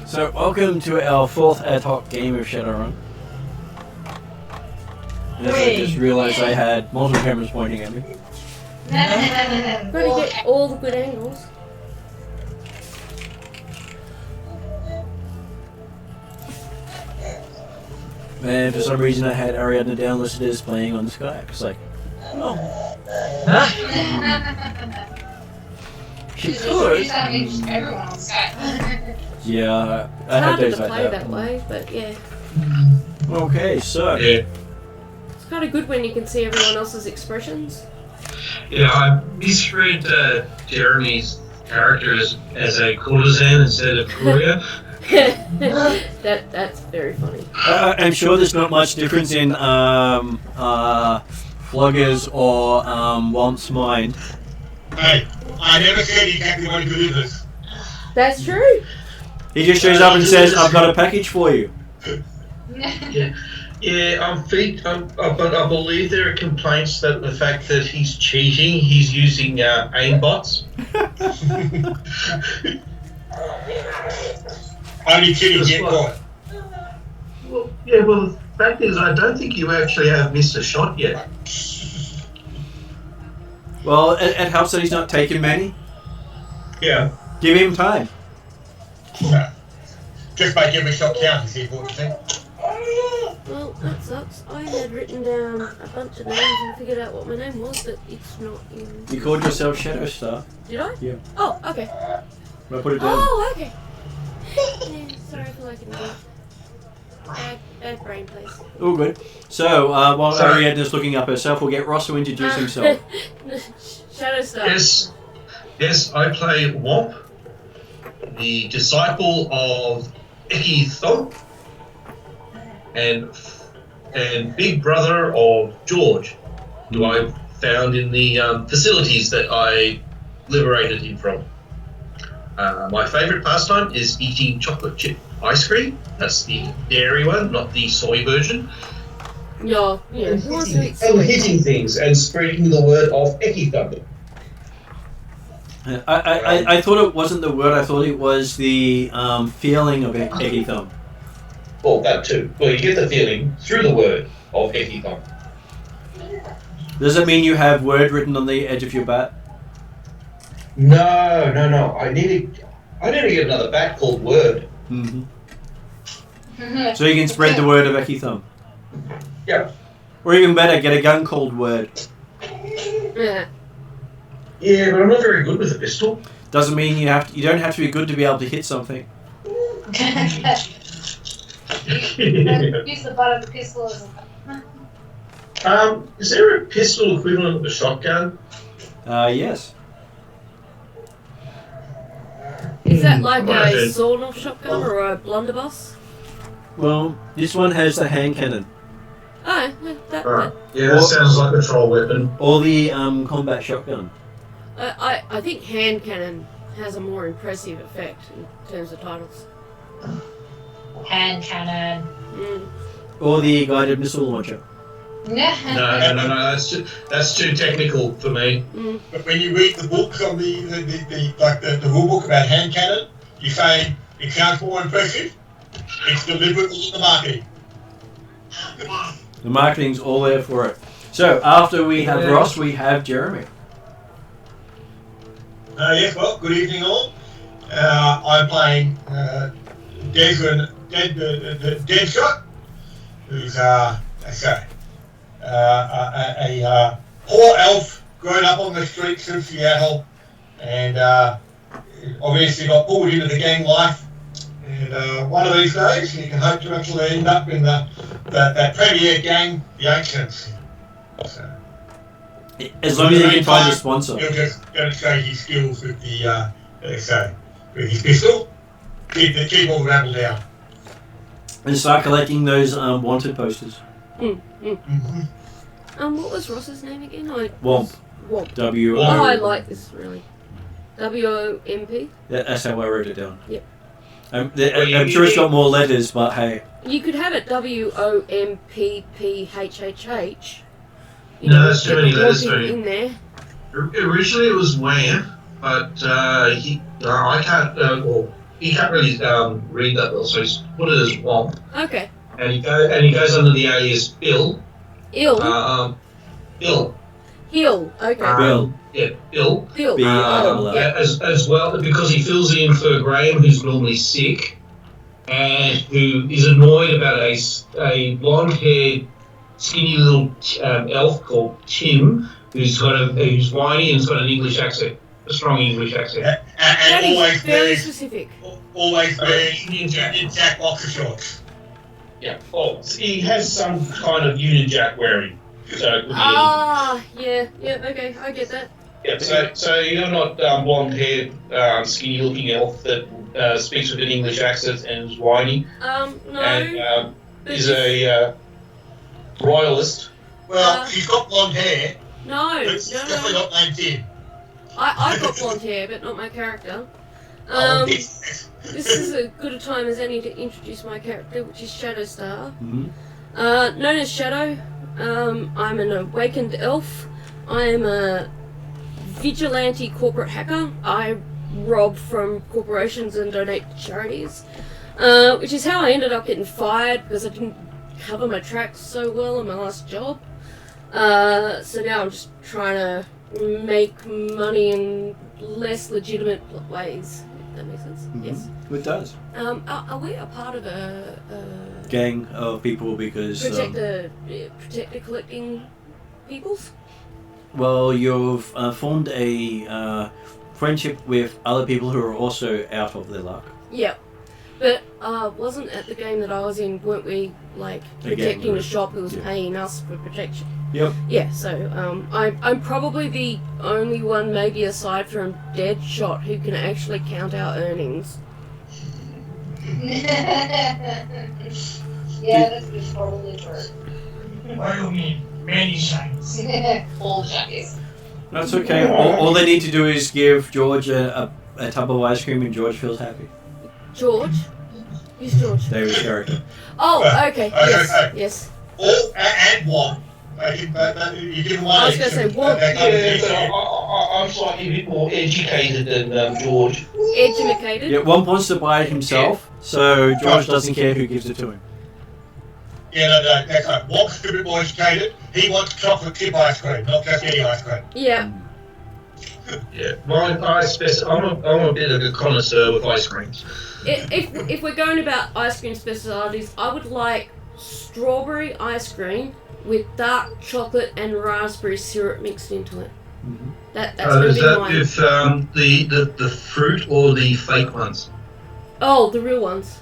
So, welcome to our 4th ad hoc game of Shadowrun. And I just realised I had multiple cameras pointing at me. Gotta get all the good angles. And for some reason I had Ariadna downlisted as playing on Skype. It's like, oh. She could. Everyone on Skype. Yeah, I It's had harder days to like play that. that way, but yeah. Okay, so. Yeah. It's kind of good when you can see everyone else's expressions. Yeah, I misread Jeremy's character as a courtesan instead of courier. That's very funny. I'm sure there's not much difference in Floggers or Want's mind. Hey, I never said exactly what he delivers. That's true. He just shows up and says, I've got a package for you. Yeah, but I believe there are complaints that the fact that he's cheating, he's using aimbots. Only kidding, get caught. Well, yeah, well, the fact is, I don't think you actually have missed a shot yet. Well, it helps that he's not taking many. Yeah. Give him time. Just make every shot count, you see, what you think? Well, that sucks. I had written down a bunch of names and figured out what my name was, but it's not in... You called yourself Shadow Star. Did I? Yeah. Oh, okay. I put it down. Oh, okay. Yeah, sorry for liking me. Bad brain, please. All good. So, while Ariadna's looking up herself, we'll get Ross to introduce himself. Shadow Star. Yes, I play Womp, the disciple of Keyfoge, and big brother of George, who I found in the facilities that I liberated him from. My favourite pastime is eating chocolate chip ice cream. That's the dairy one, not the soy version. Yeah, who wants to eat And hitting things and spreading the word of Keyfoge. I thought it wasn't the word, I thought it was the feeling of Eggy Thumb. Well, that too. Well, you get the feeling through the word of Keyfoge. Does it mean you have word written on the edge of your bat? No. I need to get another bat called Word. Mm-hmm. So you can spread the word of Eggy Thumb. Yeah. Or even better, get a gun called Word. Yeah. Yeah, but I'm not very good with a pistol. Doesn't mean you don't have to be good to be able to hit something. Use the butt of the pistol as a... Is there a pistol equivalent of a shotgun? Yes. Is that like a sawn-off shotgun or a blunderbuss? Well, this one has a hand cannon. Oh, that Yeah, that sounds like a troll weapon. Or the combat shotgun. I think hand cannon has a more impressive effect in terms of titles. Hand cannon. Or the guided missile launcher. No. That's too technical for me. But when you read the books on the rule book about hand cannon, you say it sounds more impressive. It's deliberately in the marketing. The marketing's all there for it. So, after we have Ross, we have Jeremy. Yes, well, good evening all. I'm playing Deadshot, who's a poor elf grown up on the streets of Seattle, and obviously got pulled into the gang life. And one of these days, you can hope to actually end up in that premier gang, the Ancients. So, As long as you can find a sponsor. He'll just demonstrate his skills with with his pistol, keep all the rabble down. And start collecting those wanted posters. Mm-hmm. What was Ross's name again? Womp. Womp. W-O. Oh, I like this, really. W-O-M-P? That's how I wrote it down. Yep. I'm sure it's got more letters, but hey. You could have it W-O-M-P-P-H-H-H. No, that's too many letters for in there. Originally it was Wham, but I can't. he can't really read that well, so he's put it as Womp. Okay. And he goes under the alias Bill. Ill. Bill. Heal. Okay. Bill. Yeah, Bill. Bill. B-I-L-L. As well, because he fills in for Graham, who's normally sick, and who is annoyed about a blonde-haired, skinny little elf called Tim, who's whiny and has got an English accent, a strong English accent. That And always is very wears, specific. always wears Union Jack boxer shorts. Yeah. Oh, he has some kind of Union Jack wearing. So it could be okay, I get that. Yeah, so you're not blonde-haired, skinny-looking elf that speaks with an English accent and is whiny, No. and is a royalist. Well, she's got blonde hair, No, but she's definitely no. not named Tim. I've got blonde hair, but not my character. Yes. This is as good a time as any to introduce my character, which is Shadowstar. Mm-hmm. Known as Shadow, I'm an awakened elf. I am a vigilante corporate hacker. I rob from corporations and donate to charities, which is how I ended up getting fired because I didn't cover my tracks so well in my last job. So now I'm just trying to make money in less legitimate ways. If that makes sense. Mm-hmm. Yes. It does. Are we a part of a Gang of people because protector collecting peoples? well, you've formed a friendship with other people who are also out of their luck. Yep. But wasn't at the game that I was in, weren't we like A gang, protecting a right. shop who was Yeah. paying us for protection? Yep. Yeah, so I'm probably the only one, maybe aside from Deadshot, who can actually count our earnings. Yeah, that's probably true. What do you mean? Many shines. All the junkies. That's okay. All they need to do is give George a tub of ice cream and George feels happy. George? Who's George? David's character. Oh, okay, yes, yes. And one. You give one. I was going to say one. I'm slightly a bit more educated than George. Educated? Yeah, one wants to buy it himself, so George doesn't care who gives it to him. Yeah, no, that's right. Wonk's a bit more educated. He wants chocolate chip ice cream, not just any ice cream. Yeah. Yeah, I'm a bit of a connoisseur with ice creams. If we're going about ice cream specialities, I would like strawberry ice cream with dark chocolate and raspberry syrup mixed into it. Mm-hmm. That's going to Is be that mine. with the fruit or the fake ones? Oh, the real ones.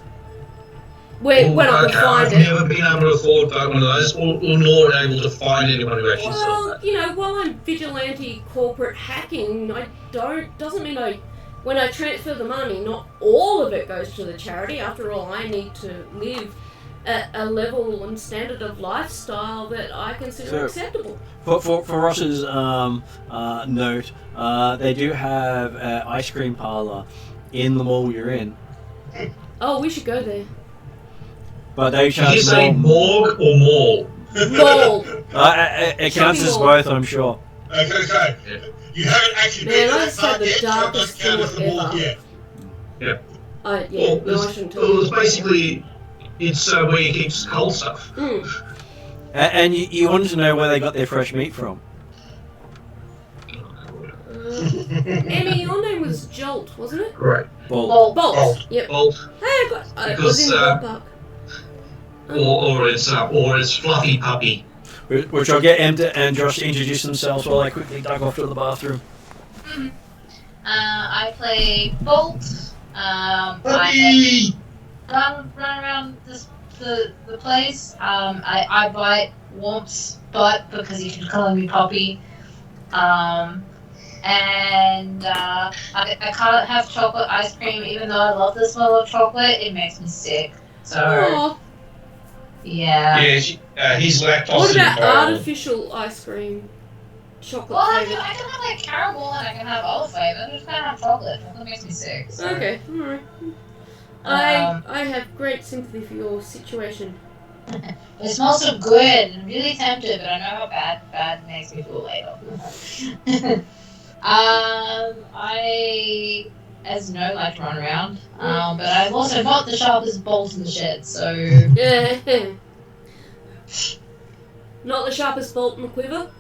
When I can find I've it. never been able to afford one of those, or nor able to find anyone who actually sells Well, that. you know, while I'm vigilante corporate hacking, doesn't mean when I transfer the money, not all of it goes to the charity. After all, I need to live at a level and standard of lifestyle that I consider acceptable. For Ross's note, they do have an ice cream parlor in the mall you're in, Oh, we should go there. but they Did you charge say more. morgue or mall? Mall. It counts as Shopping mall. both, I'm sure. Okay, so you haven't actually been Man, to I that just had part the yet, so it darkest doesn't count as the thought walk ever. yet. Yeah, Well, no, I shouldn't well, talk. it's basically it's where you keep cold stuff. And you wanted to know where they got their fresh meat from. Emmy, your name was Jolt, wasn't it? Right. Bolt. Bolt. Bolt. Yep. Well, Hey, I was in the ballpark. or it's fluffy puppy. Which I'll get Em and Josh to introduce themselves while I quickly duck off to the bathroom. I play Bolt. Puppy. I run around the place. I bite Womp's butt because he keeps calling me Poppy. And I can't have chocolate ice cream even though I love the smell of chocolate. It makes me sick. So, Oh, yeah. Yeah, he's lactose what about intolerant. artificial ice cream? Chocolate Well, I flavored. can have like caramel and I can have other flavors. I just can't have chocolate. Chocolate makes me sick. So. Okay, alright. I have great sympathy for your situation. It smells so good. I'm really tempted, but I know how bad it makes me feel later. I as you know, like to run around. But I've also got the sharpest bolt in the shed, so... Yeah. Not the sharpest bolt in the quiver?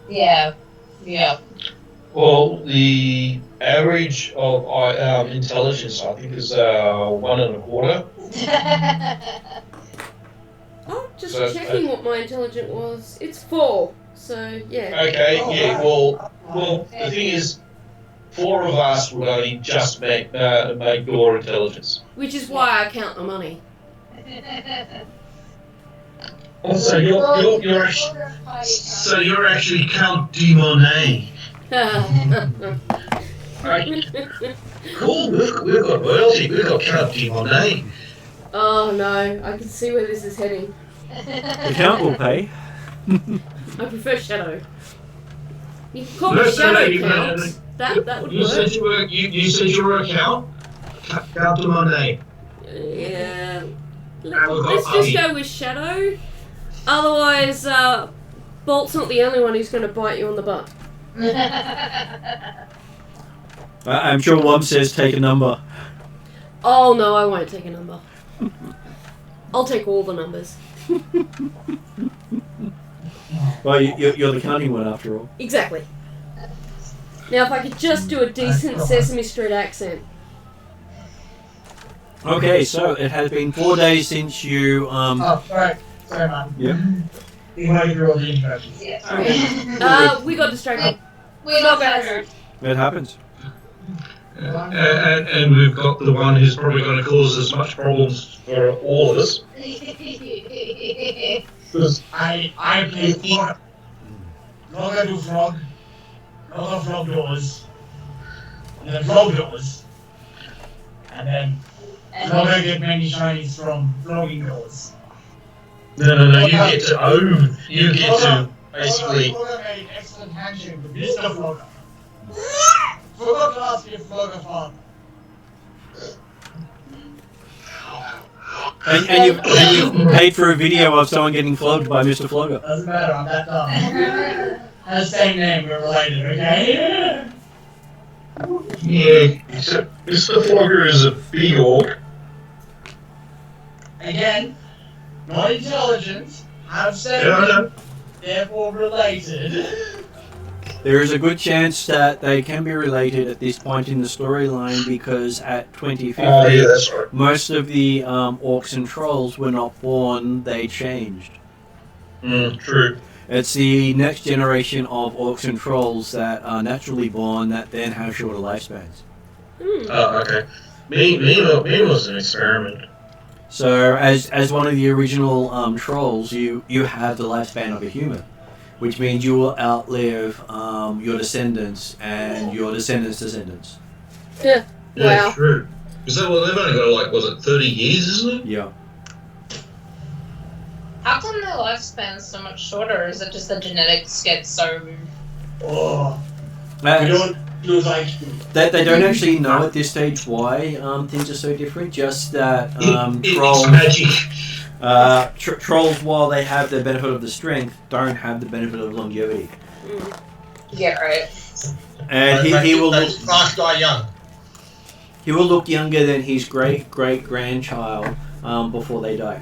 Yeah. Well, the average of intelligence, I think, is 1.25. Oh, just So, checking what my intelligence was. It's 4, so yeah. Okay, yeah, well, the thing is, 4 of us would only just make your intelligence. Which is why I count the money. Also, you're actually Count de Monet. Right. Cool, we've got royalty, we've got Count de Monet. Oh no, I can see where this is heading. The count will pay. I prefer Shadow. You can call me Shadow Count. That would You work. said you said you were a Count de Monet. Yeah. Let's just go with Shadow. Otherwise, Bolt's not the only one who's going to bite you on the butt. I'm sure Wom says take a number. Oh no, I won't take a number. I'll take all the numbers. Well, you're the counting one after all. Exactly. Now, if I could just do a decent Sesame Street accent. Okay, so it has been 4 days since you Oh, sorry, man. Yep. You might do all the instructions. Yeah, sorry. We got distracted. We got better. It happens. And we've got the one who's probably going to cause as much problems for all of us. Because I play Frog. Frog I do Frog. Frog doors. And then Frog doors. And then Frog I get many shinies from flogging doors. No, you get to own. You get to basically. Frog made an excellent handshake with Mr. Frog. Forgot to ask if Frog a farm. And you've paid for a video of someone getting flogged by Mr. Flogger. Doesn't matter, I'm that dumb. Has the same name, we're related, okay? Yeah, except Mr. Flogger is a big orc. Again, not intelligent, have said Yeah, therefore related. There is a good chance that they can be related at this point in the storyline because at 2050, Oh, yeah, that's right. most of the orcs and trolls were not born, they changed. True. It's the next generation of orcs and trolls that are naturally born that then have shorter lifespans. Oh, okay. Me was an experiment. So as one of the original trolls, you have the lifespan of a human, which means you will outlive your descendants and your descendants' descendants. Yeah. Yeah, Wow. true. Is that what they've only got, like, was it 30 years, isn't it? Yeah. How come their lifespan's so much shorter? Is it just the genetics get so... Oh, we don't do like... They don't actually know at this stage why things are so different, just that trolls... It's magic. Trolls, while they have the benefit of the strength, don't have the benefit of longevity. Yeah, right. And he will look, fast die young. he will look younger than his great-great-grandchild before they die.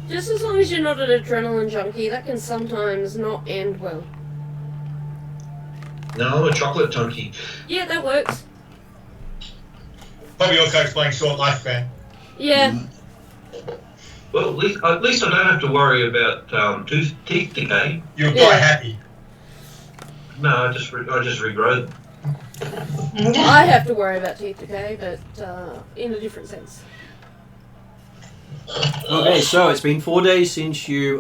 Just as long as you're not an adrenaline junkie, that can sometimes not end well. No, I'm a chocolate junkie. Yeah, that works. Probably also explains short lifespan. Yeah. Well, at least I don't have to worry about teeth decay. You'll Yeah. die happy. No, I just regrow them. I have to worry about teeth decay, but in a different sense. Okay, so it's been 4 days since you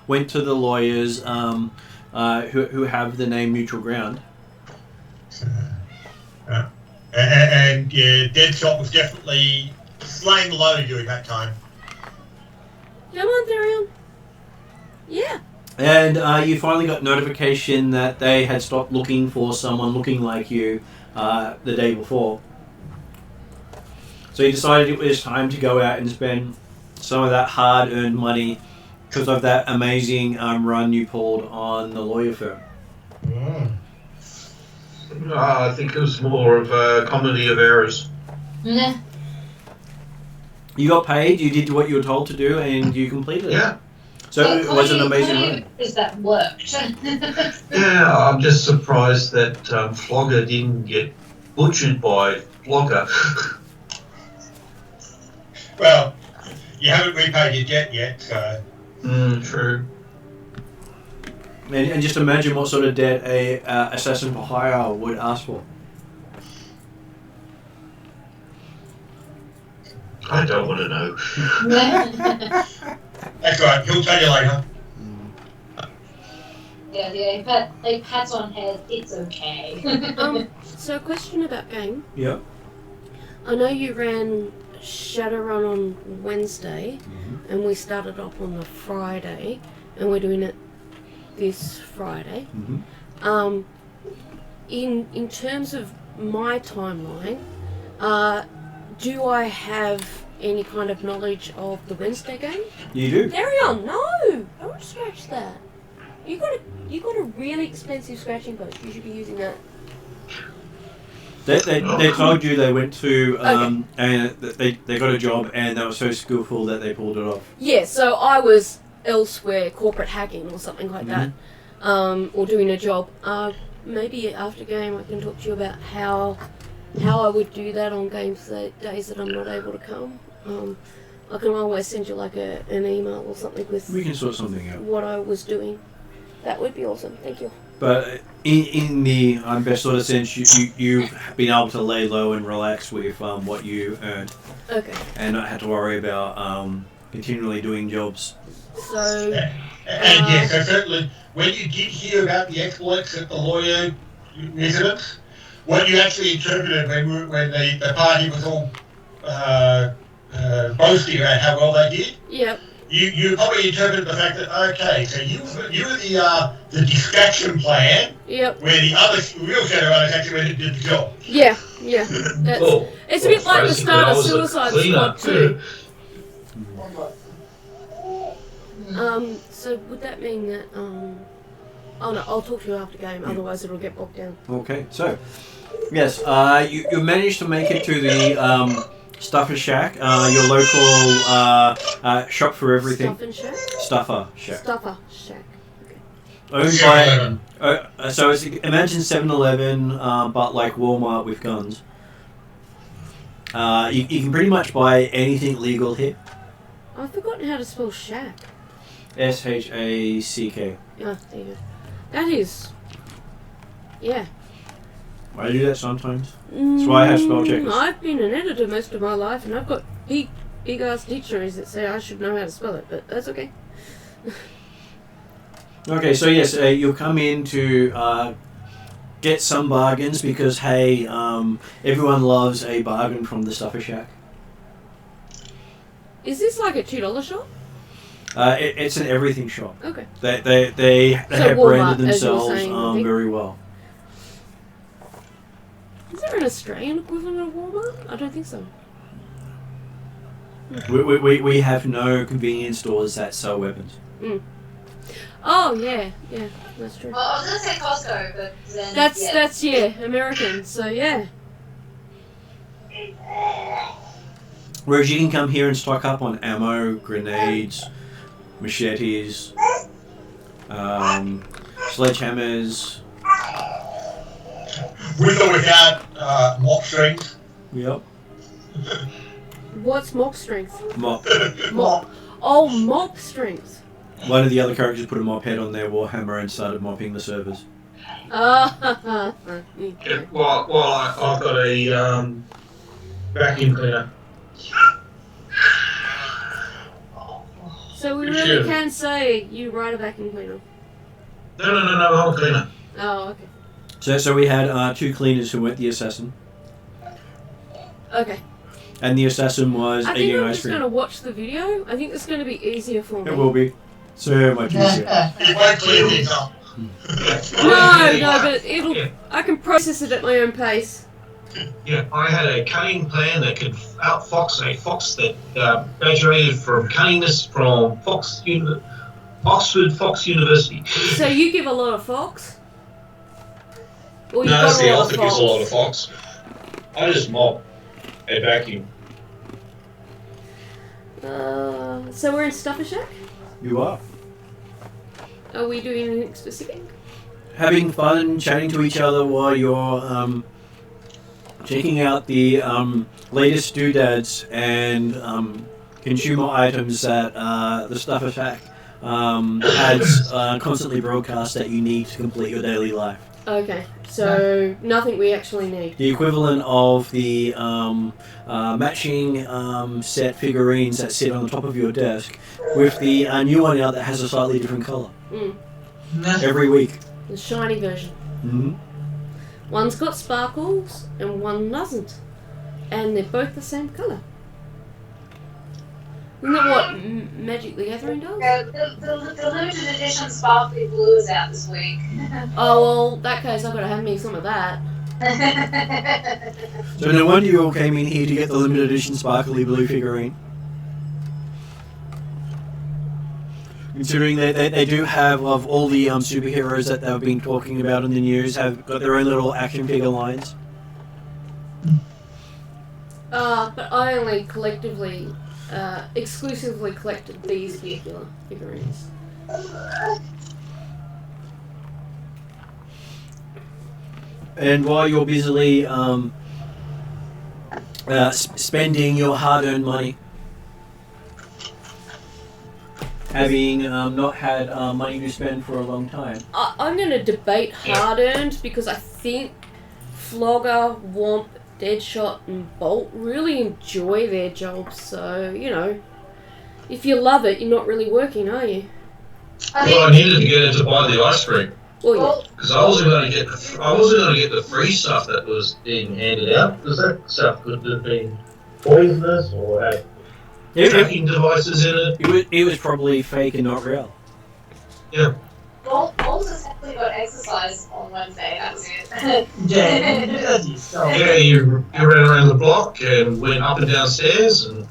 went to the lawyers who have the name Mutual Ground. And Deadshot was definitely slaying low during that time. Come on, Therion. Yeah. And you finally got notification that they had stopped looking for someone looking like you the day before. So you decided it was time to go out and spend some of that hard-earned money because of that amazing run you pulled on the lawyer firm. I think it was more of a comedy of errors. Nah. You got paid, you did what you were told to do, and you completed it. Yeah. So it was an amazing run. Is that worked? Yeah, I'm just surprised that Flogger didn't get butchered by Flogger. Well, you haven't repaid your debt yet, so. True. And just imagine what sort of debt a assassin for hire would ask for. I don't want to know. That's right, he'll tell you later. Yeah, but like pats on head, it's okay. So a question about game. Yep. I know you ran Shadowrun on Wednesday, and we started off on the Friday, and we're doing it this Friday. In terms of my timeline, do I have any kind of knowledge of the Wednesday game? You do. Therion, no! Don't scratch that. You got a really expensive scratching post. You should be using that. They told you they went to Okay. and they got a job and they were so skillful that they pulled it off. Yeah, so I was elsewhere, corporate hacking or something like that, or doing a job. Maybe after game I can talk to you about how I would do that on games days that I'm not able to come. I can always send you like an email or something with We can sort something out. what I was doing. That would be awesome. Thank you. But in the best sort of sense, you've been able to lay low and relax with what you earned, Okay. and not have to worry about continually doing jobs. So And yes, so certainly, when you did hear about the exploits at the lawyer residence, what you actually interpreted when the party was all boasting about how well they did, yep. you probably interpreted the fact that, okay, so you were the distraction plan, Yep. where the other real Shadowrunners actually went and did the job. Yeah. That's, it's a bit like the basically, start I of was a Suicide cleaner. Squad too. So would that mean that oh no, I'll talk to you after game, otherwise it'll get bogged down. Okay, so yes, you managed to make it to the Stuffer Shack, your local shop for everything. Stuff and Shack? Stuffer Shack. Stuffer Shack. Owned by. So it's imagine 7-Eleven, but like Walmart with guns. You can pretty much buy anything legal here. I've forgotten how to spell shack. SHACK. Yeah, there you go. That is. Yeah. I do that sometimes. That's why I have spell checkers. I've been an editor most of my life, and I've got big ass dictionaries that say I should know how to spell it, but that's okay. Okay, so yes, you'll come in to get some bargains because, hey, everyone loves a bargain from the Stuffer Shack. Is this like a $2 shop? It's an everything shop. Okay. They have Walmart, branded as you're themselves saying, I think. very well. Is there an Australian equivalent of Walmart? I don't think so. We have no convenience stores that sell weapons. Oh yeah, that's true. Well, I was gonna say Costco, but then That's American. So yeah. Whereas you can come here and stock up on ammo, grenades, machetes, sledgehammers. With or without mop strings. Yep. What's mop strength? Mop. Mop. Oh, mop strength. One of the other characters put a mop head on their warhammer and started mopping the servers. Yeah, well, I've got a vacuum cleaner. So we really can say you ride a vacuum cleaner. No, I'm a cleaner. Oh, okay. So we had two cleaners who went the assassin, Okay. and the assassin was I think eating I'm ice just cream. going to watch the video. I think it's going to be easier for me. It will be so much easier. You won't clear things up. No, but I can process it at my own pace. Yeah, I had a cunning plan that could outfox a fox that graduated from cunningness from Oxford Fox University. So you give a lot of fox? Well, you've No, got it's the all elf the that gives a lot of fox. fox. I just mop and vacuum. So we're in Stuffer Shack? You are. Are we doing anything specific? Having fun, chatting to each other while you're checking out the latest doodads and consumer items that the Stuff Attack has constantly broadcast that you need to complete your daily life. Okay, so nothing we actually need. The equivalent of the matching set figurines that sit on the top of your desk with the new one out that has a slightly different colour. Every week. The shiny version. Mm-hmm. One's got sparkles and one doesn't. And they're both the same colour. Isn't that what Magic the Gathering does? Yeah, the limited edition sparkly blue is out this week. Oh, well, in that case, I've got to have me some of that. So no wonder you all came in here to get the limited edition sparkly blue figurine. Considering they do have, of all the superheroes that they've been talking about in the news, have got their own little action figure lines. But I only collectively, exclusively collected these particular figurines. And while you're busily spending your hard-earned money, having not had money to spend for a long time. I'm going to debate hard-earned because I think Flogger, Womp, Deadshot and Bolt really enjoy their jobs, so, you know, if you love it, you're not really working, are you? Well, I needed to get her to buy the ice cream. Well, Because I wasn't going to get the free stuff that was being handed out, because that stuff could have been poisonous or had tracking devices in it. It was probably fake and not real. Yeah. Bolt's essentially got exercise on Wednesday, that was it. Yeah, you ran around the block and went up and down stairs and...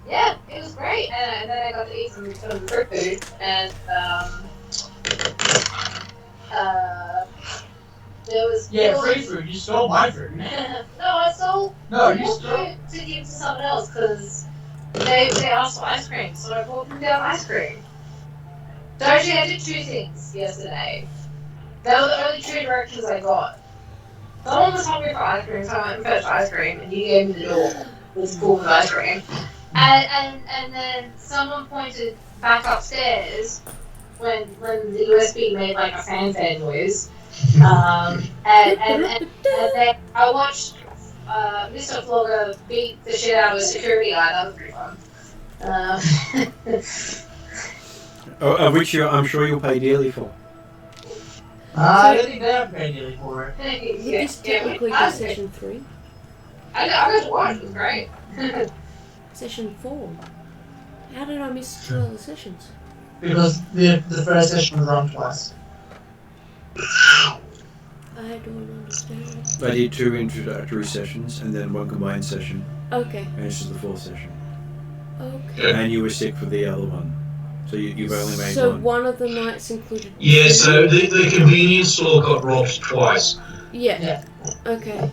Yeah, it was great. And then I got to eat some fruit food. And there was... free food. You stole my food. No, I stole... No, you more stole... food to give to someone else, because they asked for ice cream, so I brought them down ice cream. So actually I did two things yesterday. They were the only two directions I got. Someone was hungry for ice cream, so I went and fetched ice cream, and you gave me the door with a pool of ice cream. And then someone pointed back upstairs when the USB made like a fan noise. And then I watched Mr. Flogger beat the shit out of a security guy. That was pretty fun. Which I'm sure you'll pay dearly for. I don't think they have paid dearly for it. Would this technically be session 3? I got to watch. It was great. Session 4? How did I miss 2 other sessions? Because the first session was run twice. I don't understand. I did 2 introductory sessions and then 1 combined session. Okay. And this is the 4th session. Okay. And you were sick for the other one. So you've only made So one. one of the nights included... Yeah, so the convenience store got robbed twice. Yeah. Okay.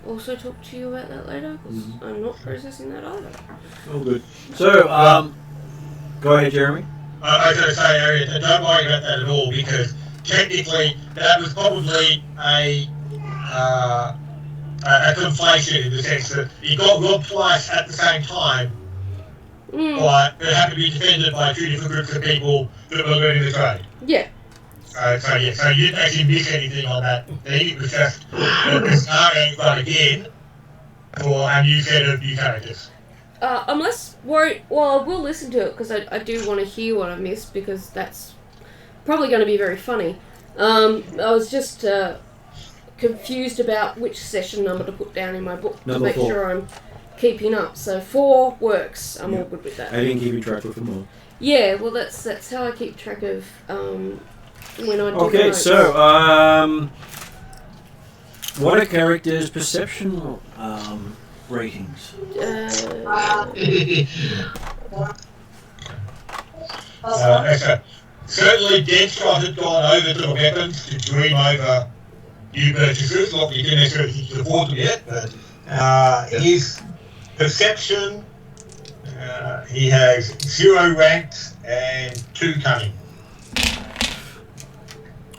Also talk to you about that later, because I'm not processing that either. Oh, good. So, go ahead, Jeremy. I was going to say, Arian, don't worry about that at all, because technically that was probably a conflation in the sense that he got robbed twice at the same time, but it had to be defended by 2 different groups of people that were learning the trade. Yeah. So you didn't actually miss anything on that thing. It was just Arian got again for a new set of new characters. I'm less worried. Well, I will listen to it because I do want to hear what I missed, because that's probably going to be very funny. I was just confused about which session number to put down in my book to make sure I'm keeping up. So 4 works. I'm all good with that. I didn't keep track of them all. Yeah, well that's how I keep track of when I do. Okay, notes. so what are characters' perception ratings? Certainly Deadshot had gone over to the weapons to dream over new purchases. Not that you can necessarily afford them yet, but his perception, he has 0 ranked and 2 cunning.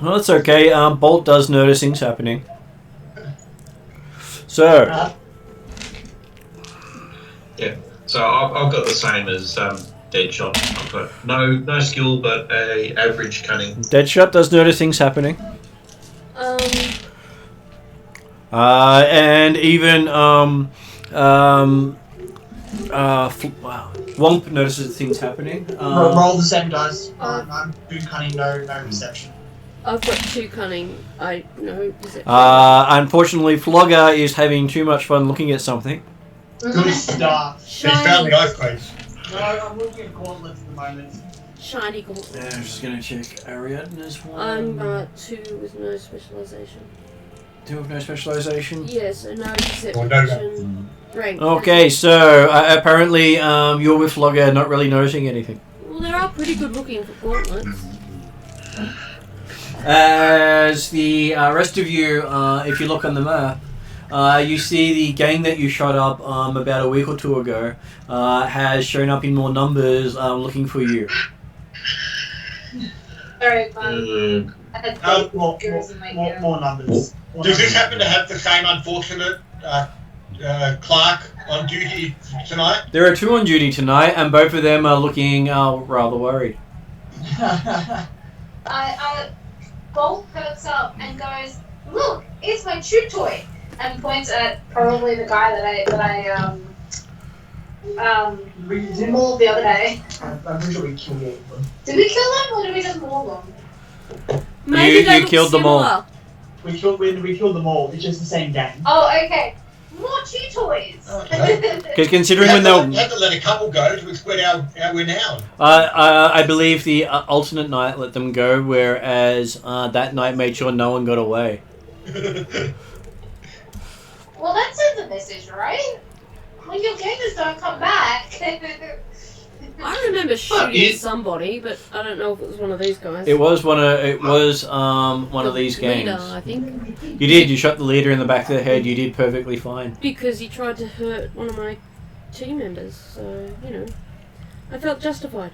Well, that's okay. Bolt does notice things happening. So, So I've got the same as Deadshot. I've got no skill, but a average cunning. Deadshot does notice things happening. And even Womp notices things happening. Roll the same dice. I'm good cunning, no perception. I've got 2 cunning. I know. Unfortunately, Flogger is having too much fun looking at something. Good stuff. He found the ice quaves. No, I'm looking at gauntlets at the moment. Shiny gauntlet. Yeah, I'm just going to check Ariadne's one. I'm 2 with no specialization. 2 with no specialization? Yes, so no perception. Rank. Okay, so apparently you're with Flogger not really noticing anything. Well, they are pretty good looking for gauntlets. As the rest of you, if you look on the map, you see the gang that you shot up about a week or 2 ago has shown up in more numbers looking for you. Very fun. I had More numbers. Does this happen to have the same unfortunate Clark on duty tonight? There are 2 on duty tonight, and both of them are looking rather worried. Bolt perks up and goes, "Look, it's my chew toy," and points at probably the guy that I mauled the other day. I'm pretty sure we killed all of them. Did we kill them or did we just maul them? Maybe they You look killed them all. similar. We killed them all. It's just the same gang. Oh, okay. More chew toys. Because considering when we they'll... have to let a couple go to spread our renown. I believe the alternate night let them go, whereas that night made sure no one got away. Well, that sends a message, right? When your gangers don't come back. I remember shooting somebody, but I don't know if it was one of these guys. It was one of these Leader, gangs. I think. You did. You shot the leader in the back of the head. You did perfectly fine. Because he tried to hurt one of my team members, so, I felt justified.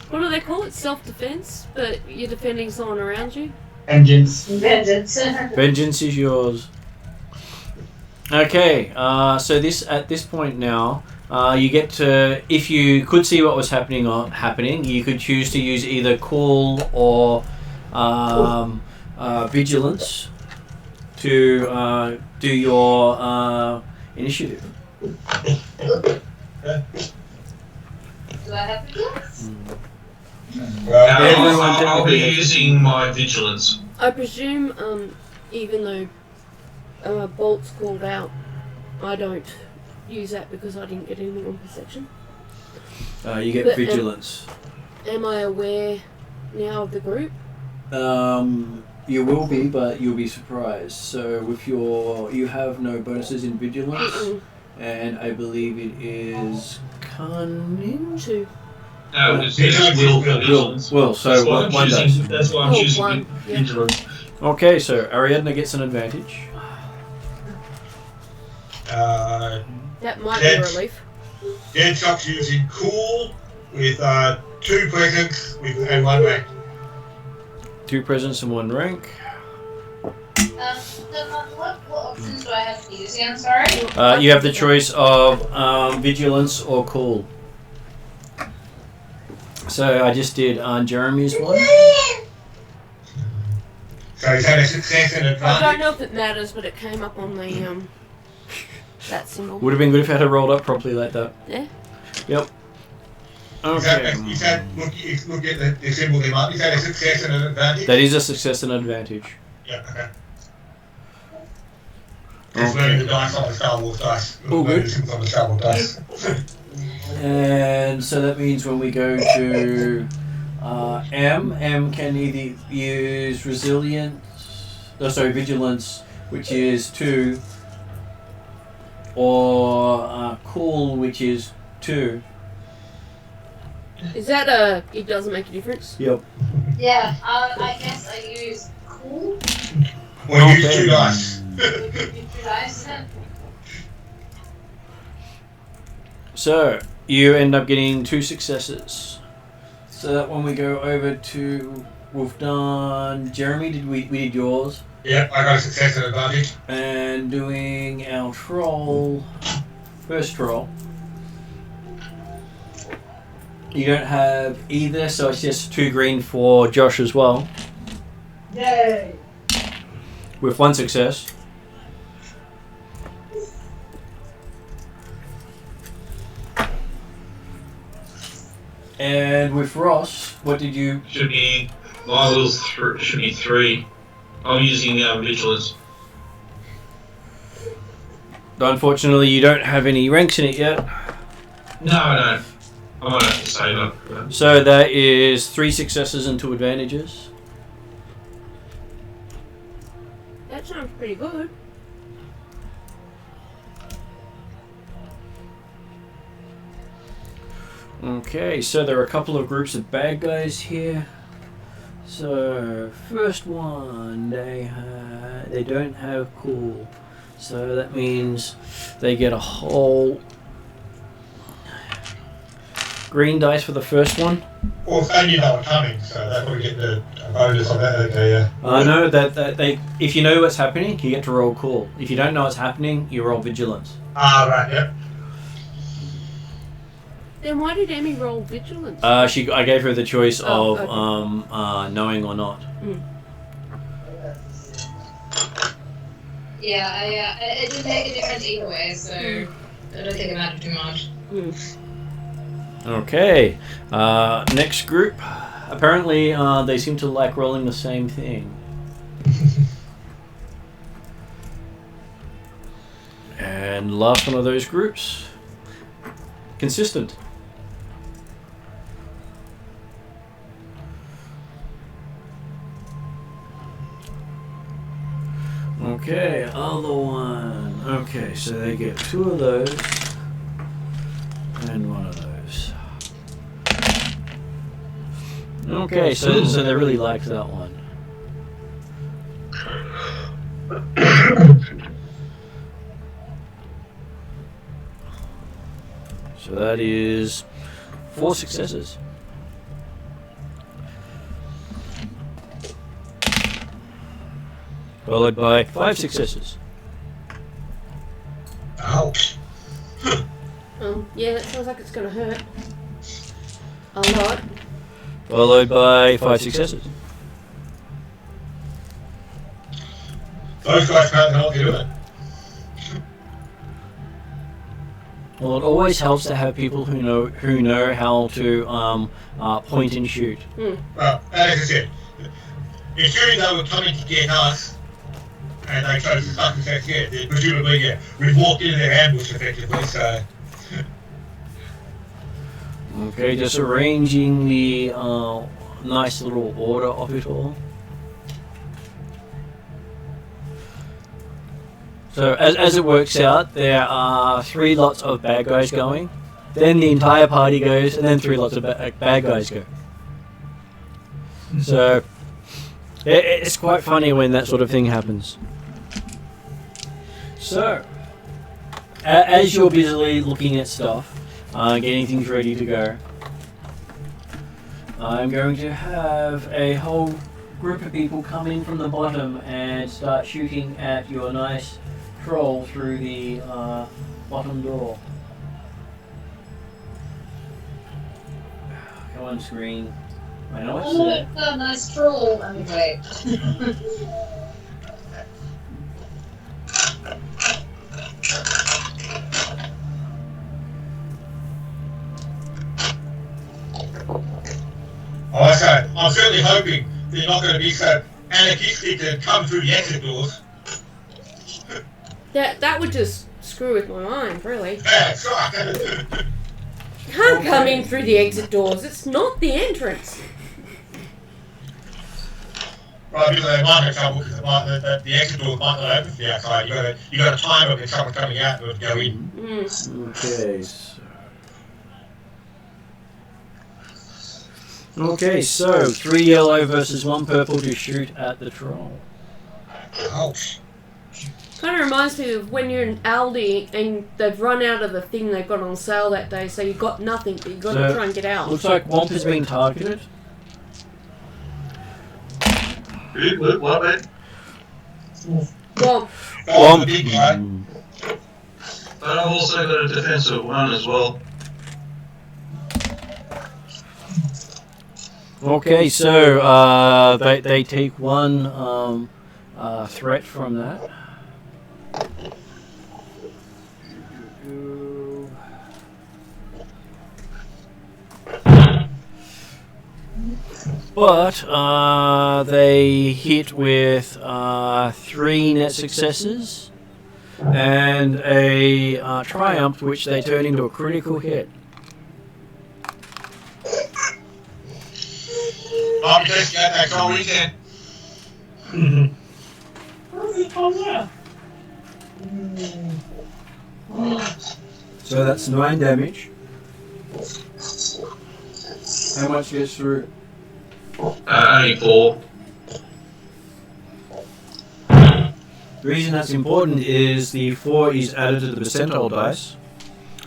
What do they call it? Self-defense? But you're defending someone around you? Vengeance. Vengeance is yours. Okay, so at this point now, you get to, if you could see what was happening, you could choose to use either cool or vigilance to do your initiative. Do I have to do this? I'll be using my vigilance. I presume, even though Bolt's called out, I don't use that because I didn't get anything on perception. You get But, vigilance. Am I aware now of the group? You will be, but you'll be surprised. So with you have no bonuses in vigilance, and I believe it is cunning. 2. No, it's will for vigilance. Will. So one dice. That's why I'm choosing 1, yeah. vigilance. Okay, so Ariadne gets an advantage. That might be a relief. Deadshot's using cool with 2 presents and 1 rank. 2 presents and 1 rank. What options do I have to use again? Sorry. You have the choice of vigilance or cool. So I just did Jeremy's one. So is that a success and I advantage? don't know if it matters, but it came up on the that symbol. Would have been good if I had rolled up properly like that. Yeah. Yep. Look at the symbol came up. Is that a success and an advantage? That is a success and advantage. Yeah, okay. Just learning the dice on the Star Wars dice. Oh, good. Learning on the Star Wars dice. And so that means when we go to M can either use vigilance, which is 2, or cool, which is 2. Is that it doesn't make a difference? Yep. Yeah, I guess I use cool. Or use 2 dice. Two dice. So you end up getting 2 successes. So that when we go over to, we've done Jeremy. We did yours, Yep, I got a success and advantage. and doing our troll. First troll. You don't have either, so it's just 2 green for Josh as well, Yay! with 1 success. And with Ross, what did you? Should be mine was should be 3. I'm using vigilance. Unfortunately, you don't have any ranks in it yet. No. I might have to save up. So that is 3 successes and 2 advantages. That sounds pretty good. Okay, so there are a couple of groups of bad guys here. So first one, they don't have cool, so that means they get a whole green dice for the first one. Well, they knew they were coming, so they probably get the bonus on that. Okay, yeah. I know that they, if you know what's happening, you get to roll cool. If you don't know what's happening, you roll vigilance. Ah, right, yep. Then why did Emmy roll vigilance? I gave her the choice Oh, of okay. knowing or not. Yeah, it didn't make a difference either way, so I don't think it mattered too much. Okay, next group. Apparently, they seem to like rolling the same thing. And last one of those groups, consistent. Okay, other one. Okay, so they get 2 of those and 1 of those. Okay, so they really liked that one. So that is 4 successes. Followed by 5 successes. Ouch. Yeah, that sounds like it's gonna hurt. A lot. Followed by 5 successes. Those guys can't help you do it. Well, it always helps to have people who know how to point and shoot. Well, as I said, assuming they were coming to get us, and they chose to suck us out, yeah, presumably, yeah, we've walked into their ambush effectively, so... Okay, just arranging the nice little order of it all. So as it works out, there are 3 lots of bad guys going, then the entire party goes, and then 3 lots of bad guys go. So it's quite funny when that sort of thing happens. So as you're busily looking at stuff, getting things ready to go, I'm going to have a whole group of people come in from the bottom and start shooting at your nice troll through the bottom door. Go on screen. I know it's there. Oh, nice troll. Anyway. Okay, I'm certainly hoping that you're not going to be so anarchistic to come through the exit doors. That would just screw with my mind, really. That's right. You can't come in through the exit doors. It's not the entrance. Right, because they might have trouble because the exit doors might not open from the outside. You got to time it when someone's coming out to go in. Okay. So. Okay, so 3 yellow versus 1 purple to shoot at the troll. Ouch. Kind of reminds me of when you're in Aldi and they've run out of the thing they've got on sale that day, so you've got nothing, but you've got to So, try and get out. Looks like Womp has been targeted. What, man? Well, Oh, the big guy. But I've also got a defensive 1 as well. Okay, so they take 1 threat from that. But they hit with 3 net successes and a triumph, which they turn into a critical hit. I'm just getting that all weekend. So that's 9 damage. How much gets through? Only 4. The reason that's important is the 4 is added to the percentile dice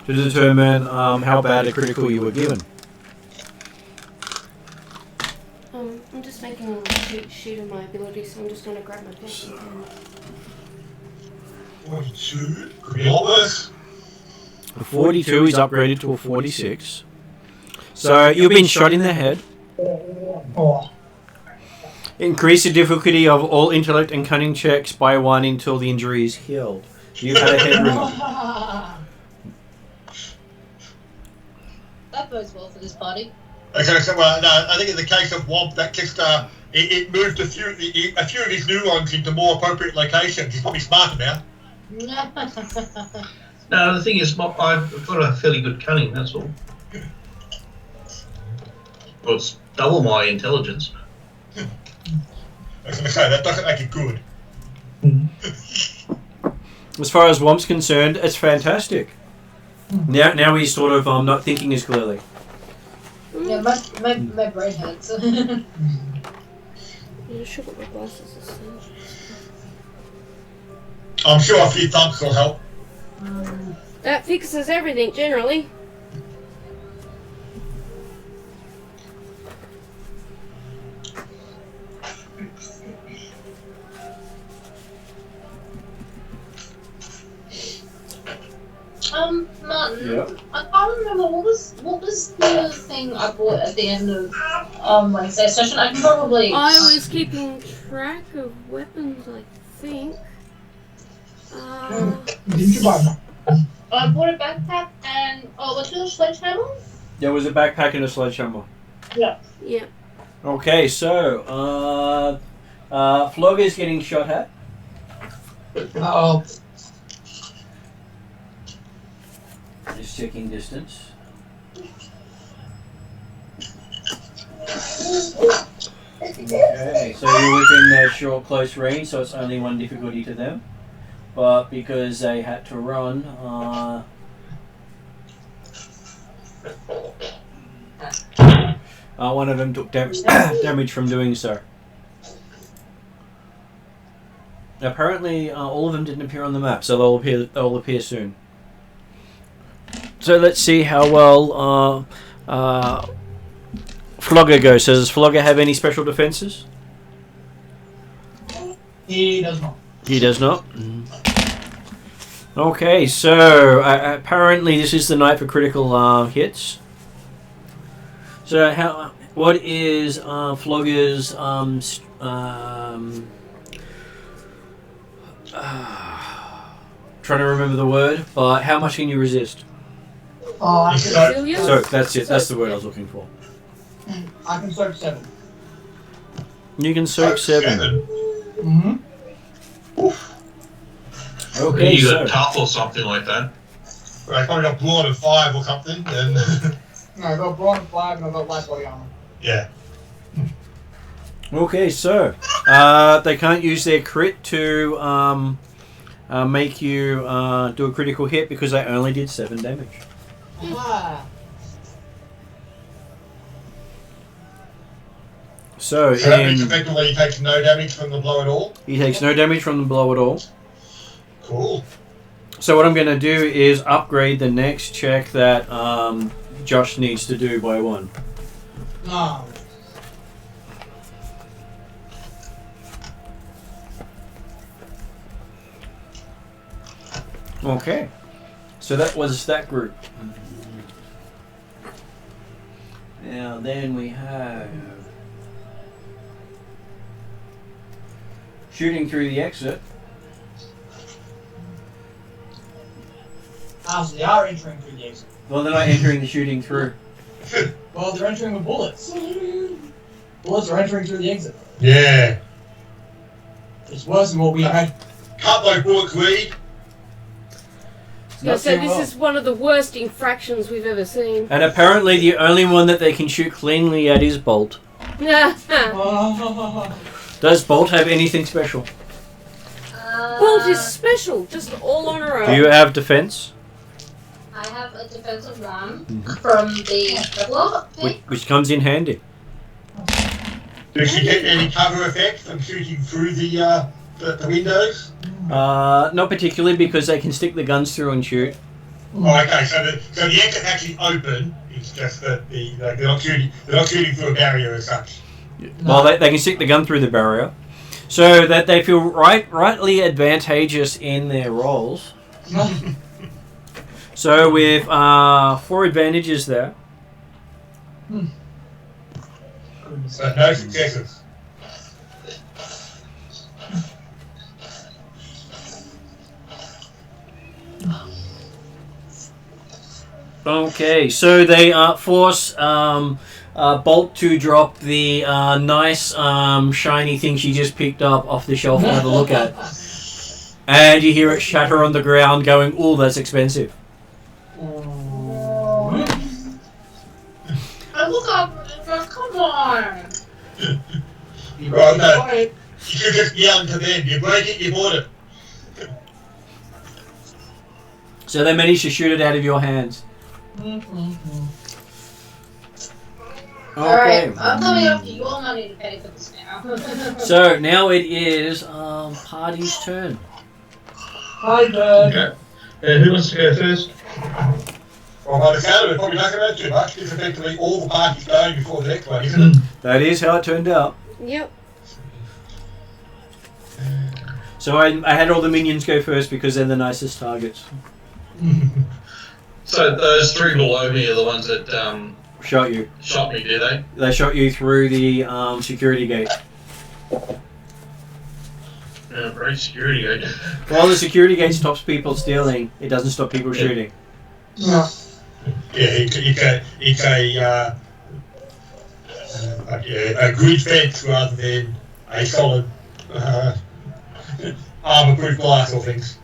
to determine how bad a critical you were given. I'm just making a cheat sheet of my abilities, so I'm just going to grab my pencil. 42. Could be a lot worse. A 42 is upgraded to a 46. So you've been shot in the head. Oh. Increase the difficulty of all intellect and cunning checks by 1 until the injury is healed. You've had a head wound. That bodes well for this party. Okay, so well, no, I think in the case of Womp, that just it moved a few of his neurons into more appropriate locations. He's probably smarter now. No, the thing is, I've got a fairly good cunning, that's all. Well, it's double my intelligence. I was going to say, that doesn't make it good. As far as Womp's concerned, it's fantastic. Now he's sort of not thinking as clearly. Yeah, my brain hurts. I'm not sure what my glasses are saying. I'm sure a few thumps will help. That fixes everything, generally. Martin, Yeah. I can't remember what was the thing I bought at the end of Wednesday's session. I can probably. I was keeping track of weapons, I think. Didn't you buy one? I bought a backpack and what's your sledgehammer? There was a backpack and a sledgehammer. Yeah. Yeah. Okay, so Flogger's getting shot at. Uh-oh. Just checking distance. Okay, so you're within their short close range, so it's only 1 difficulty to them. But because they had to run, one of them took damage from doing so. Apparently, all of them didn't appear on the map, so they'll appear soon. So let's see how well Flogger goes. So does Flogger have any special defenses? He does not. He does not. Okay, so apparently this is the night for critical hits. So what is Flogger's trying to remember the word, but how much can you resist? I can Celia? So that's it. That's the word I was looking for. soak 7. You can soak 7. Mm-hmm. Okay, You so got tough or something like that. Well, I probably got Brawn at 5 or something, then. No, I got Brawn 5 and I got light body armor. Yeah. okay, so they can't use their crit to make you do a critical hit because they only did 7 damage. Ah. So that means effectively he takes no damage from the blow at all? he takes no damage from the blow at all. Cool. So what I'm going to do is upgrade the next check that Josh needs to do by 1. No. Okay. So that was that group. Now then we have shooting through the exit. So they are entering through the exit. Well, they're not entering the shooting through. Well, they're entering with bullets. Bullets are entering through the exit. Yeah. It's worse than what we had. Cut those bullets, Reed. So this is one of the worst infractions we've ever seen. And apparently the only one that they can shoot cleanly at is Bolt. Does Bolt have anything special? Bolt is special, just all on her own. Do you have defense? I have a defensive 1 from the block thing. Which comes in handy. Does she get any cover effect from shooting through the windows? Not particularly, because they can stick the guns through and shoot. Oh, okay. So the exit's actually open. It's just that they're not shooting through a barrier as such. Well, they can stick the gun through the barrier, so that they feel rightly advantageous in their rolls. So with 4 advantages there. But no successes. Okay, so they force Bolt to drop the nice shiny thing she just picked up off the shelf to have a look at. And you hear it shatter on the ground going, "Ooh, that's expensive." I look up, come on. Well, no. You should just yell to them. You break it, you bought it. So they managed to shoot it out of your hands. Alright, I'm coming up to your money to pay for this now. So now it is party's turn. Hi, Bird. Okay. Who wants to go first? Well, by the sound of it, probably not going to too much. It's effectively all the parties going before the next one, isn't it? That is how it turned out. Yep. So I had all the minions go first because they're the nicest targets. So those 3 below me are the ones that Shot you. shot me, do they? They shot you through the security gate. Great security gate. While the security gate stops people stealing, it doesn't stop people shooting. No. Yeah, it's a grid fence rather than a solid armor-proof glass or things.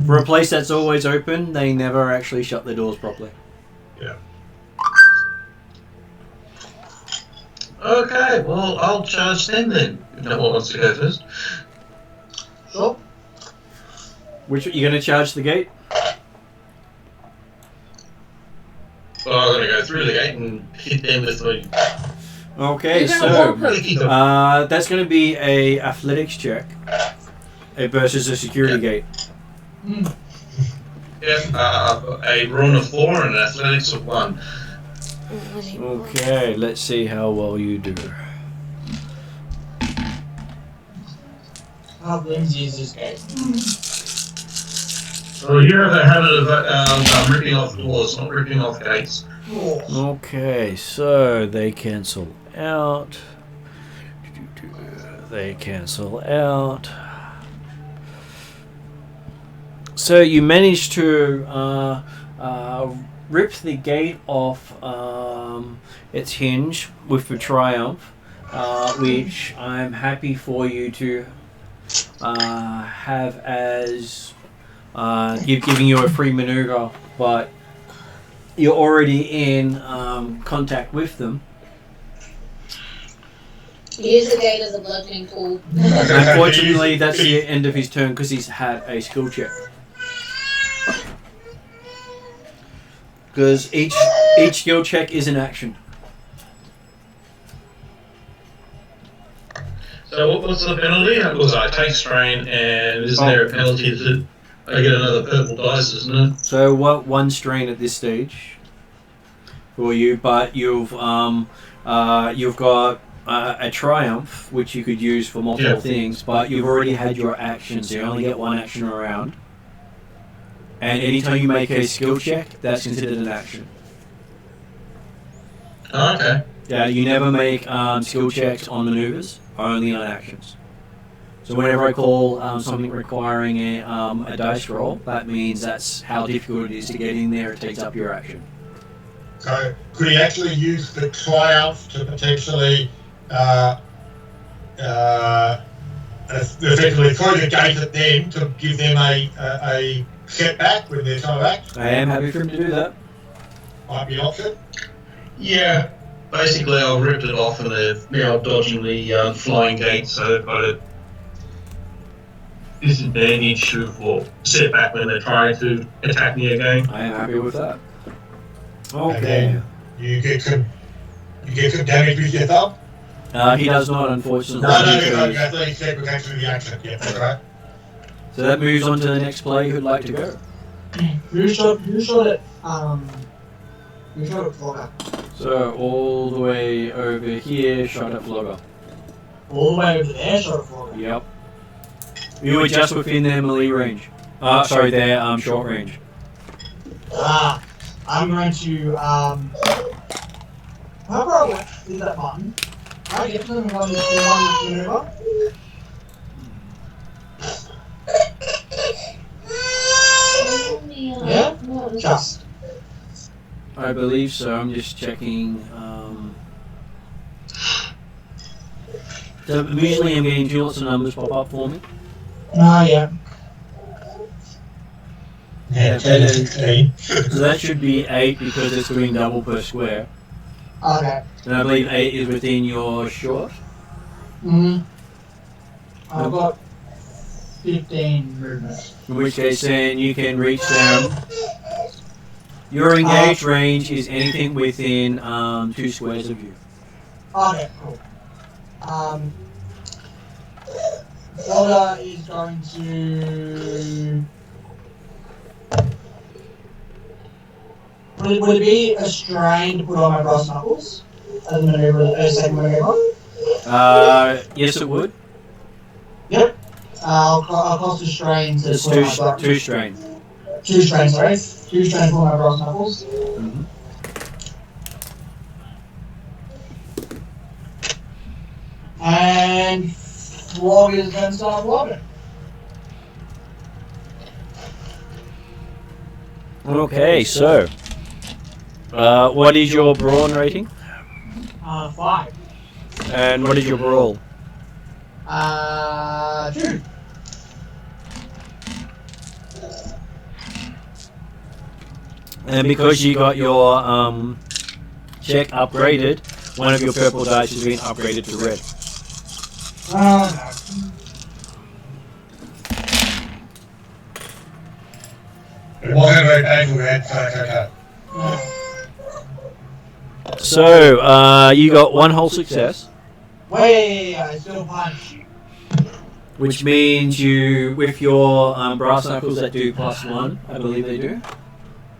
For a place that's always open, they never actually shut their doors properly. Yeah. Okay, well, I'll charge them then. If no one wants to go first. Sure. Which you going to charge the gate? Well, I'm going to go through the gate and hit them with my... Okay, You're gonna so wallop that's going to be a athletics check versus a security gate. a brawn of 4 and an athletics of 1. Okay, let's see how well you do. How flimsy is this gate? Well, you have a habit of ripping off doors, not ripping off gates. Okay, so they cancel out. They cancel out. So you managed to rip the gate off its hinge with the triumph, which I'm happy for you to have as giving you a free maneuver, but you're already in contact with them. Use the gate as a bludgeoning tool. Unfortunately, that's the end of his turn because he's had a skill check. Because each skill check is an action. So what's the penalty? Because I take strain, and isn't there a penalty that I get another purple dice, isn't it? So what? One strain at this stage for you, but you've got a triumph which you could use for multiple things, but you've already had your action, so you only get one action around. And anytime you make a skill check, that's considered an action. Oh, okay. Yeah, you never make skill checks on maneuvers, only on actions. So whenever I call something requiring a dice roll, that means that's how difficult it is to get in there. It takes up your action. So could he actually use the triumph to potentially effectively throw the gate at them to give them a setback when they're trying to act? I am happy for him to do that. Might be an option. Yeah. Basically, I've ripped it off, and they're now dodging the flying gate, so they've got a disadvantage or setback when they're trying to attack me again. I am happy with that. And Okay. then you get some damage with your thumb. He does not, unfortunately. No, I thought you said was actually the action. Yeah, that's right. So that moves on to the next player who'd like to go. Who shot it? Who shot it Flogger? So all the way over here, shot at Flogger. All the way over there, shot it Flogger. Yep. You were just within their melee range. Sorry, their short range. I'm going to how far away is that button? Can I get to them in one maneuver? Yeah? Just. I believe so. I'm just checking. So immediately I'm getting two lots of numbers pop up for me. Yeah. Yeah, 10 and 16. So that should be 8 because it's doing double per square. Okay. And I believe 8 is within your short. I've got 15 movements. In which case then you can reach them. Your engaged range is anything within 2 squares of you. Okay, cool. Zelda is going to... Would it be a strain to put on my brass knuckles as a maneuver, a second maneuver? Yes, it would. Yep. I'll cost a strain to It's put on my brass. 2 strain. 2 strains, sorry. 2 strains to put on my brass knuckles. Mm-hmm. And Flog is going to start vlogging. Okay, so what is your brawn rating? 5. And what is your brawl? 2. And because you got your check upgraded, one of your purple dice has been upgraded to red. No. It wasn't very painful then, so it's okay. So you got 1 whole success, Wait, I still punch. which means you, with your brass knuckles that do +1, I believe they do.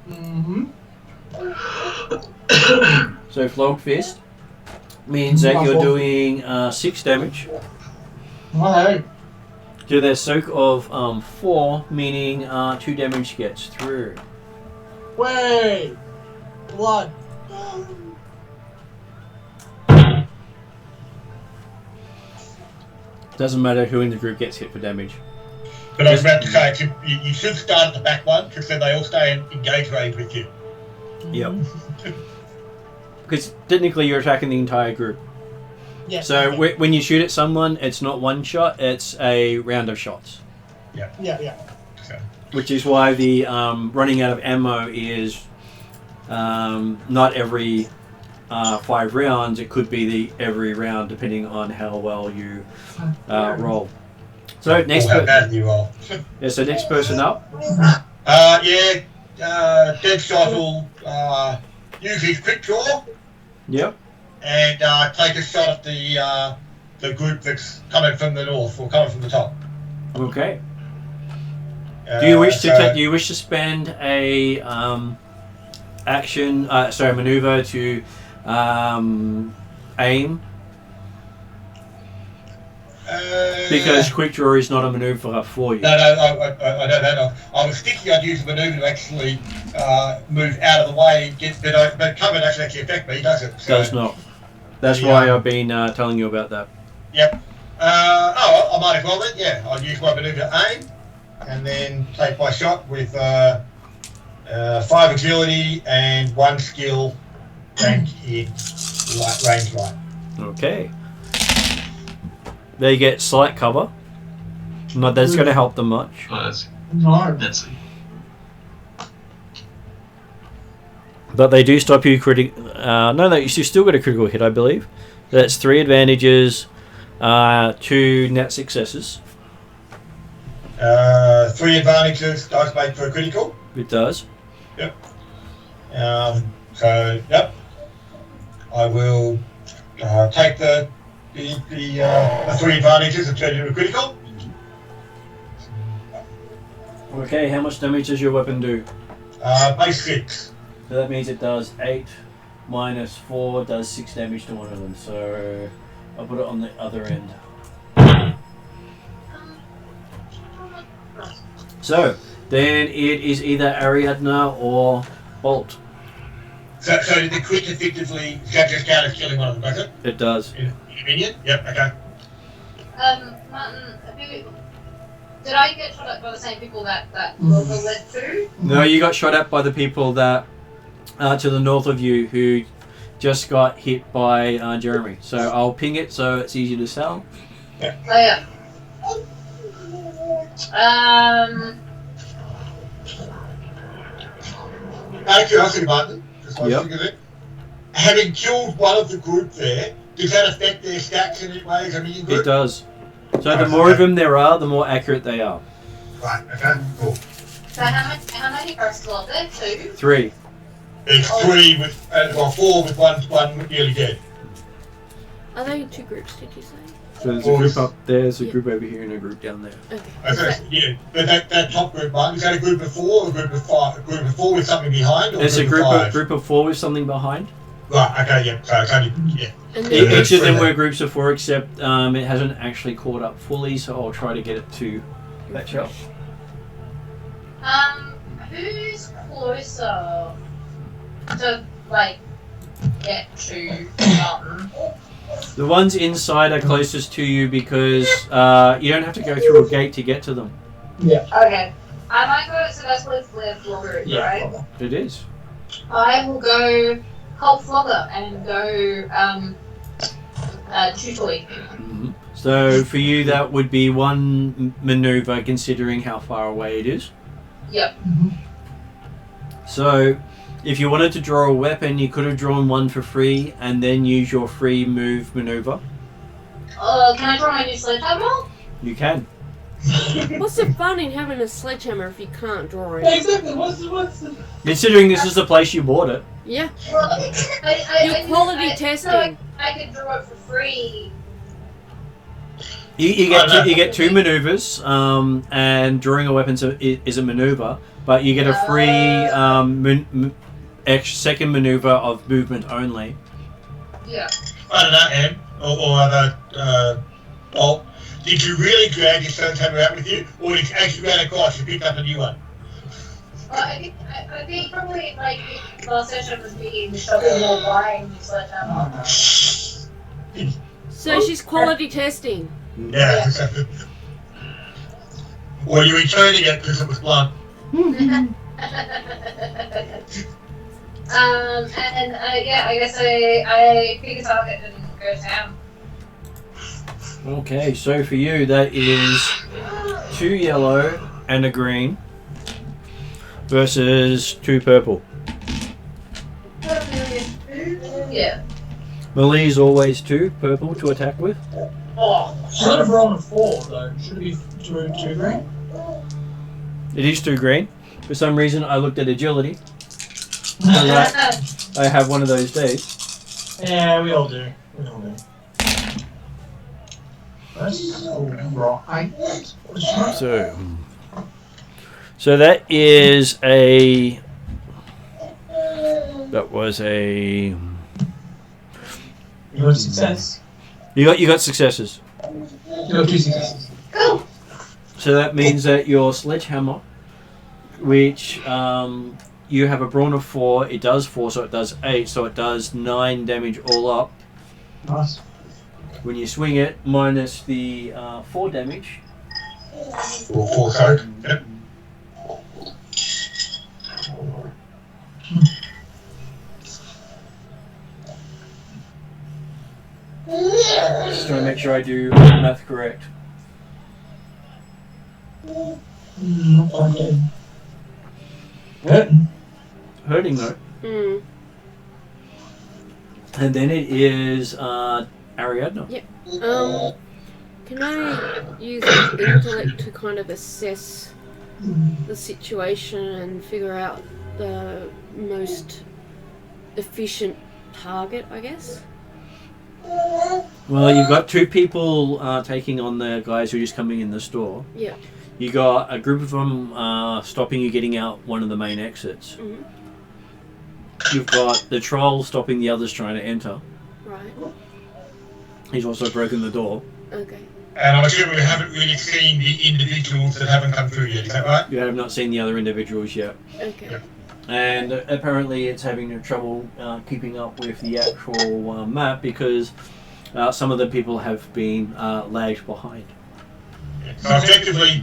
Mm-hmm. So Flog Fist means that you're doing 6 damage Hello. to their soak of 4, meaning 2 damage gets through. Wait. Blood. Doesn't matter who in the group gets hit for damage. But I was about to say, you should start at the back one, because then they all stay in engage range with you. Yep. Because technically you're attacking the entire group. Yeah. So when you shoot at someone, it's not one shot, it's a round of shots. Yeah. So, Which is why the running out of ammo is not every 5 rounds. It could be every round, depending on how well you roll. So next, how bad you roll. yeah. So next person up. Deadshot will use his quick draw Yep. and take a shot at the the group that's coming from the north or coming from the top. Okay. Do you wish to so- do you wish to spend a maneuver to aim? Because quick draw is not a maneuver for you. No, I don't know. I was thinking I'd use a maneuver to actually move out of the way, but cover doesn't actually affect me, does it? So, Does not. That's why I've been telling you about that. Yep. I might as well then, yeah. I'll use my maneuver to aim, and then take my shot with 5 agility and 1 skill rank in range light. Okay. They get slight cover. Not that's going to help them much. No. That's But they do stop you no, you still get a critical hit, I believe. That's 3 advantages, 2 net successes. 3 advantages, dice made for a critical. It does. Yep. Yep. I will take the 3 advantages and turn it into a critical. Okay, how much damage does your weapon do? Base 6. So that means it does 8 minus 4 does 6 damage to one of them. So I'll put it on the other end. So then it is either Ariadna or Bolt. So the crit effectively just count as killing one of them, does it? It does. In a minion? Yep, okay. Martin, did I get shot at by the same people that Wilbur led to? No, you got shot at by the people that to the north of you who just got hit by Jeremy. So I'll ping it so it's easy to sell. Oh yeah. Out of curiosity, Martin, just like Yep. think of it, having killed one of the group there, does that affect their stats in any ways? I mean, you It does. So the more of them there are, the more accurate they are. Right, okay, cool. So how many ghosts are there? 2? 3. It's 3 with, 4 with one nearly dead. Are they 2 groups, did you say? So there's a group up there, there's a group over here, and a group down there. Okay. Okay, yeah, but that top group, Martin, is that a group of 4 or a group of 5? A group of 4 with something behind, or It's a group of 5? group of 4 with something behind. Right, okay, yeah, so it's only, yeah. And E- then, Each of them were groups of 4, except it hasn't actually caught up fully, so I'll try to get it to catch up. Who's closer to get to Martin? The ones inside are closest to you because you don't have to go through a gate to get to them. Yeah. Okay. I might go, so that's where Flogger is, Yeah. right? It is. I will go help Flogger and go Tutoy. Mhm. So for you, that would be one maneuver considering how far away it is. Yep. So if you wanted to draw a weapon, you could have drawn one for free and then use your free move maneuver. Can I draw my new sledgehammer? You can. what's the fun in having a sledgehammer if you can't draw it? Exactly. What's the... Considering this is the place you bought it. Yeah. Well, Your quality testing. I could draw it for free. You get 2 maneuvers, and drawing a weapon is a maneuver, but you get a free second maneuver of movement only. Yeah. I don't know, Em, or other, Bolt, did you really drag your sledgehammer out with you, or did you actually ran across and picked up a new one? Well, I think probably the last session was being shovel more buying new sledgehammer. So she's quality testing. Yeah. Or you returning it because it was blunt. Yeah, I guess I pick a target and go down. Okay, so for you, that is 2 yellow and a green versus 2 purple. Yeah. Melee is always 2 purple to attack with. Oh, should have rolled a 4 though. Should it be 2 green? It is 2 green. For some reason, I looked at agility. I have one of those days. Yeah, we all do. We all do. That's all right. So that is a. That was a. You got success. You got successes. You got 2 successes. Go. So that means that your sledgehammer, which you have a brawn of 4, it does 4, so it does 8, so it does 9 damage all up. Nice. When you swing it, minus the 4 damage. 4 code. Yep. Just trying to make sure I do math correct. Not quite dead. Good. Hurting though. Mm. And then it is Ariadna. Can I use intellect to kind of assess the situation and figure out the most efficient target, I guess? Well, you've got 2 people taking on the guys who are just coming in the store. Yeah. You got a group of them stopping you getting out one of the main exits. Mm-hmm. You've got the troll stopping the others trying to enter. Right. He's also broken the door. Okay. And I'm assuming we haven't really seen the individuals that haven't come through yet, is that right? You have not seen the other individuals yet. Okay. Yeah. And apparently it's having trouble keeping up with the actual map because some of the people have been lagged behind. So effectively,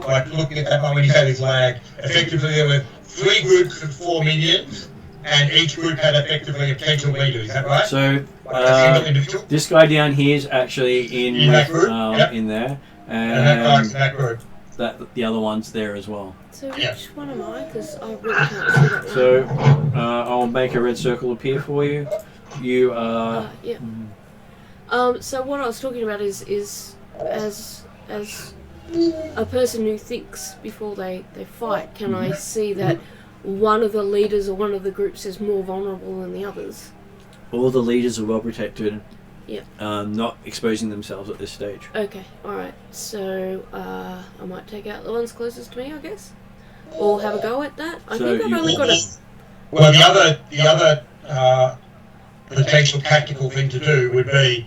like looking at that one when you say this lag, effectively there were 3 groups of 4 minions, and each group had effectively a potential leader, is that right? So Like a single individual? this guy down here is actually in In that group? Yep. in there, And that guy's and in that group. the other one's there as well. So Yeah. which one am I? Because I really can't see that one. So I'll make a red circle appear for you. You are. Yeah. So what I was talking about is as a person who thinks before they fight, can I see that one of the leaders or one of the groups is more vulnerable than the others? All the leaders are well protected. Yep. Not exposing themselves at this stage. Okay, alright. So I might take out the ones closest to me, I guess? Or have a go at that? I So think I've you- only got a... Well, the other potential tactical thing to do would be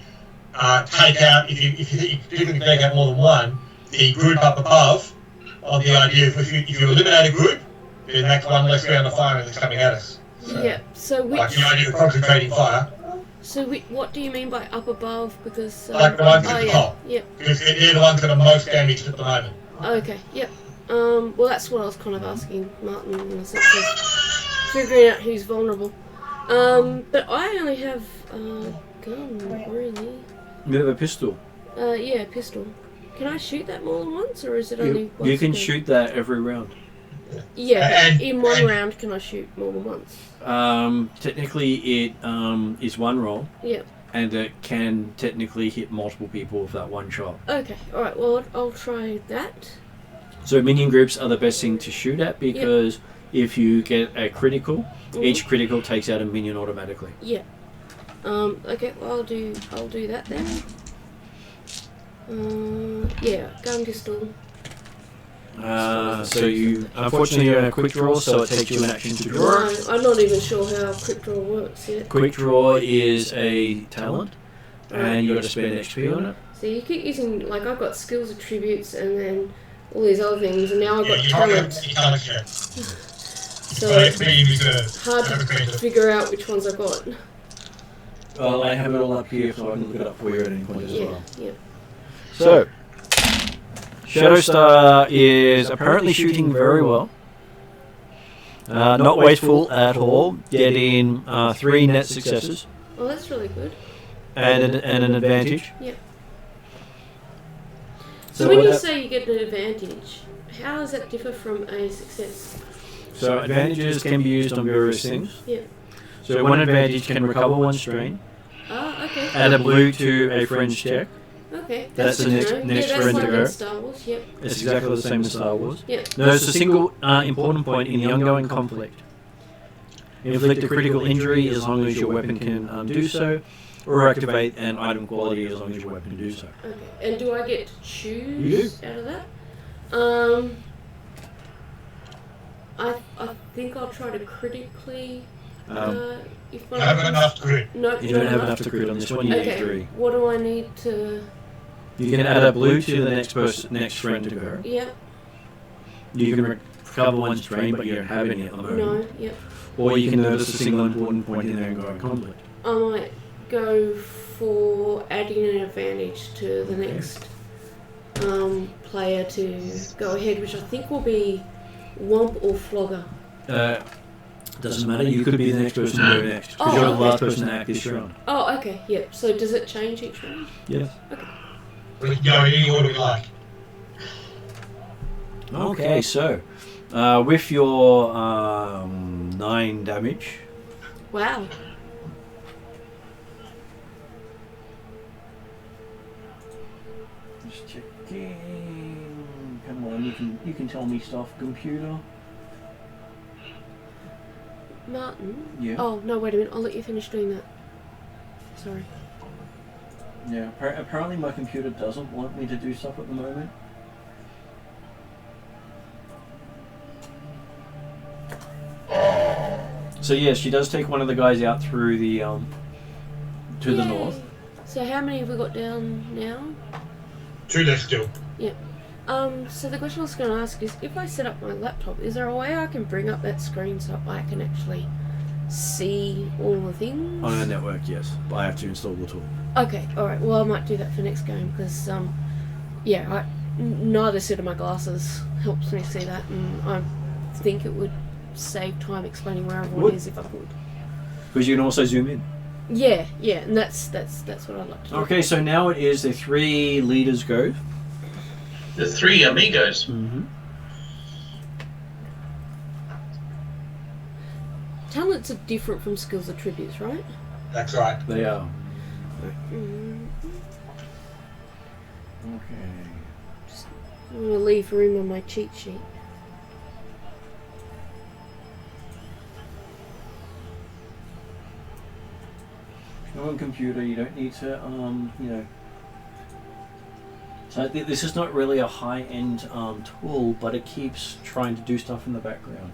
take out, if you typically take out more than one, the group up above, on the idea of if you eliminate a group, then that's one less round of fire that's coming at us. Yeah, so which... Like the idea of concentrating fire, So what do you mean by up above? Because... like the ones at the yeah, top, yep. because they're the ones that are most damaged at the moment. Okay, yep. Well, that's what I was kind of asking Martin in the sense of figuring out who's vulnerable. But I only have a gun, really. You have a pistol. Yeah, pistol. Can I shoot that more than once, or is it only once? You can per- shoot that every round. Yeah, And- but in one and- round, can I shoot more than once? Technically, it is one roll, Yep. and it can technically hit multiple people with that one shot. Okay, alright, well, I'll try that. So minion groups are the best thing to shoot at because if you get a critical, each critical takes out a minion automatically. Yeah. Okay, well, I'll do that then. Yeah, gun pistol. So you unfortunately you're in a quick draw, so it takes you an action to draw. No, I'm not even sure how quick draw works yet. Quick draw is a talent, and you got to spend XP on it. So you keep using, like, I've got skills attributes and then all these other things, and now I've got You can't talent. have talent yet. So So it's being reserved. hard to figure out which ones I've got. Well, I have it all up here, so I can look it up for you at any point as Yeah, well. yeah. So, Shadowstar is apparently shooting very well. Not wasteful at all, getting 3 net successes Oh, that's really good. and an advantage. So when you say you get an advantage, how does that differ from a success? So advantages can be used on various things. Yeah. So one advantage can recover 1 strain, Ah, okay. add a blue to a friend's check. Okay. That's the good next- to know. next yeah, friend that's to like go. in Star Wars, yep. It's exactly the same as Star Wars. Yeah. Notice a single important point in the ongoing conflict. Inflict a critical injury as long as your weapon can do so. or activate an item quality as long as your weapon can do so. Okay. And do I get to choose out of that? I think I'll try to critically. If You haven't enough crit. No, You don't have enough to crit on this one. You need 3. What do I need to? You can add a blue to the next friend to go. Yeah. You can recover one's drain, but you don't have any at the moment. No. Yep. Or you can notice a single important point in there and go in conflict. I might go for adding an advantage to the next player to go ahead, which I think will be Womp or Flogger. Doesn't matter. You could be the next person to go next because you're the last person to act this round. Oh, okay. Yep. So does it change each round? Yes. Okay. We can go any order we like. Okay, so with your 9 damage. Wow. Just checking. Come on, you can tell me stuff, computer. Martin? Yeah. Oh, no, wait a minute. I'll let you finish doing that. Sorry. Yeah, apparently my computer doesn't want me to do stuff at the moment. So yeah, she does take one of the guys out through the to the north. So how many have we got down now? 2 left still. Yep. So the question I was going to ask is, if I set up my laptop, is there a way I can bring up that screen so I can actually see all the things? On our network, yes. But I have to install the tool. Okay, alright. Well, I might do that for next game because, yeah, neither set of my glasses helps me see that, and I think it would save time explaining where everyone is if I could. Because you can also zoom in. Yeah, and that's what I'd like to do. Okay, so now it is the 3 leaders go. The 3 amigos. Mm-hmm. Talents are different from skills attributes, right? That's right. They are. Mm. Okay. I'm going to leave room on my cheat sheet. No on computer, you don't need to, you know. So this is not really a high-end tool, but it keeps trying to do stuff in the background.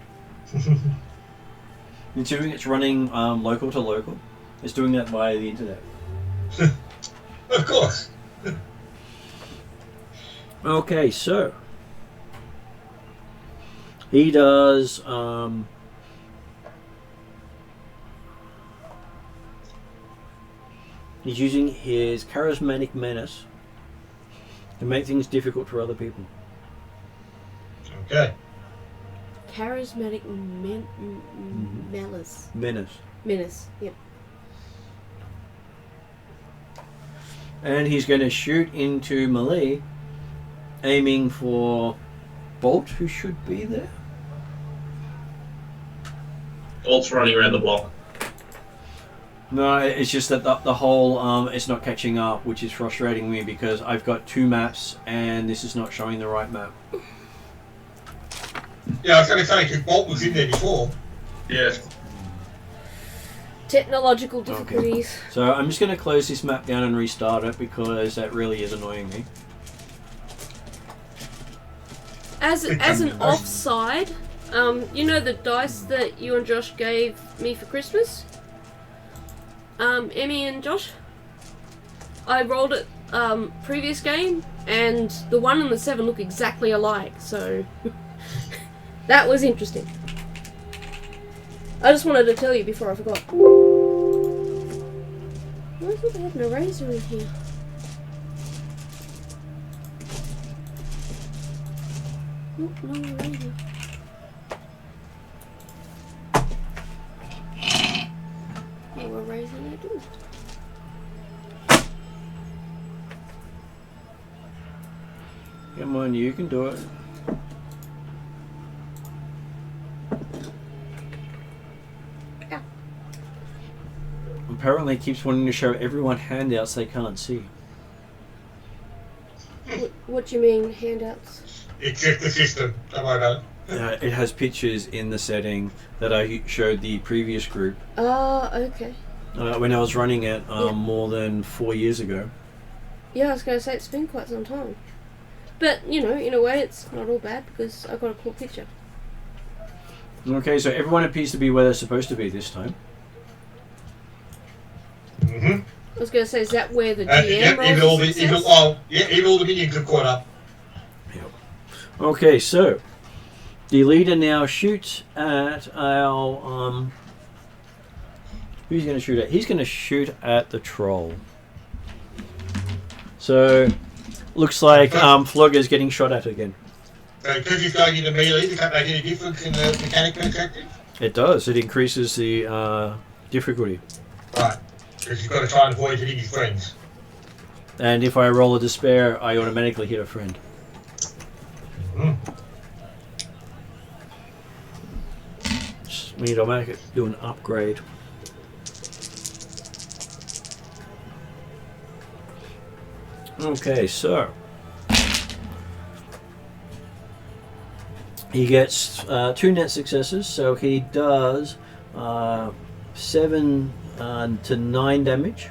Considering it's running local to local, it's doing that via the internet. Of course. Okay, so he does he's using his charismatic menace to make things difficult for other people. Okay. Charismatic malice. Menace, yep. And he's going to shoot into melee, aiming for Bolt, who should be there. Bolt's running around the block. No, it's just that the whole it's not catching up, which is frustrating me because I've got 2 maps and this is not showing the right map. Yeah, I was going to say, because Bolt was in there before. Yeah. Technological difficulties. Okay. So I'm just going to close this map down and restart it because that really is annoying me. As an offside, you know the dice that you and Josh gave me for Christmas? Emmy and Josh? I rolled it previous game, and the 1 and the 7 look exactly alike, so that was interesting. I just wanted to tell you before I forgot. Why would they have an eraser in here? Nope, no eraser. No eraser they do. Come on, you can do it. Apparently it keeps wanting to show everyone handouts they can't see. What do you mean, handouts? It's just the system. Don't worry about it. It has pictures in the setting that I showed the previous group. Ah, okay. when I was running it more than 4 years ago. Yeah, I was going to say it's been quite some time. But, you know, in a way it's not all bad because I got a cool picture. Okay, so everyone appears to be where they're supposed to be this time. Mm-hmm. I was going to say, is that where the GM rolls even all the minions have caught up. Yep. Okay, so the leader now shoots at our who's going to shoot at? He's going to shoot at the troll. So looks like Flogger's getting shot at again. So because he's going into melee, does that make any difference in the mechanic perspective? It does. It increases the difficulty. Right. Because you've got to try and avoid hitting his friends. And if I roll a despair, I automatically hit a friend. Mm. Just need to make it do an upgrade. Okay, so he gets 2 net successes, so he does 7 to 9 damage.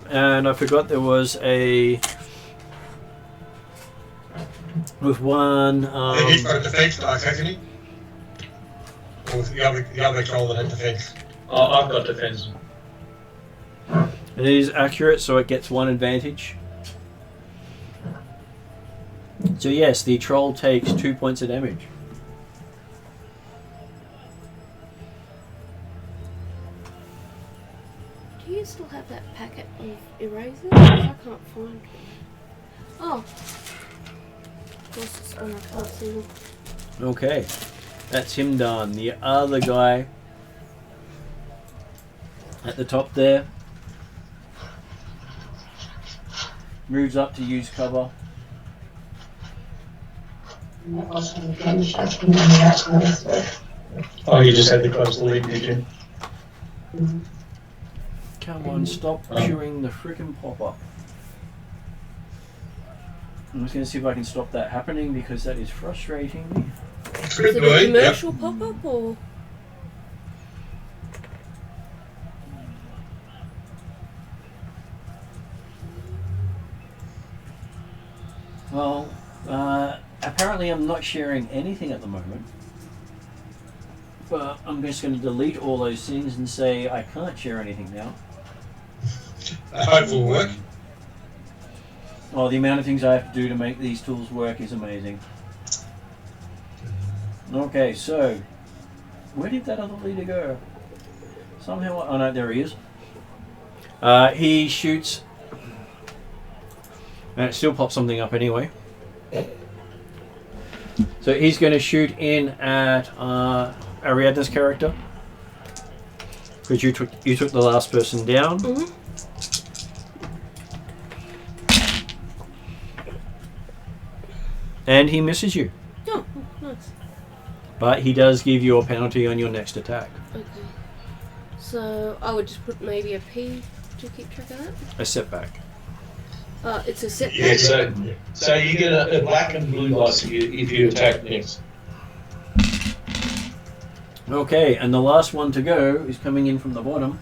And I forgot there was a with one. He's got a defense dice, hasn't he? Or was it the other troll that had defense? Oh, I've got defense. It is accurate, so it gets 1 advantage. So yes, the troll takes 2 points of damage. Do you still have that packet of erasers? I can't find. Oh. Of course it's on, I can't see them. Okay, that's him done. The other guy at the top there moves up to use cover. Oh, you just had the close lead, did you? Come on, stop chewing the frickin' pop-up. I'm just going to see if I can stop that happening because that is frustrating me. Is it a commercial pop-up or? Well, apparently I'm not sharing anything at the moment. But I'm just going to delete all those things and say I can't share anything now. I hope it will work. Oh, the amount of things I have to do to make these tools work is amazing. Okay, so where did that other leader go? Somehow, oh no, there he is. He shoots, and it still pops something up anyway. So he's going to shoot in at Ariadne's character, because you took the last person down. Mm-hmm. And he misses you. Oh, nice. But he does give you a penalty on your next attack. Okay. So I would just put maybe a P to keep track of that. A setback. It's a setback. Yeah, so you get a black and blue dice if you attack next. Okay, and the last one to go is coming in from the bottom.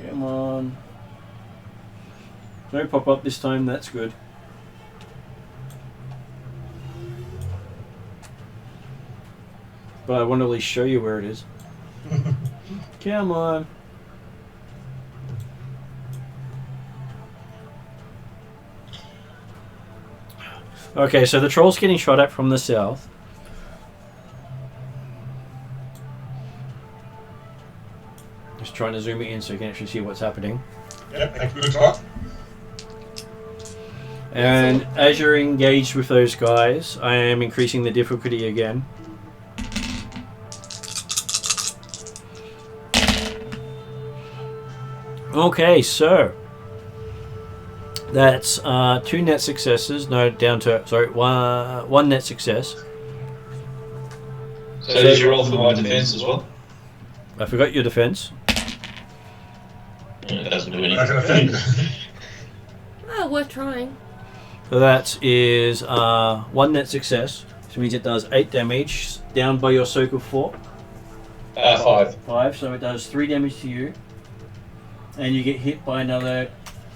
Come on. No pop-up this time, that's good. But I want to at least show you where it is. Come on. Okay, so the troll's getting shot at from the south. Just trying to zoom it in so you can actually see what's happening. Yep, that's good talk. And as you're engaged with those guys, I am increasing the difficulty again. Okay, so that's 2 net successes. No, down to one net success. So did you roll for my defense as well? I forgot your defense. Yeah, it doesn't do That's anything. an effect. worth trying. So that is 1 net success, which means it does 8 damage, down by your soak of 4. 5. 5, so it does 3 damage to you. And you get hit by another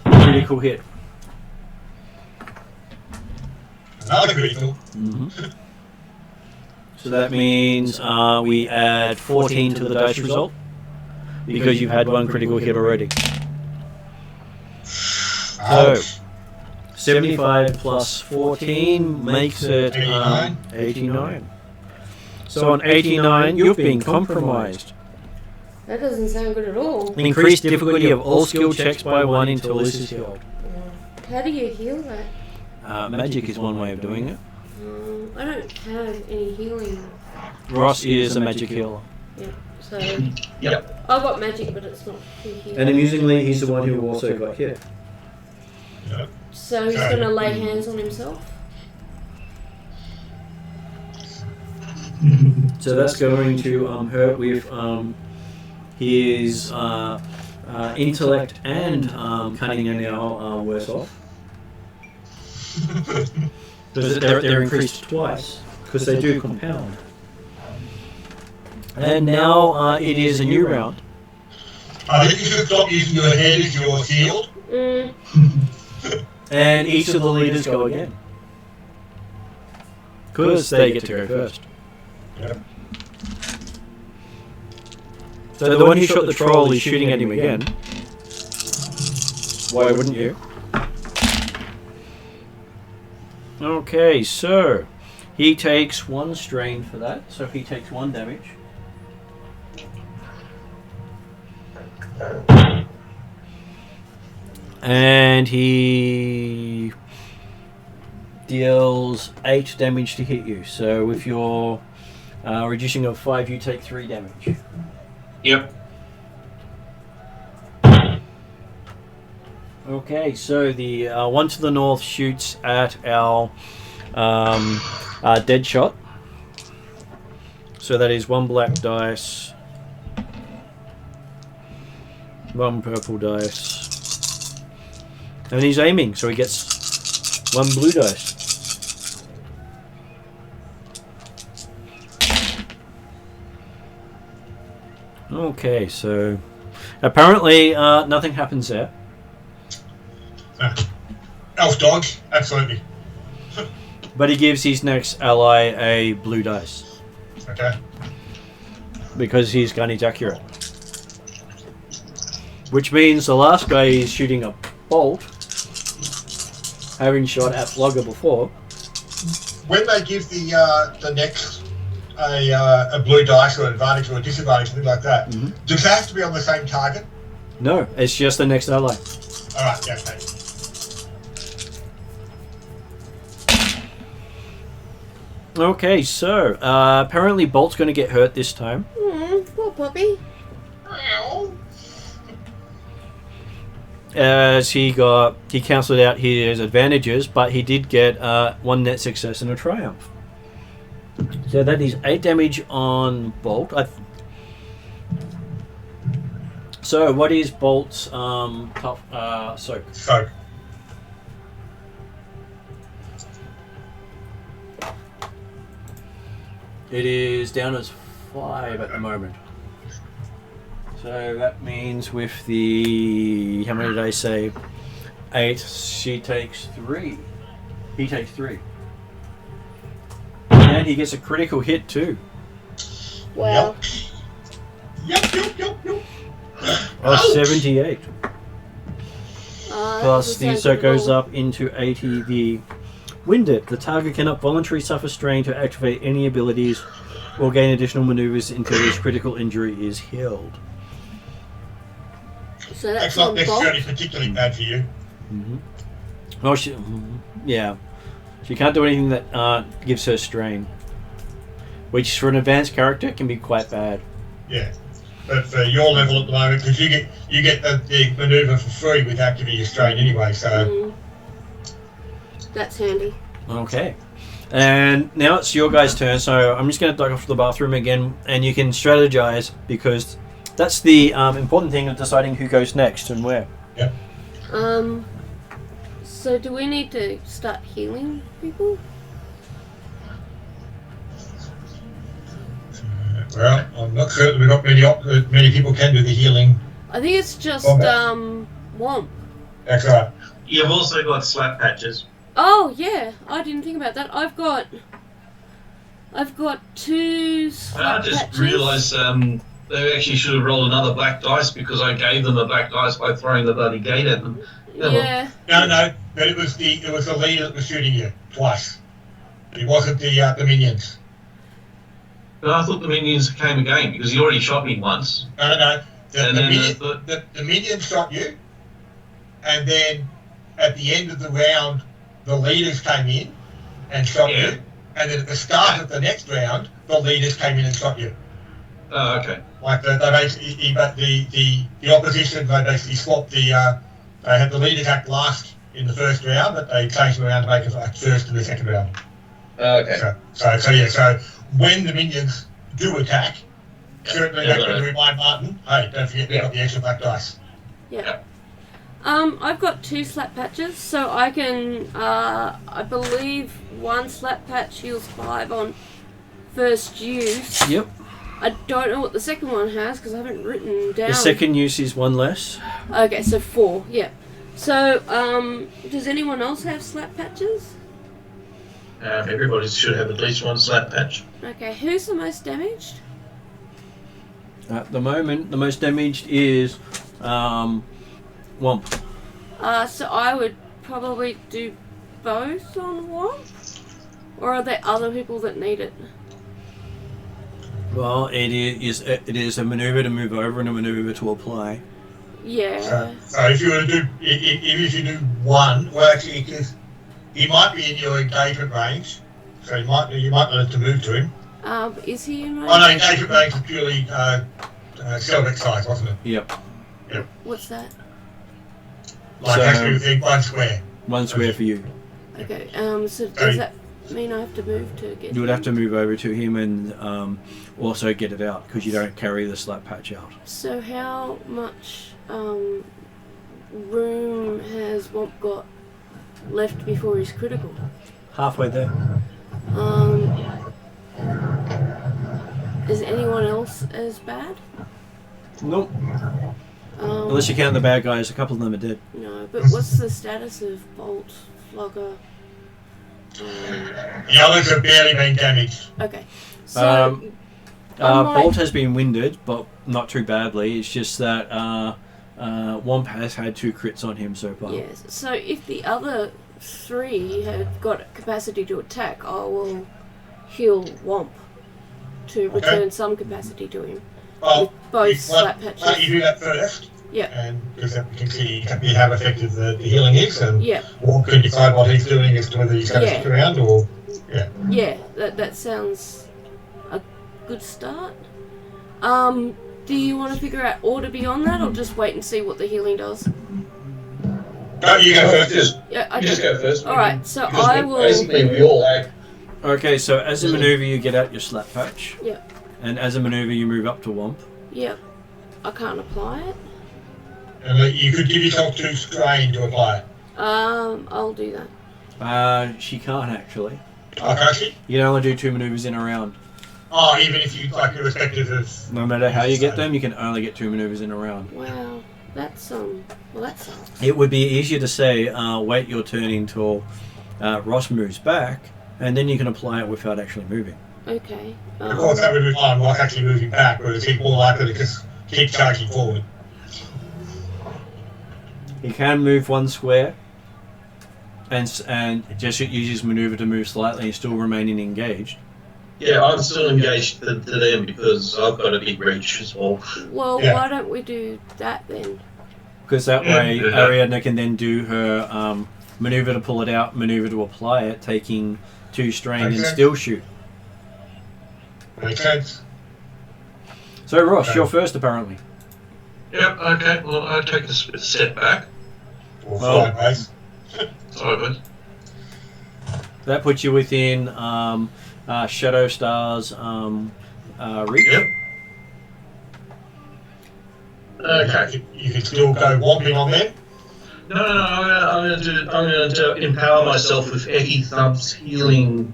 critical hit. Another critical. So that means we add 14 to the dice result, because you've had 1 critical hit already. So, Ouch. 75 plus 14 makes it 89. So on 89, you've been compromised. That doesn't sound good at all. Increase difficulty of all skill checks by 1 until this is healed. How do you heal that? Magic is one way of doing it. I don't have any healing. Ross is a magic healer. Yeah, so Yep. I've got magic, but it's not healing. And amusingly, he's the one who also got hit. Yep. So he's going to lay hands on himself. So that's going to hurt with his intellect and cunning are now worse off. Because they're increased twice, because they do compound. And now it is a new round. I think you should stop using your head as your shield. And each of the leaders go again. Because they get to go first. Yep. So the one who shot the troll is shooting at him again. Why wouldn't you? Okay, so he takes 1 strain for that, so he takes 1 damage. And he deals 8 damage to hit you. So with your reducing of 5, you take 3 damage. Yep. Okay, so the one to the north shoots at our dead shot. So that is 1 black dice, 1 purple dice, and he's aiming, so he gets 1 blue dice. Okay, so apparently nothing happens there. Elf dodge, absolutely. But he gives his next ally a blue dice. Okay. Because his gun is accurate. Which means the last guy is shooting a bolt, having shot at Flogger before. When they give the next a blue dice or an advantage or a disadvantage, something like that, does it have to be on the same target? No, it's just the next ally. Alright, yeah, okay. Okay, so apparently Bolt's going to get hurt this time. Poor puppy. As he cancelled out his advantages, but he did get 1 net success and a triumph. So that is 8 damage on Bolt. So what is Bolt's soak? Soak. It is down as 5 at the moment. So that means with the... How many did I say? 8. She takes 3. He takes 3. And he gets a critical hit too. Wow. Yep. Oh, 78. Plus the so it goes up into 80. The Wind It. The target cannot voluntarily suffer strain to activate any abilities or gain additional maneuvers until his critical injury is healed. So That's not necessarily particularly bad for you. Oh, yeah. She can't do anything that gives her strain, which for an advanced character can be quite bad. Yeah, but for your level at the moment, because you get the manoeuvre for free with activating your strain anyway, so that's handy. Okay. And now it's your guys' turn, so I'm just going to duck off to the bathroom again, and you can strategize, because that's the important thing of deciding who goes next and where. Yep. So do we need to start healing people? Well, I'm not certain we've got many people can do the healing. I think it's just Womp. That's right. You've also got slap patches. Oh yeah, I didn't think about that. I've got 2 I slap just patches. realised they actually should have rolled another black dice because I gave them a black dice by throwing the bloody gate at them. Yeah. No, but it was the leader that was shooting you twice. It wasn't the minions. But I thought the minions came again because he already shot me once. No. The Minions shot you, and then at the end of the round, the leaders came in and shot you, and then at the start of the next round, the leaders came in and shot you. Oh, okay. Like they basically, but the opposition, they basically swapped they had the leaders act last in the first round, but they changed them around to make it act first in the second round. Okay. So when the minions do attack, certainly they can remind Martin, hey, don't forget they've got the extra black dice. Yeah. I've got 2 slap patches, so I can, I believe 1 slap patch heals 5 on first use. Yep. I don't know what the second one has because I haven't written down. The second use is 1 less. Okay, so 4, yeah. So, does anyone else have slap patches? Everybody should have at least 1 slap patch. Okay, who's the most damaged? At the moment, the most damaged is Womp. So I would probably do both on Womp? Or are there other people that need it? Well, it is a maneuver to move over and a maneuver to apply. Yeah. So if you were to do, if you do 1, well actually, because he might be in your engagement range, so you might need to move to him. Is he in range? Oh no, engagement range is purely self size, wasn't it? Yep. What's that? Like So- actually within 1 square. 1 square for you. Okay, so does that mean I have to move to get You would have to move over to him and also get it out because you don't carry the slap patch out. So how much room has Womp got left before he's critical? Halfway there. Is anyone else as bad? Nope. Unless you count the bad guys, a couple of them are dead. No, but what's the status of Bolt, Flogger? The others have barely been damaged. Okay, so Bolt has been winded, but not too badly. It's just that Womp has had 2 crits on him so far. yes. So if the other 3 have got capacity to attack, I will heal Womp to return some capacity to him. Well, With both slap patches. Why don't you do that first? Yeah. And because we can see how effective the healing is, and Yeah. Womp can decide what he's doing as to whether he's going to stick around or. Yeah, that sounds a good start. Do you want to figure out order beyond that, or just wait and see what the healing does? No, you go first. Yeah, I You just go first. Alright, so Because I will. basically we all act. Okay, so as a maneuver, you get out your slap patch. Yep. And as a maneuver, you move up to Womp. Yep. I can't apply it. And you could give yourself 2 strain to apply it. I'll do that. She can't actually. Okay. You can only do 2 maneuvers in a round. Oh, even if you like irrespective of. No matter how you get them, you can only get 2 maneuvers in a round. Wow, that's well, that sucks. It would be easier to say, wait your turn until Ross moves back, and then you can apply it without actually moving. Okay. Of course, that would be fine, like actually moving back, whereas he's more likely to just keep charging forward. He can move 1 square, and just use his maneuver to move slightly and still remaining engaged. Yeah, I'm still engaged to them because I've got a big reach as well. Well, why don't we do that then? Because that way, Ariadna can then do her maneuver to pull it out, maneuver to apply it, taking 2 strain and still shoot. Makes sense. So Ross, you're first apparently. Yep, okay, well, I'll take a step back. Or sideways. Sideways. That puts you within Shadow Star's reach. Yep. Okay. You can still go womping on them. No. I'm going to empower myself with Eki Thump's healing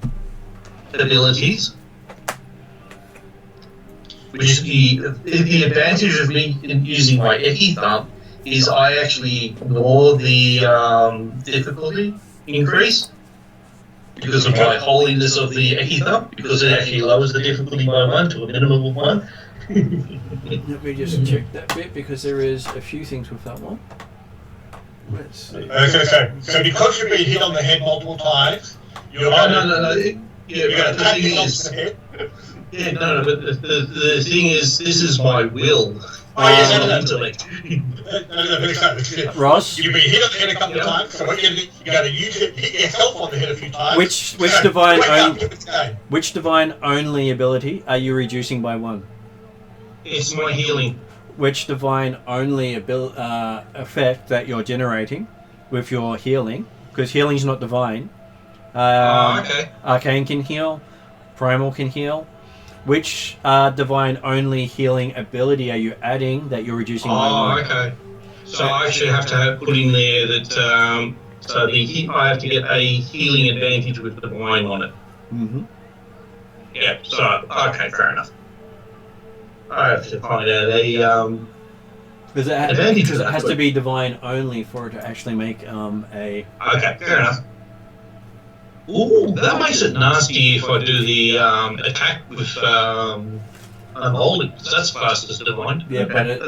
abilities. Which the advantage of me using my Eki Thump is I actually ignore the difficulty increase because of my holiness of the Eki Thump, because it actually lowers the difficulty by 1 to a minimum of 1. Let me just check that bit because there is a few things with that one. Let's see. So because you've been hit on the head multiple times, you're No. you're going to tap yourself on the head. Yeah, no, but the thing is, this is my will. Intellect. Ross? You've been hit on the head a couple of times, so what you're going to use it, hit yourself on the head a few times. Which divine only ability are you reducing by 1? It's my healing. Which divine only effect that you're generating with your healing? Because healing's not divine. Okay. Arcane can heal. Primal can heal. Which divine only healing ability are you adding that you're reducing by 1? Okay. So I actually have to put in there that I have to get a healing advantage with divine on it. Mm-hmm. Yeah. So okay, fair enough. I have to find out a Because it has to be divine only for it to actually make a. Okay, fair enough. Ooh, that makes it nasty if I do the attack with unholy. That's fast as divine. Yeah, okay. but it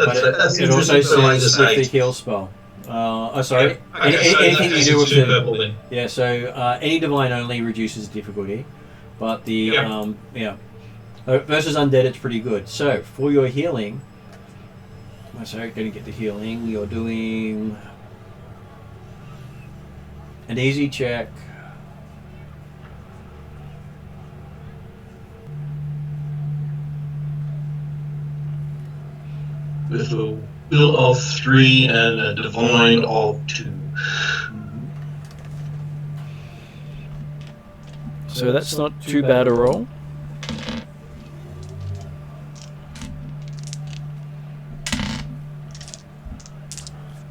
interesting also for the way to says say with the it. heal spell. Sorry. Okay, so Anything you do with two purple then. Yeah, so any divine only reduces difficulty, but the versus undead it's pretty good. So for your healing, going to get the healing. You're doing an easy check. With a will of 3 and a divine of 2. So that's not too bad a roll.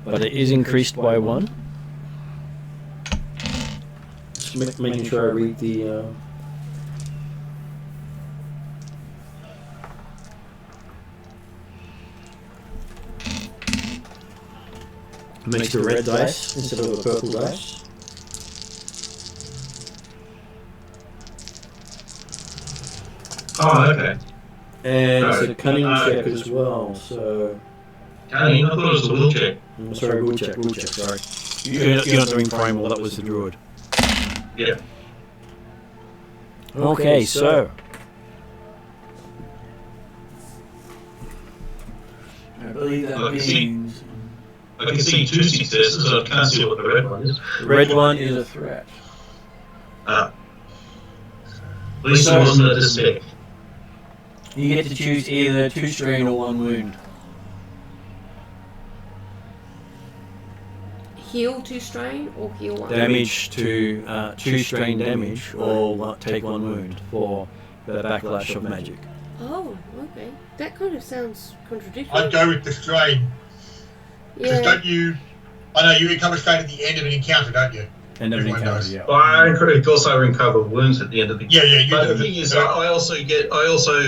But it is increased by 1. Just making sure I read the... Makes a red dice instead of a purple dice. Oh, okay. And it's a cunning check as well, so... Cunning? I thought it was a will check. Sorry, will check, sorry. You're not doing primal, that was the druid. Yeah. Okay, so... I believe that means... I can see 2 successes, I can't see what the red one is. The red one is a threat. At least it wasn't a despair. You get to choose either 2 strain or 1 wound. Heal 2 strain or heal 1? Damage to 2 strain damage or take 1 wound for the backlash of magic. Oh, okay. That kind of sounds contradictory. I'd go with the strain. Because don't you... I know you recover strain at the end of an encounter, don't you? End of an encounter, yeah. Well, of course I recover wounds at the end of the game. Yeah, but the thing is, I also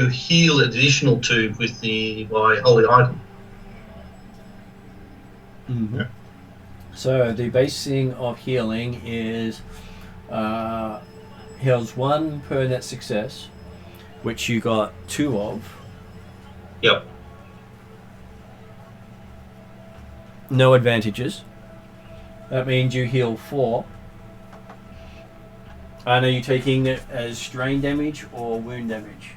heal additional 2 with my holy item. Mm-hmm. Yeah. So the basing of healing is heals 1 per net success, which you got 2 of. Yep. No advantages. That means you heal 4. And are you taking it as strain damage or wound damage?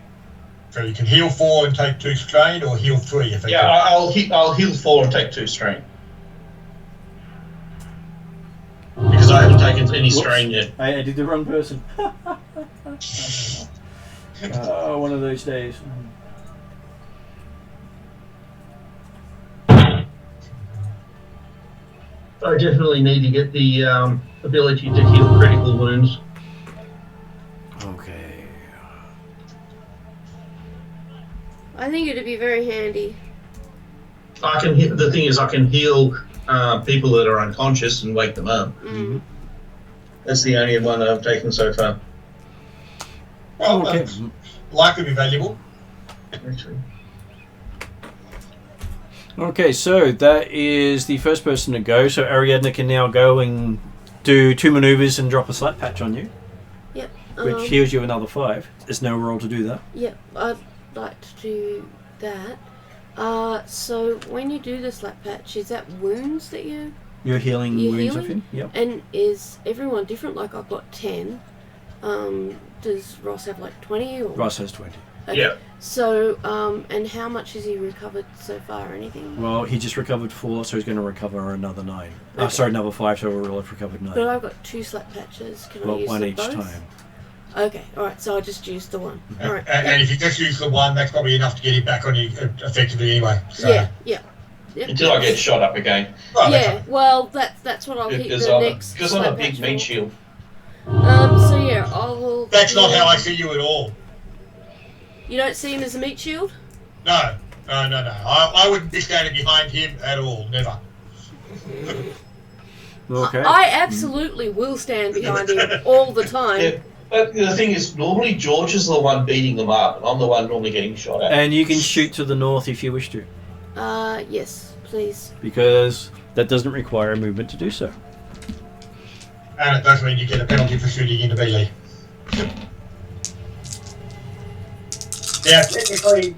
So you can heal 4 and take 2 strain, or heal 3 if Yeah, I'll heal 4 and take 2 strain. Because I haven't taken any strain yet. I did the wrong person. One of those days. I definitely need to get the ability to heal critical wounds. Okay. I think it'd be very handy. The thing is, I can heal people that are unconscious and wake them up. Mm. That's the only one that I've taken so far. Well, Okay. that's likely to be valuable. Actually. Okay, so that is the first person to go. So Ariadne can now go and do 2 maneuvers and drop a slap patch on you, Yep. which heals you another 5. There's no roll to do that. Yep, I'd like to do that. So when you do the slap patch, is that wounds that you... You're healing You're wounds, I healing? think. Yep. And is everyone different? Like I've got 10. Does Ross have like 20? Or? Ross has 20. Okay. Yeah. So, and how much has he recovered so far or anything? Well, he just recovered 4, so he's going to recover another 9. Okay. Sorry, another 5, so we'll have recovered 9. But I've got 2 slap patches. Can I Well, use 1 them each both? time. Okay, alright, so I just used the one. Alright. And if you just use the one, that's probably enough to get him back on you effectively anyway. So, Yeah. Yep, Until I get shot up again. well, that's Yeah, well, that's what I'll keep Because the I'm, next because I'm a slap big patch meat for. shield. So yeah, I will... That's not how I see you at all. You don't see him as a meat shield? No. I wouldn't be standing behind him at all. Never. Okay. I absolutely will stand behind him all the time. Yeah. But the thing is, normally George is the one beating them up, and I'm the one normally getting shot at. And you can shoot to the north if you wish to, Yes, please. because that doesn't require a movement to do so. And it does mean you get a penalty for shooting into melee. Yeah, technically, You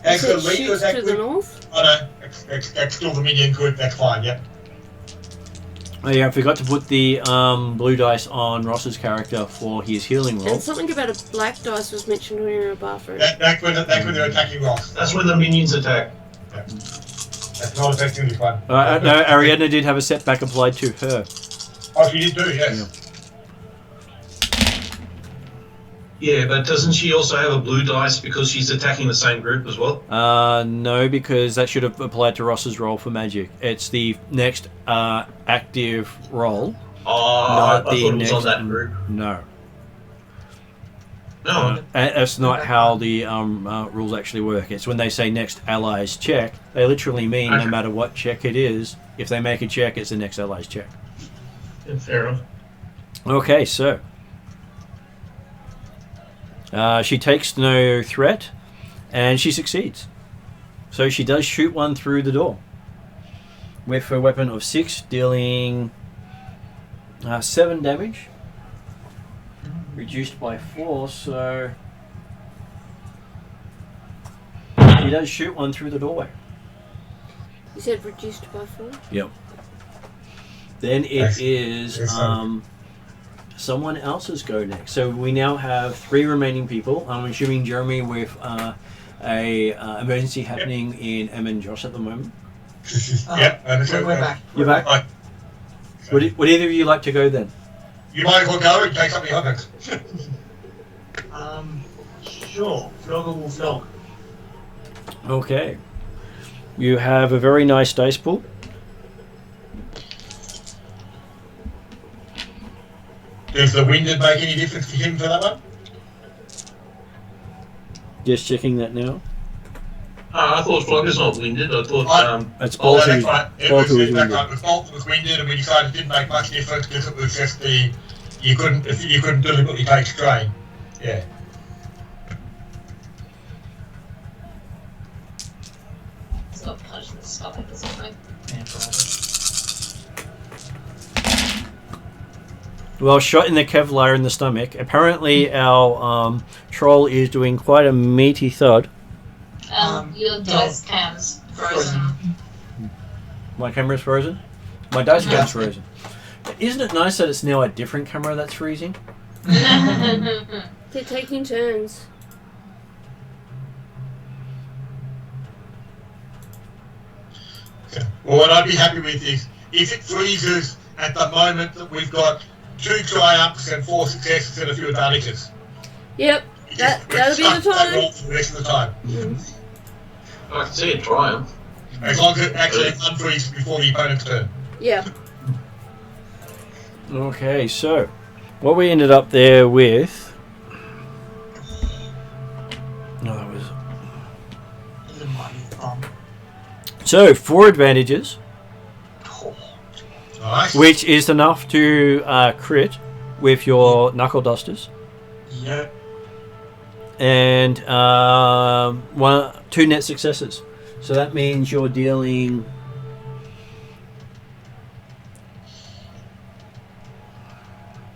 as the said leader, shoots to the north? oh no, that's still the minion good, that's fine, yep. Oh yeah, I forgot to put the blue dice on Ross's character for his healing roll. And something about a black dice was mentioned when we were in a bathroom. That's when they're attacking Ross. That's when the minions attack. Yep. That's not affecting this one. No, Ariadne did have a setback applied to her. Oh, she did too, yes. Yeah, but doesn't she also have a blue dice because she's attacking the same group as well? No, because that should have applied to Ross's roll for magic. It's the next active roll. Oh, Not I thought the it was next- on that group. No. No, That's not how the rules actually work. It's when they say next allies check, they literally mean no Okay. matter what check it is, if they make a check, it's the next allies check. yeah, fair enough. Okay, so she takes no threat, and she succeeds. So she does shoot one through the door with a weapon of 6, dealing 7 damage, reduced by 4. So she does shoot one through the doorway. You said reduced by 4? Yep. Then it Nice. is Yes, someone else's go next. So we now have 3 remaining people. I'm assuming Jeremy with a emergency happening in Em and Josh at the moment. Yep, We're back. You're back? Right. Would either of you like to go then? You might as well go and take something happens. Sure. Flogger will flog. Okay. You have a very nice dice pool. Does the wind make any difference to him for that one? Just checking that now. I thought Flogger's not winded. I thought That's Oh, Bolt that's who- right. It Bolt was, who was that's winded. right. The Bolt was winded, and we decided it didn't make much difference because it was just you couldn't deliberately take strain. Yeah. It's got punched in the stomach or something. Well, shot in the Kevlar in the stomach. Apparently our troll is doing quite a meaty thud. Your dice cam's frozen. My camera's frozen? My dice cam's frozen. Isn't it nice that it's now a different camera that's freezing? They're taking turns. Okay. Well, what I'd be happy with is if it freezes at the moment that we've got 2 triumphs and 4 successes and a few advantages. Yep, that'll be the That time. roll for the rest of the time. I can see a triumph. As long as it actually unfreezes before the opponent's turn. Yeah. Okay, so what we ended up there with. No, that was. The mighty thumb. So 4 advantages. Nice. which is enough to crit with your knuckle dusters, Yep. and 2 net successes. So that means you're dealing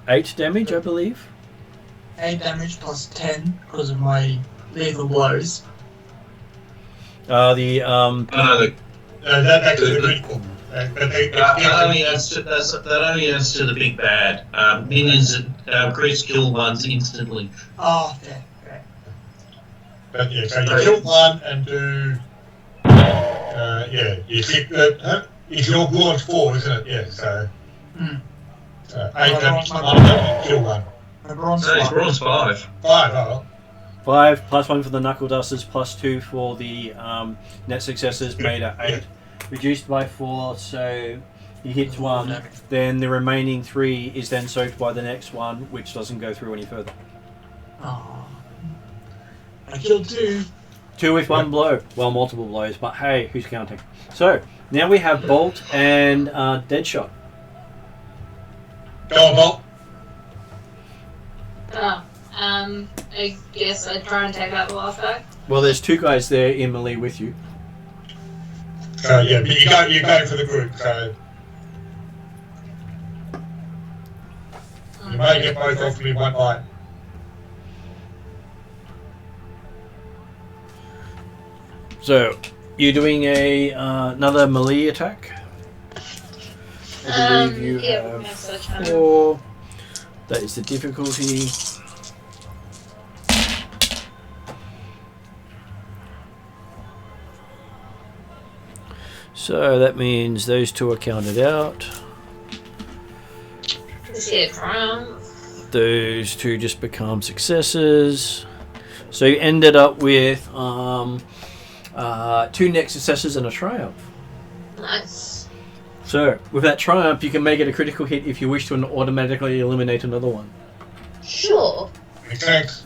8 damage, I believe. 8 damage plus 10 because of my lethal blows. No, That's the critical. that only adds to the big bad. Minions that crits kill ones instantly. Oh, okay. Okay. But yeah, so you kill one and do. You hit the. It's your bronze 4, isn't it? Yeah, so. Mm. 8 damage to one of them and kill one. My bronze No, it's one. bronze 5. 5, oh. 5 plus 1 for the knuckle dusters, plus 2 for the net successes, made at 8. Reduced by 4, so he hits 1. Then the remaining 3 is then soaked by the next one, which doesn't go through any further. Oh. I killed 2. 2 with 1 blow. Well, multiple blows, but hey, who's counting? So, now we have Bolt and Deadshot. Go on, Bolt. I guess I'd try and take out the last guy. Well, there's 2 guys there in melee with you. So yeah, but you're going for the group, so you may get both off me one bite. So, you're doing a another melee attack. I believe you yeah, have that's such fun. 4. That is the difficulty. So that means those 2 are counted out. Is he a triumph? Those 2 just become successes. So you ended up with 2 net successes and a triumph. Nice. So with that triumph, you can make it a critical hit if you wish to and automatically eliminate another one. Sure. Makes sense.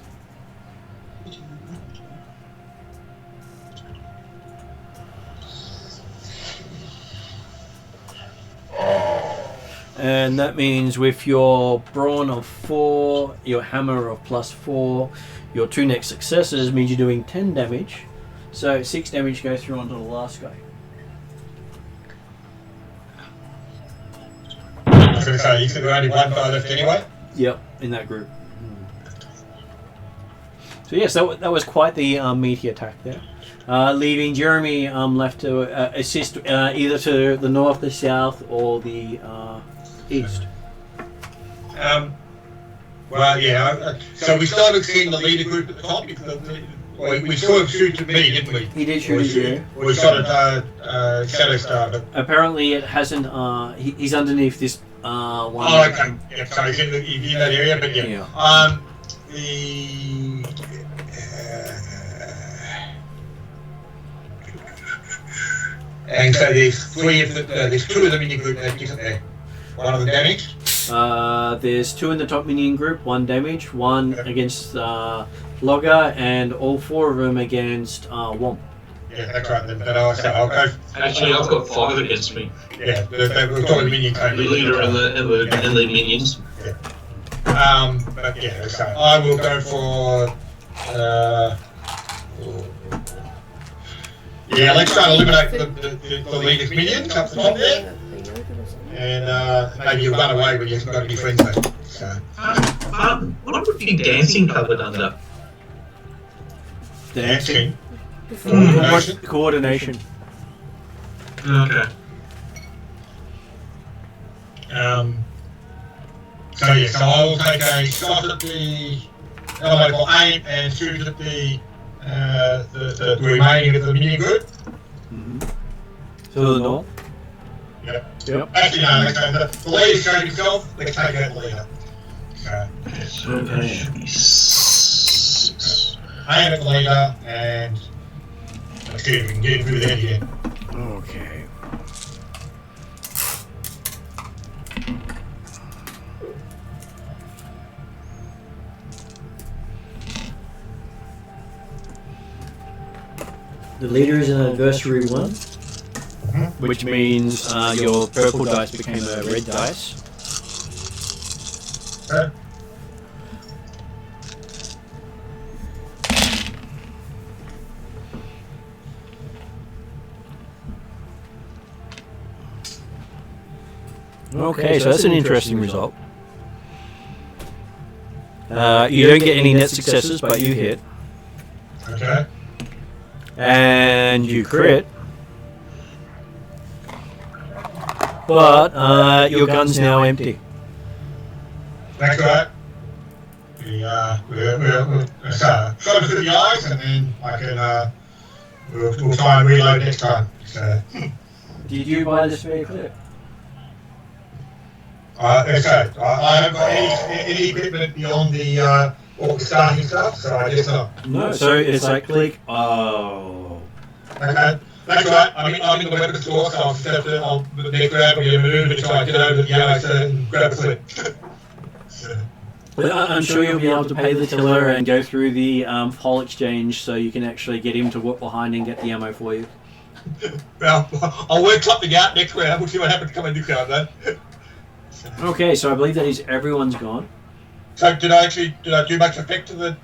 And that means with your brawn of 4, your hammer of plus 4, your 2 next successes means you're doing 10 damage. So 6 damage goes through onto the last guy. I was going to say, you said there only one guy left anyway. Yep, in that group. So yes, that was quite the meaty attack there. Leaving Jeremy left to assist either to the north, the south, or the east. Well, yeah. So we started seeing the leader group at the top because we saw him shoot at me, didn't we? He did shoot at you. We shot at Shadow Star, but Apparently, it hasn't. He's underneath this one. oh, okay. Yeah, so he's in that area, but yeah. Yeah. And so there's 3 of the there's 2 of them in your group left, isn't there? One of them damaged. There's 2 in the top minion group, 1 damage, 1 against Logger, and all 4 of them against Womp. Yeah, that's right. Then, but I'll go. Actually, I've got 5 against me. Yeah, we're talking minion code. The leader and the minions. But yeah, so I will go for. Yeah, let's try to eliminate the leader's minions up the top there. And maybe you'll run away when you've got to be friends with them. So. What would be dancing covered under? Dancing. Coordination. Okay. So yeah, so I will take a shot at the elemental aim and shoot at the remaining of the minion group. To the north. Yep. Actually, no. Let's go. The leader showed himself. Let's take out the leader. So that should be 6. Aim at the leader and let's see if we can get him through there again. Okay. The leader is an adversary 1. which means your purple dice became a red dice. Okay, so that's an interesting result. You don't get any net successes, but you hit. Okay. And you crit. But your gun's now empty. That's right. We'll shot it through the eyes, and then I can we'll try and reload next time. So, Did you buy the spare clip? okay. I haven't got any equipment beyond the all the starting stuff, so I guess not. No, so it's like click. Oh. Okay. That's right. I'm in the weapons store, so I'll just have to. I'll next round will be a maneuver to try and get over to the yellow and grab a clip. I'm sure you'll be able to pay the tiller and go through the hull exchange so you can actually get him to walk behind and get the ammo for you. Well, I'll work something out next round. We'll see what happens coming this round then. Okay, so I believe that is everyone's gone. So did I do much effect to the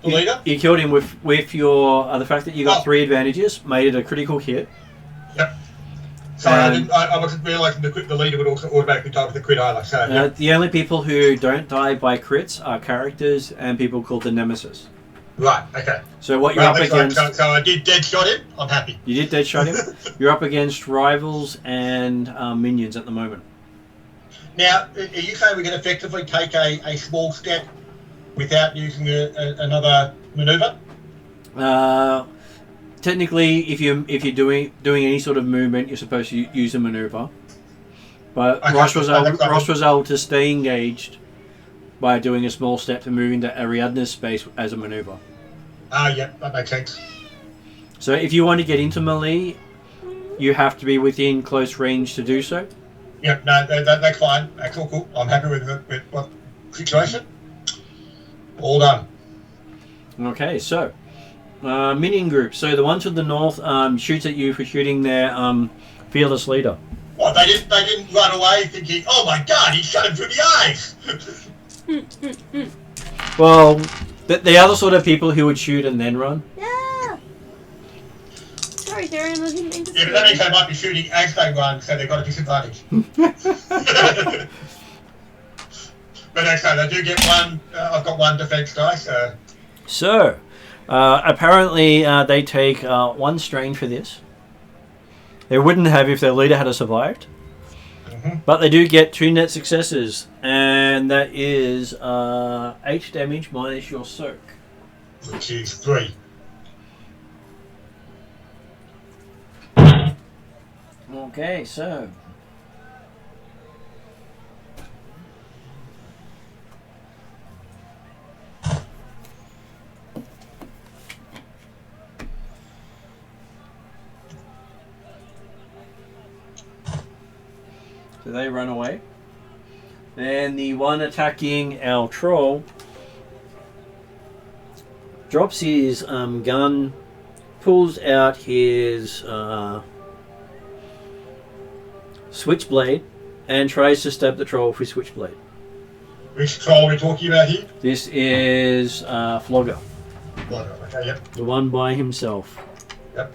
leader? You killed him with your the fact that you got 3 advantages, made it a critical hit. Yep. Sorry, I wasn't realising the leader would also automatically die with the crit either. So, yep. The only people who don't die by crits are characters and people called the Nemesis. Right, okay. So what you're up against... So I did dead shot him, I'm happy. You did dead shot him? You're up against rivals and minions at the moment. Now, are you saying we can effectively take a small step without using another manoeuvre? Technically, if you're doing any sort of movement, you're supposed to use a manoeuvre. But okay, Ross was able to stay engaged by doing a small step to move into Ariadne's space as a manoeuvre. Yeah, that makes sense. So if you want to get into melee, you have to be within close range to do so. Yep, no, that's fine. That's all cool. I'm happy with what situation. All done. Okay, so minion group. So the one to the north shoots at you for shooting their fearless leader. What, they didn't run away thinking, oh my god, he shot him through the eyes. Well, they are the sort of people who would shoot and then run. Yeah. Sorry, Darren, I didn't mean to. Yeah, but that means they might be shooting as they run, so they've got a disadvantage. But okay, they do get one. I've got one defense dice. So, apparently they take 1 strain for this. They wouldn't have if their leader had survived. Mm-hmm. But they do get 2 net successes, and that is 8 damage minus your soak. Which is 3. Okay, so... So they run away. Then the one attacking our troll drops his gun, pulls out his switchblade, and tries to stab the troll with his switchblade. Which troll are we talking about here? This is Flogger. Flogger, okay, yep. The one by himself. Yep.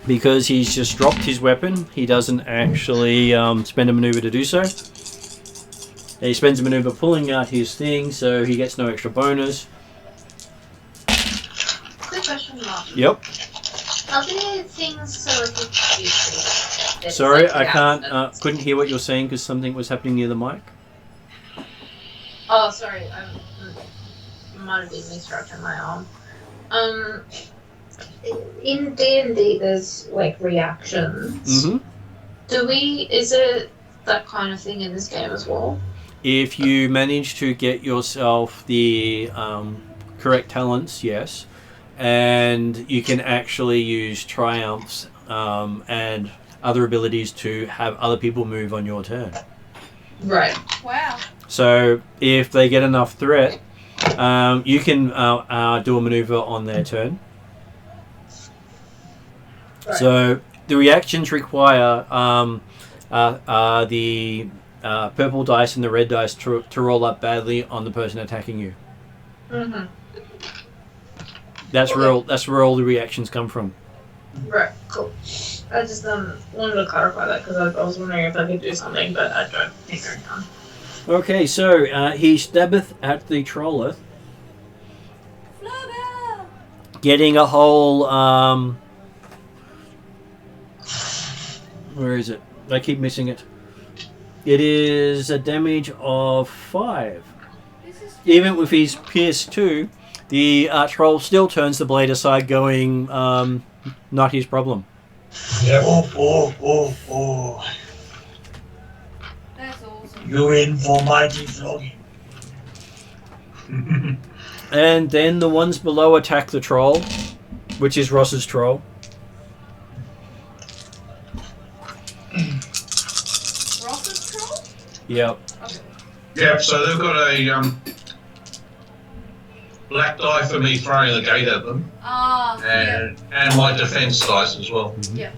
Because he's just dropped his weapon, he doesn't actually spend a maneuver to do so. He spends a maneuver pulling out his thing, so he gets no extra bonus. Quick question, Mark. Yep. Are there things so if you use Sorry, I couldn't hear what you're saying because something was happening near the mic. Oh, sorry, I might have been misdirecting my arm. In D&D, there's like reactions. Mm-hmm. Is it that kind of thing in this game as well? If you manage to get yourself the correct talents, yes. And you can actually use triumphs and other abilities to have other people move on your turn. Right. Wow. So if they get enough threat, you can do a maneuver on their turn. Right. So the reactions require the purple dice and the red dice to roll up badly on the person attacking you. Mm-hmm. That's where all the reactions come from. Right, cool. I just wanted to clarify that because I was wondering if I could do something, but I don't think I can. Okay, so he stabbeth at the trolleth, getting a whole. Where is it? I keep missing it. It is a damage of 5. Even with his pierce 2, the troll still turns the blade aside, going, not his problem. Yep. Oh. That's awesome. You're in for mighty flogging. And then the ones below attack the troll, which is Ross's troll. Ross's troll? Yep. Okay. Yep, so they've got a black die for me throwing the gate at them, and my defense dice as well. Yeah.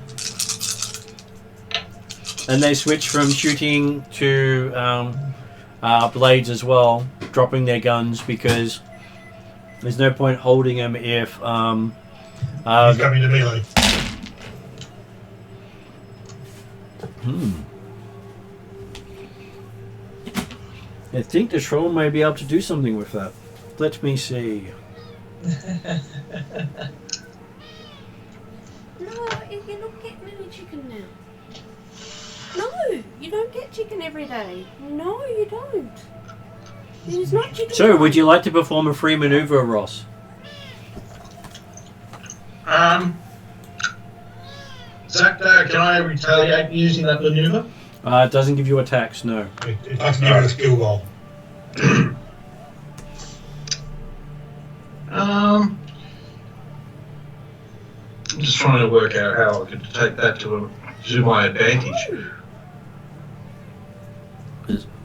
And they switch from shooting to blades as well, dropping their guns because there's no point holding them if He's coming to melee. I think the troll may be able to do something with that. Let me see. No, you don't get mini chicken now. No, you don't get chicken every day. No, you don't. It's not chicken. So, would you like to perform a free maneuver, Ross? Zach, can I retaliate using that maneuver? It doesn't give you attacks, no. It doesn't give you a skill roll. I'm just trying to work out how I could take that to my advantage.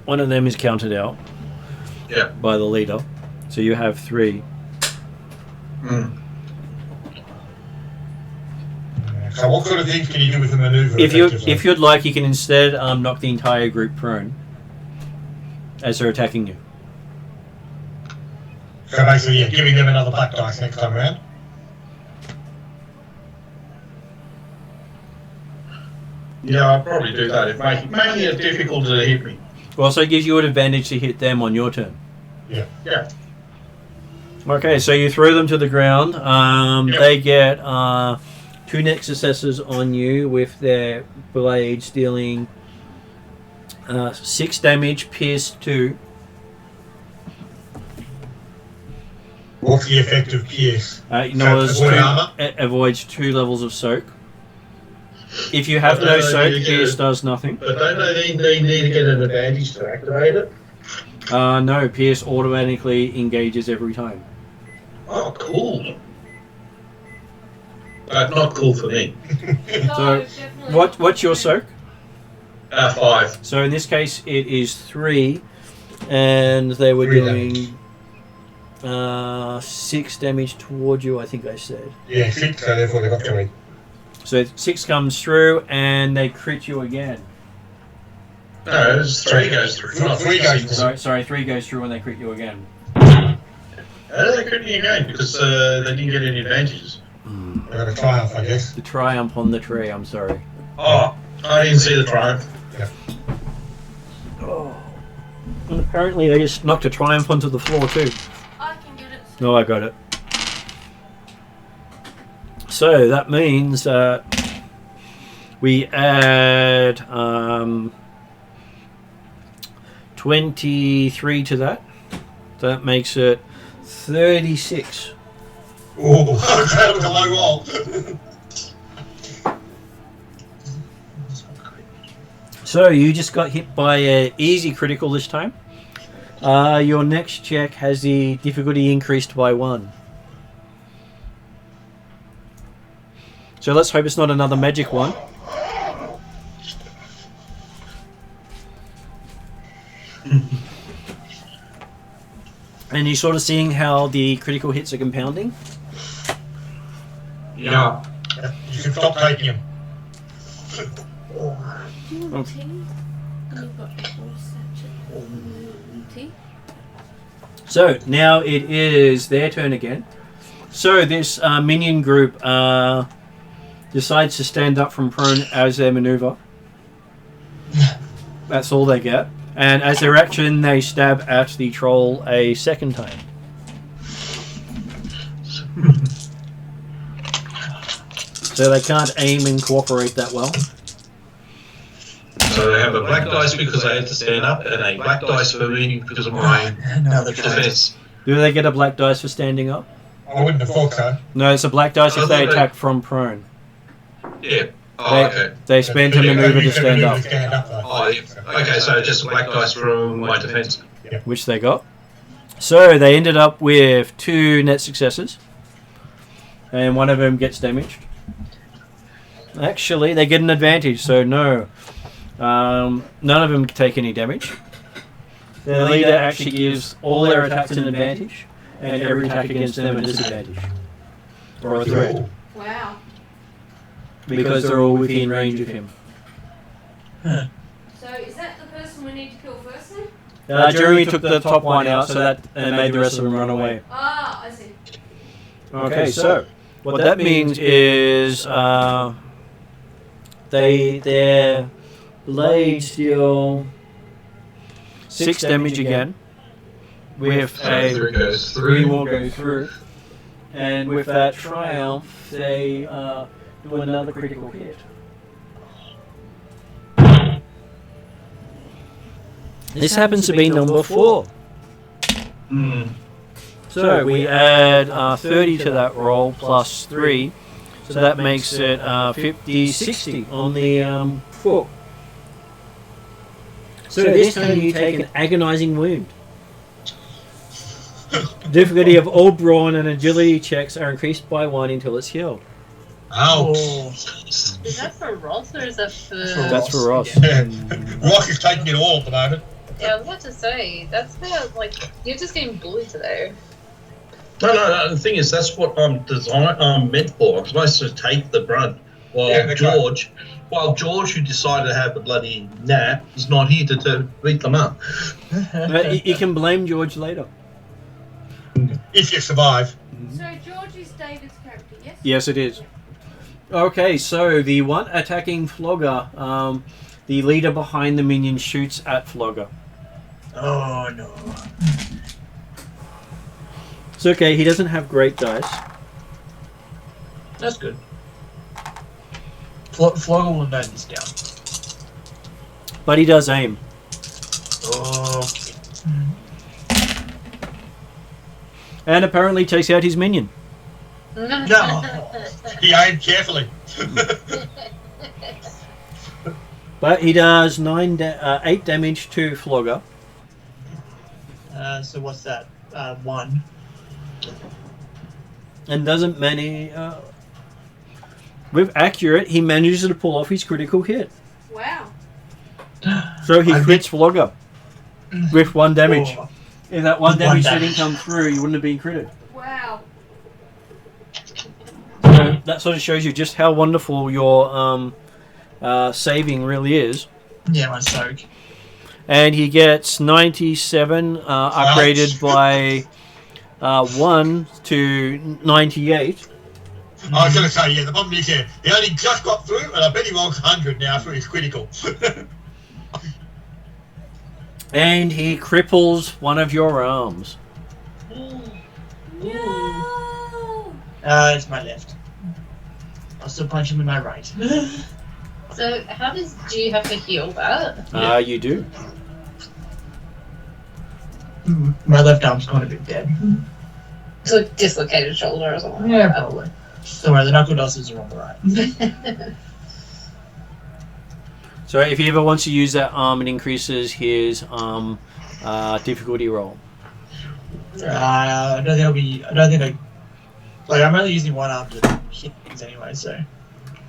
One of them is counted out by the leader, so you have 3. So what sort of things can you do with the maneuver? If you'd like, you can instead knock the entire group prone as they're attacking you. So basically, giving them another black dice next time around. Yeah, I'll probably do that. If making it difficult to hit me. Also gives you an advantage to hit them on your turn. Yeah. Okay, so you throw them to the ground. They get 2 next successes on you with their blades, dealing 6 damage, pierce 2. What's the effect of pierce? It avoids 2 levels of soak. If you have no soak, pierce does nothing. But don't they need to get an advantage to activate it? No, pierce automatically engages every time. Oh, cool. But not cool for me. So, what's your soak? 5. So in this case, it is 3, and they were doing 6 damage towards you, I think I said. Yeah, 6, so therefore they got 3. So 6 comes through, and they crit you again. No, 3 goes through. Not 3 goes through. Sorry, 3 goes through when they crit you again. How did they crit me again? Because they didn't get any advantages. They got a triumph, I guess. The triumph on the tree, I'm sorry. Oh, I didn't see the triumph. Yeah. Oh. And apparently they just knocked a triumph onto the floor too. I can get it. No, I got it. So that means we add 23 to that. That makes it 36. Oh, that was a low roll. So you just got hit by an easy critical this time. Your next check has the difficulty increased by 1. So let's hope it's not another magic one. And you're sort of seeing how the critical hits are compounding. Yeah. You can stop taking them. Do you want tea? You've got tea. So now it is their turn again. So this minion group decides to stand up from prone as their maneuver. That's all they get. And as their action, they stab at the troll a second time. So they can't aim and cooperate that well. So they have a black dice because they had to stand up, and a black dice for me because of my defense. Do they get a black dice for standing up? I wouldn't have thought so. No, it's a black dice if they attack from prone. Yeah. Oh, okay. They spend a maneuver to stand up. Oh, yeah. Okay, so just a black dice from my defense. Which they got. So they ended up with 2 net successes. And one of them gets damaged. Actually, they get an advantage, so no. None of them take any damage. The leader actually gives all their attacks an advantage, and every attack against them a disadvantage. Or a threat. Wow. Because they're all within range of him. So is that the person we need to kill first then? Jeremy took the top one out, so that and made the rest of them run away. Ah, I see. Okay, so what that means is their blades deal 6 damage again. With a 3 more go through, and with that triumph, they do another critical hit. This happens to be number 4. So we add 30 to that roll plus 3, so that makes it 50-60 on the 4. So this time you take an agonizing wound. Difficulty of all brawn and agility checks are increased by 1 until it's healed. Ouch. Is that for Ross or is that for... That's for Ross. Yeah. Rock is taking it all at the moment. Yeah, I was about to say, that's about, like, you're just getting bullied today. No. The thing is, that's what I'm meant for. I'm supposed to take the brunt. While George, who decided to have a bloody nap, is not here to beat them up. You can blame George later. If you survive. So George is David's character, yes? Yes, it is. Okay, so the one attacking Flogger, the leader behind the minion shoots at Flogger. Oh no. It's okay, he doesn't have great dice. That's good. Flogger will note this down. But he does aim. Okay. And apparently takes out his minion. No. He aimed carefully. But he does 8 damage to Flogger. So what's that? 1. And doesn't manage... with accurate, he manages to pull off his critical hit. Wow. So he crits Flogger with 1 damage. Oh. If that 1 damage didn't come through, you wouldn't have been critted. Wow. So that sort of shows you just how wonderful your saving really is. Yeah, my soak. And he gets 97, upgraded by 1 to 98. I was going to say, yeah, the problem is, he only just got through, and I bet he rolls 100 now for his critical. And he cripples one of your arms. No! It's my left. I'll still punch him in my right. So, do you have to heal that? You do. My left arm's kind of a bit dead. It's like dislocated shoulder or something. Yeah, probably. Don't worry, the knuckle dusters are on the right. So if he ever wants to use that arm, it increases his difficulty roll. I don't think I'm only using one arm to hit things anyway, so.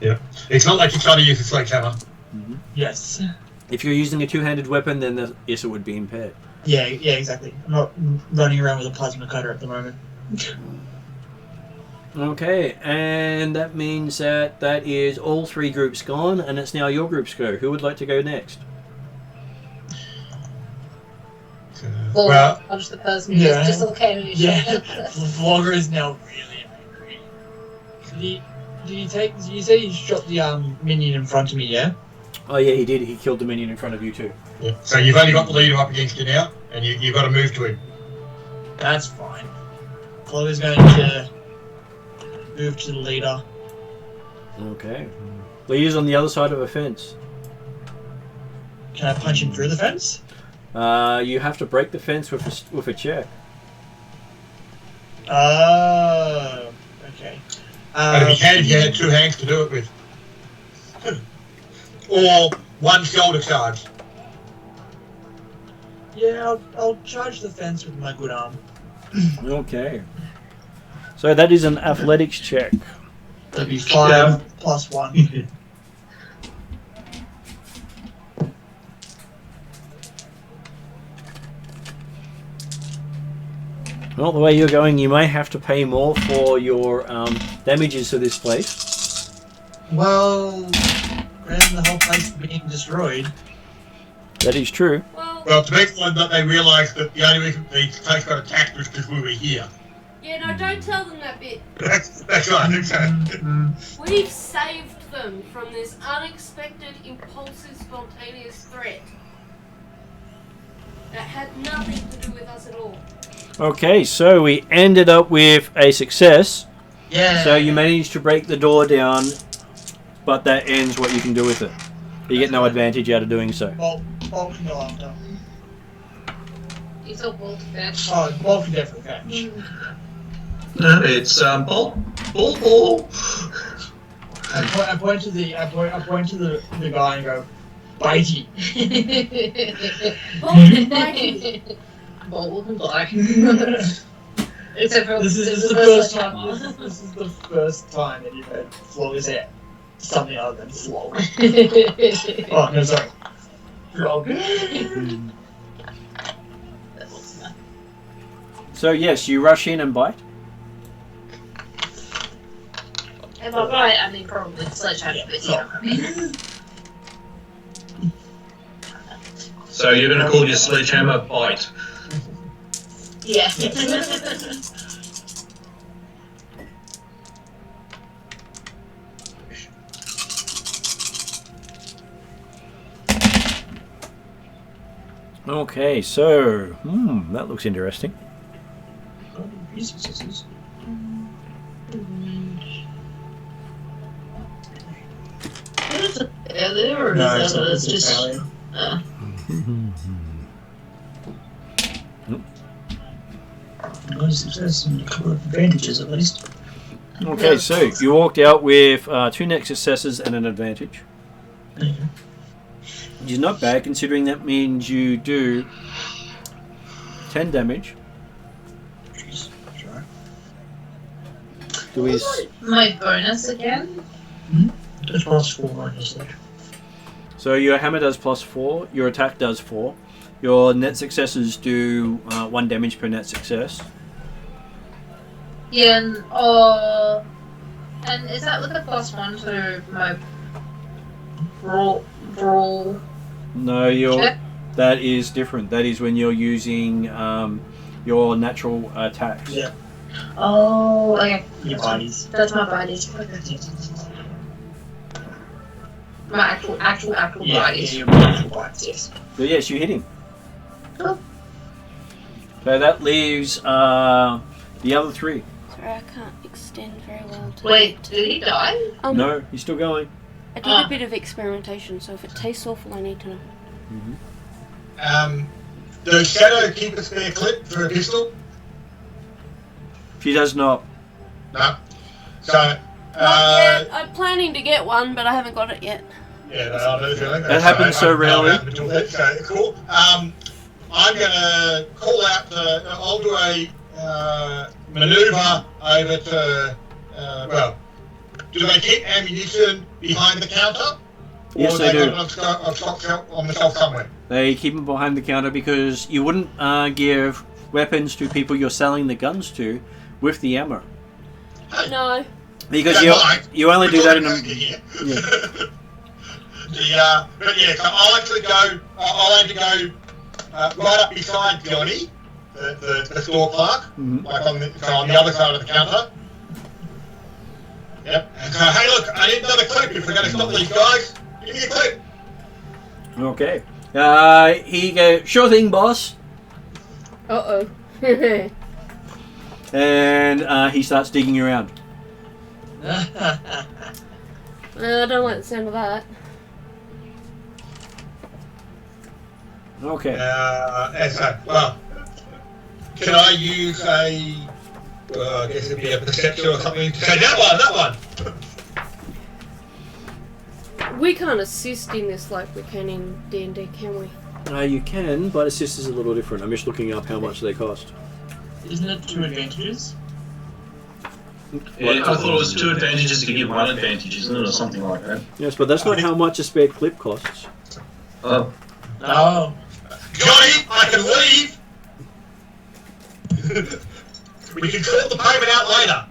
Yeah. It's not like you're trying to use a sledgehammer. Mm-hmm. Yes. If you're using a two-handed weapon, then yes, it would be impaired. Yeah, exactly. I'm not running around with a plasma cutter at the moment. Okay, and that means that is all 3 groups gone, and it's now your group's go. Who would like to go next? Well, punch the person who Yeah. just dislocated his Yeah. shoulder. Vlogger is now really angry. Did you say he shot the minion in front of me, yeah? Oh yeah, he did. He killed the minion in front of you too. Yeah. So you've only got the leader up against you now, and you've got to move to him. That's fine. Vlogger's going to move to the leader. Okay. Leader's on the other side of a fence. Can I punch him through the fence? You have to break the fence with a check. Oh, okay. And if you had 2 hands to do it with. Or 1 shoulder charge. Yeah, I'll charge the fence with my good arm. Okay. So that is an athletics check. That'd be 5 plus 1. Well, the way you're going, you may have to pay more for your damages to this place. Well, rather than the whole place being destroyed. That is true. Well, to make one that they realised that the only reason the place got attacked was because we were here. Yeah, no, don't tell them that bit. That's right. We've saved them from this unexpected, impulsive, spontaneous threat. That had nothing to do with us at all. Okay, so we ended up with a success. Yeah. So you managed to break the door down, but that ends what you can do with it. You get no advantage out of doing so. Bolt can go after. He's all bolt fetch. Oh, Bolt can definitely catch. No, it's Ball. I point to the guy and go, bitey. Bolt and black. Except for This is the first time. This is the first time that you've heard Flog say something other than Flog. Oh no, sorry. Flog. So yes, you rush in and bite. And by right, I mean probably sledgehammer, but you know what I mean. So you're going to call your sledgehammer bite. Yeah. Okay, so that looks interesting. Yeah, they were it's just. Success and a couple of advantages at least. Okay, so you walked out with 2 net successes and an advantage. Which is not bad, considering that means you do 10 damage. Jeez, sure. Do his My bonus again? That's plus 4 minus that. So your hammer does +4, your attack does 4, your net successes do 1 damage per net success. Yeah, and is that with a +1 to my brawl? No, check? that is different. That is when you're using your natural attacks. Yeah. Oh, okay. Your bodies. That's my bodies. My actual bodies. your actual bodies, yes. So yes, you hit him. Cool. So that leaves the other 3. Sorry, I can't extend very well. Wait, did he die? No, he's still going. I did a bit of experimentation, so if it tastes awful, I need to know. Does Shadow keep a spare clip for a pistol? She does not. No. So, Not yet. I'm planning to get one, but I haven't got it yet. yeah, no, I do feeling That happens so rarely. So, cool. I'm going to call out I'll do a manoeuvre over to, do they keep ammunition behind the counter? Yes, or they do. Got it on stock on the shelf somewhere? They keep them behind the counter because you wouldn't give weapons to people you're selling the guns to with the ammo. No. Because Don't mind. you only do that in a... Yeah. But yeah, so I'll actually go. I'll aim to go right up beside Johnny, the store clerk, like on the other side of the counter. Yep. And so, hey, look, I need another clip if we're going to stop these guys. Give me a clip. Okay. He goes, sure thing, boss. Uh-oh. And he starts digging around. I don't like the sound of that. Okay. And so, well, can I use a... I guess it'd be a perception or something to say, that one! We can't assist in this like we can in D&D, can we? You can, but assist is a little different. I'm just looking up how much they cost. Isn't it 2 advantages? Yeah, I thought it was 2 advantages to give 1 advantage, isn't it, or something like that? Yes, but that's not how much a spare clip costs. Oh. No. Johnny, I can leave! We can sort the payment out later.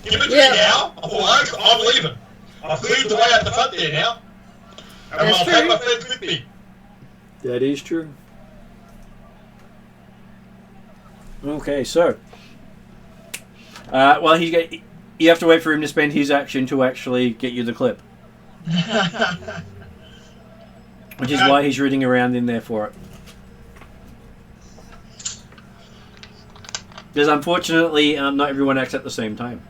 Give it to me now, otherwise I'm leaving. I've cleared the way out the front there now. And That's I'll true. take my friends with me. That is true. Okay, so... well, you have to wait for him to spend his action to actually get you the clip. Which is why he's rooting around in there for it. Because unfortunately, not everyone acts at the same time.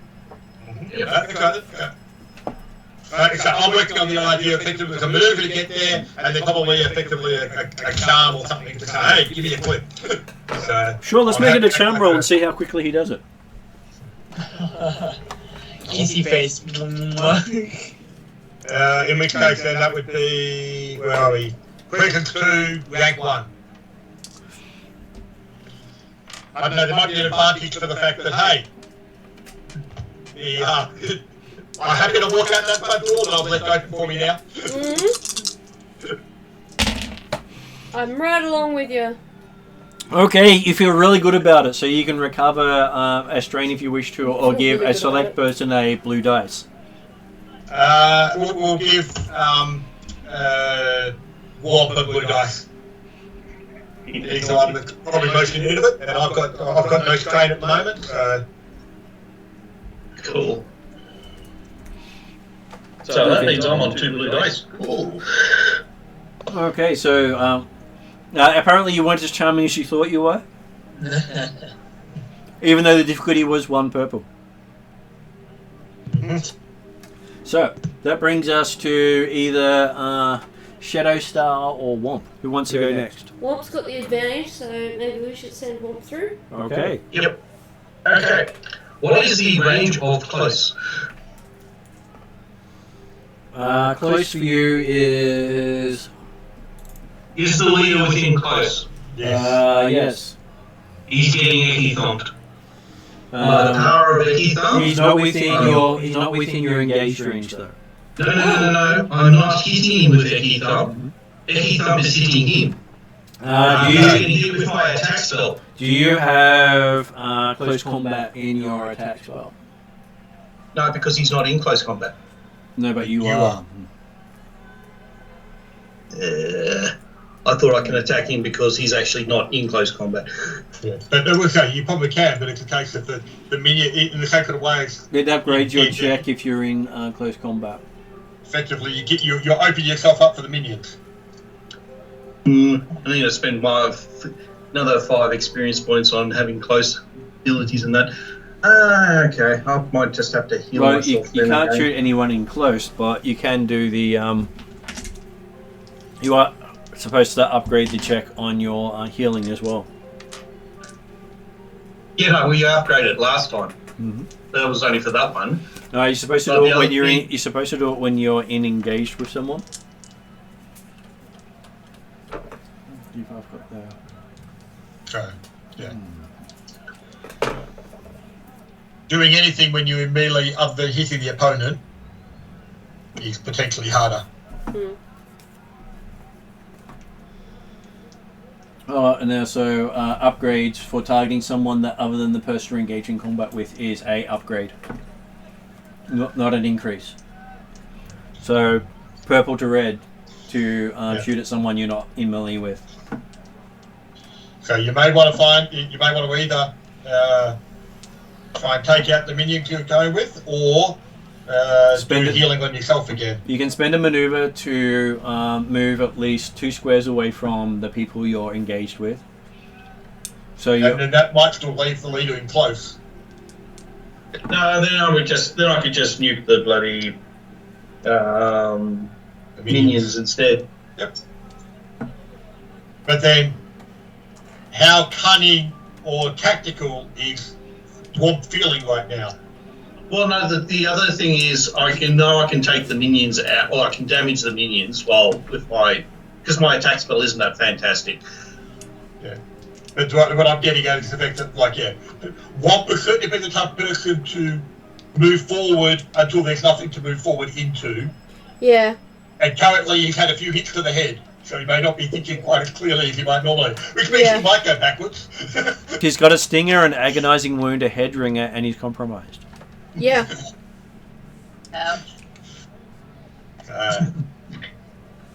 So I'm working on the idea effectively as a maneuver to get there, and then probably effectively a charm or something to say, hey, give me a clip. So, Sure, let's make it a charm roll and see how quickly he does it. Easy face. in which case then that would be, where are we? Presence 2, rank 1. I don't know, there might be an advantage for the fact that, hey, I'm happy to walk out that front door that I've left open for me now. I'm right along with you. Okay, you feel really good about it, so you can recover a strain if you wish to, or give a select person a blue dice. We'll give Warp a blue dice. He's the one that's probably most in need of it, and I've got no strain at the moment, so... Cool. So that means I'm on 2 blue dice. Cool. Okay, so apparently you weren't as charming as you thought you were, even though the difficulty was 1 purple. So that brings us to either Shadow Star or Womp. Who wants to go next? Womp's got the advantage, so maybe we should send Womp through. Okay. Yep. Okay. What is the range of close? Close for you is... Is the leader within close? yes. He's getting Ecky-thumped. By the power of Ecky-thump? He's not within your engaged range though. No. I'm not hitting him with Ecky-thump. Ecky-thump is hitting him. Do He's getting hit with my attack spell. you have close combat in your attack spell? No, because he's not in close combat. No, but you are. I thought I can attack him because he's actually not in close combat. Yeah. But I will say, you probably can, but it's a case of the minion, in the same sort of ways. It upgrades your check if you're in close combat. Effectively, you open yourself up for the minions. I need to spend another 5 experience points on having close abilities and that. Okay. I might just have to heal Well, myself. you can't shoot anyone in close, but you can do the... you are supposed to upgrade the check on your healing as well. Yeah, no, we upgraded last time. Mm-hmm. That was only for that one. No, you're supposed to do it when you're supposed to do it when you're engaged with someone. So, yeah. Doing anything when you're in melee other than hitting the opponent is potentially harder. And also upgrades for targeting someone that other than the person you're engaged in combat with is a upgrade. not an increase. So, purple to red to shoot at someone you're not in melee with. So you may want to either try and take out the minions you're going with, or do healing on yourself again. You can spend a maneuver to move at least 2 squares away from the people you're engaged with. So and then that might still leave the leader in close. No, then I could just nuke the bloody minions instead. Yep. But then, how cunning or tactical is Dwarf feeling right now? Well, no. The other thing is, I can take the minions out, or I can damage the minions because my attack spell isn't that fantastic. Yeah. But what I'm getting at is the fact that, Womp is certainly been the type of person to move forward until there's nothing to move forward into. Yeah. And currently he's had a few hits to the head, so he may not be thinking quite as clearly as he might normally, which means he might go backwards. He's got a stinger, an agonizing wound, a head ringer, and he's compromised. Yeah.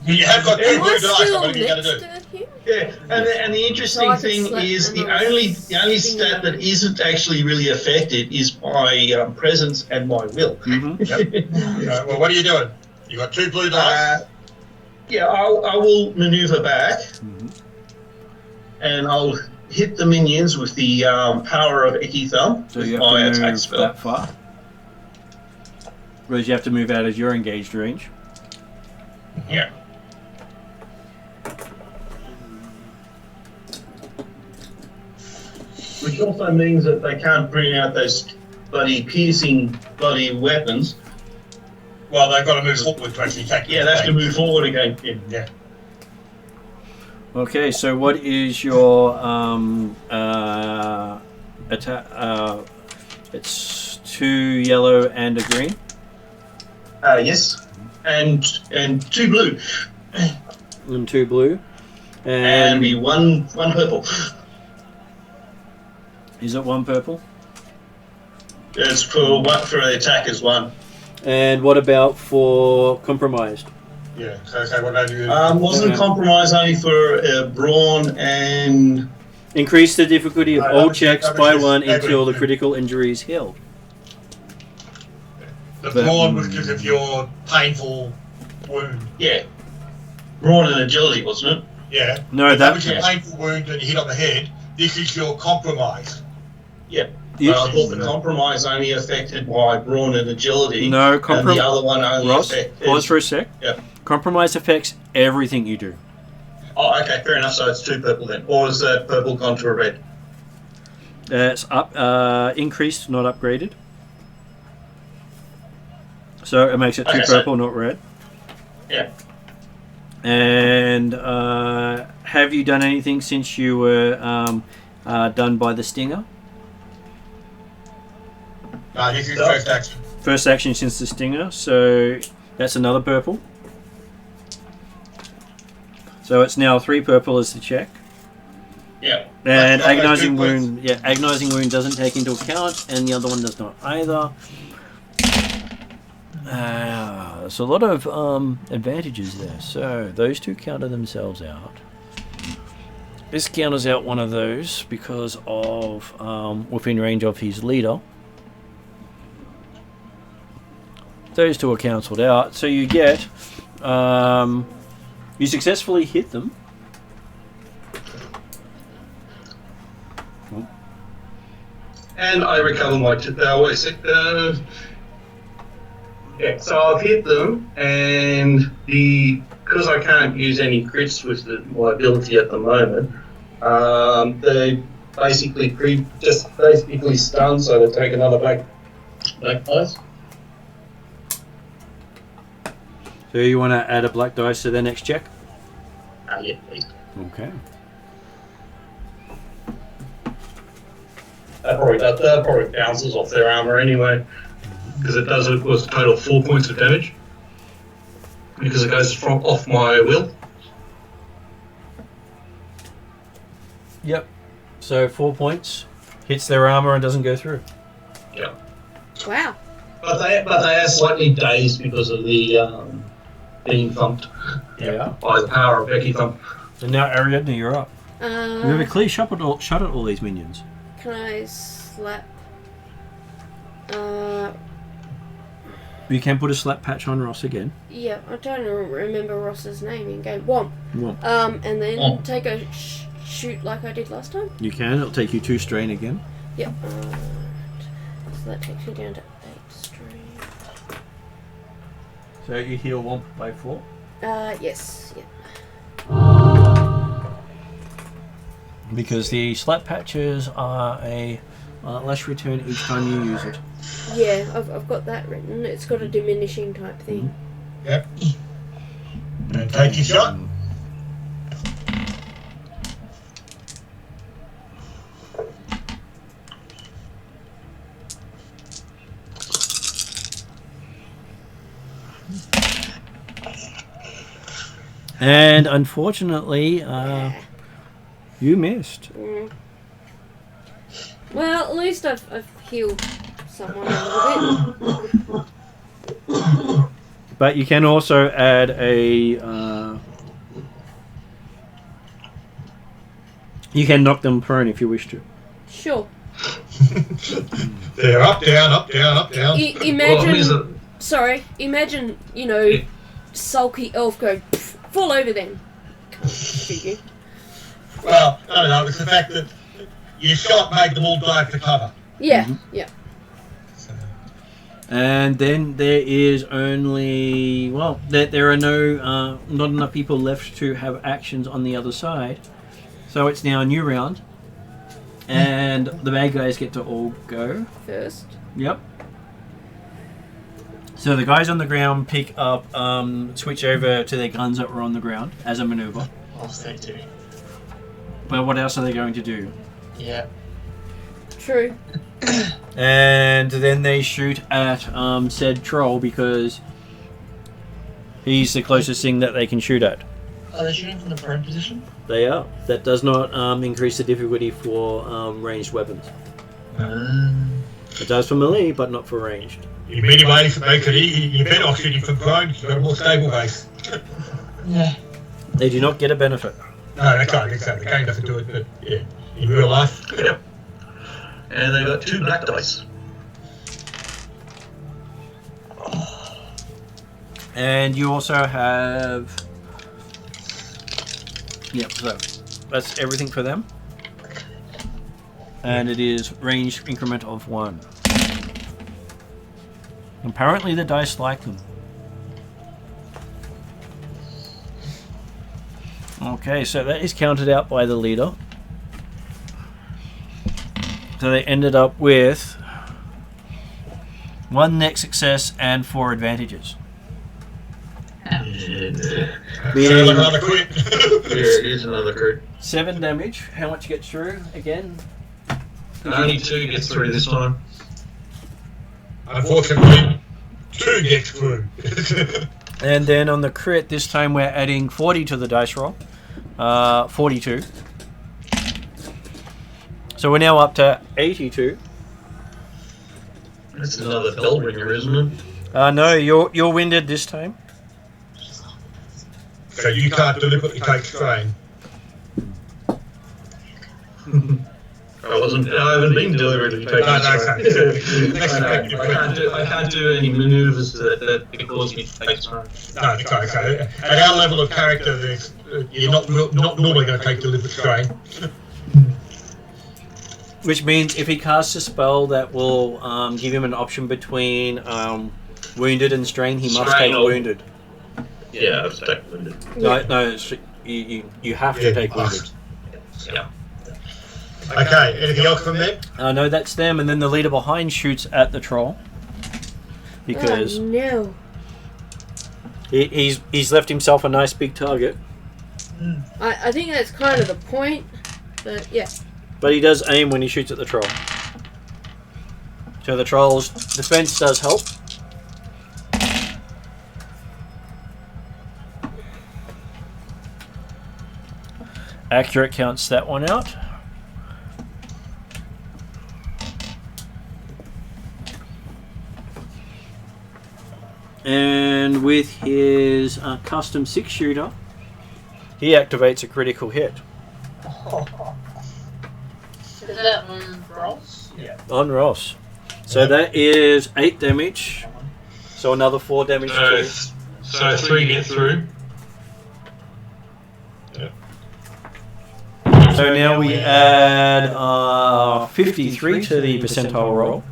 You have got 2 Am blue I dice, still what are you going next to do? to him? Yeah, and the interesting thing is the only stat that isn't actually really affected is my presence and my will. Mm-hmm. Yep. Well, what are you doing? You got 2 blue dice. Yeah, I will maneuver back, and I'll hit the minions with the power of Icky Thumb. So with you have my to attack move spell. that far. Whereas you have to move out of your engaged range. Yeah. Which also means that they can't bring out those bloody piercing bloody weapons. Well, they've got to move forward to actually attack. Yeah, they have to move forward again. Yeah. Okay, so what is your attack? It's 2 yellow and a green. Yes, and 2 blue, And 2 blue. and be one purple. Is it 1 purple? It's for the attackers 1. And what about for compromised? Yeah. So what about you? Wasn't compromise only for brawn and Increase the difficulty of all checks by 1 just until the critical injury is healed. The brawn was because of your painful wound. yeah, brawn and agility, wasn't it? Yeah. No, If that was your painful wound and you hit on the head. This is your compromise. Yeah. But I thought the compromise only affected my brawn and agility. No, and the other one only Ross, affected. pause for a sec. Yeah. Compromise affects everything you do. Oh, okay, fair enough. So it's 2 purple then, or is that purple gone to a red? It's up, increased, not upgraded. So it makes it 2 purple, not red. Yeah. And have you done anything since you were done by the stinger? No, this is first action. First action since the stinger, so that's another purple. So it's now 3 purple as the check. Yeah. And That's agonizing 2 points. wound, agonizing wound doesn't take into account, and the other one does not either. There's a lot of advantages there. So those 2 counter themselves out. This counters out one of those because of within range of his leader. Those 2 are cancelled out, so you get you successfully hit them. And I recover my. Yeah, so I've hit them, and because I can't use any crits with my ability at the moment, they basically stun, so they take another back dice. So you want to add a black dice to their next check? Yeah, please. Okay. That probably bounces off their armor anyway, because it does a total of 4 points of damage, because it goes off my will. Yep. So 4 points. Hits their armor and doesn't go through. Yeah. Wow. But they are slightly dazed because of the being thumped Yeah. by the power of Becky Thump. And now Ariadne, you're up. You have a clear shot at all these minions. Can I slap? You can put a slap patch on Ross again. Yeah, I don't remember Ross's name in game. Womp. Womp. And then Womp. take a shoot like I did last time. You can. It'll take you 2 strain again. Yep. So that takes me down to 8 strain. So you heal Womp by 4. Yes. Yep. Because the slap patches are a less return each time you use it. Yeah, I've got that written. It's got a diminishing type thing. Yep. And take your shot. And unfortunately, you missed. Well, at least I've healed someone a little bit. But you can also add a... you can knock them prone if you wish to. Sure. They're up, down, up, down, up, down. Imagine... Sorry. Imagine, sulky elf go... fall over them. Can't shoot you. Well, I don't know, it's the fact that your shot made them all dive for cover. Yeah, yeah. And then there is only... Well, there are no... not enough people left to have actions on the other side. So it's now a new round. And the bad guys get to all go. First. Yep. So the guys on the ground pick up... switch over to their guns that were on the ground as a maneuver. Whilst they do. But what else are they going to do? Yeah. True. And then they shoot at said troll because he's the closest thing that they can shoot at. Are they shooting from the prone position? They are. That does not increase the difficulty for ranged weapons. It does for melee, but not for ranged. In many ways, it makes it easy. You're better off shooting from prone because you've got a more stable base. Yeah. They do not get a benefit. No, they can't. Exactly. The game doesn't do it, but yeah, in real life. Yep. And they got 2 black dice. And you also have... Yep, so that's everything for them. And it is range increment of 1. Apparently the dice like them. Okay, so that is counted out by the leader. So they ended up with 1 net success and 4 advantages. Being another crit. There is another crit. 7 damage. How much gets through again? Only 2 gets through this time. Unfortunately, 2 gets through. And then on the crit, this time we're adding 40 to the dice roll. 42. So we're now up to 82. That's another bell ringer, isn't it? No, you're winded this time. So you can't deliberately take strain. I haven't been deliberately taking strain. I can't do any manoeuvres that cause me to take strain. No, okay. At our level of character, you're not normally going to take deliberate strain. Which means if he casts a spell that will give him an option between wounded and strain, he must take wounded. Yeah, I've taken wounded. No, you have to take wounded. Yeah. Okay, anything else from them? No, that's them, and then the leader behind shoots at the troll. Because no. he's left himself a nice big target. I think that's kind of the point, but yeah. But he does aim when he shoots at the troll. So the troll's defense does help. Accurate counts that one out. with his custom 6-shooter, he activates a critical hit Is that on Ross? Yeah. on Ross. So that is 8 damage. So another 4 damage too. So 3 get through. So now we add 53 to the percentile roll.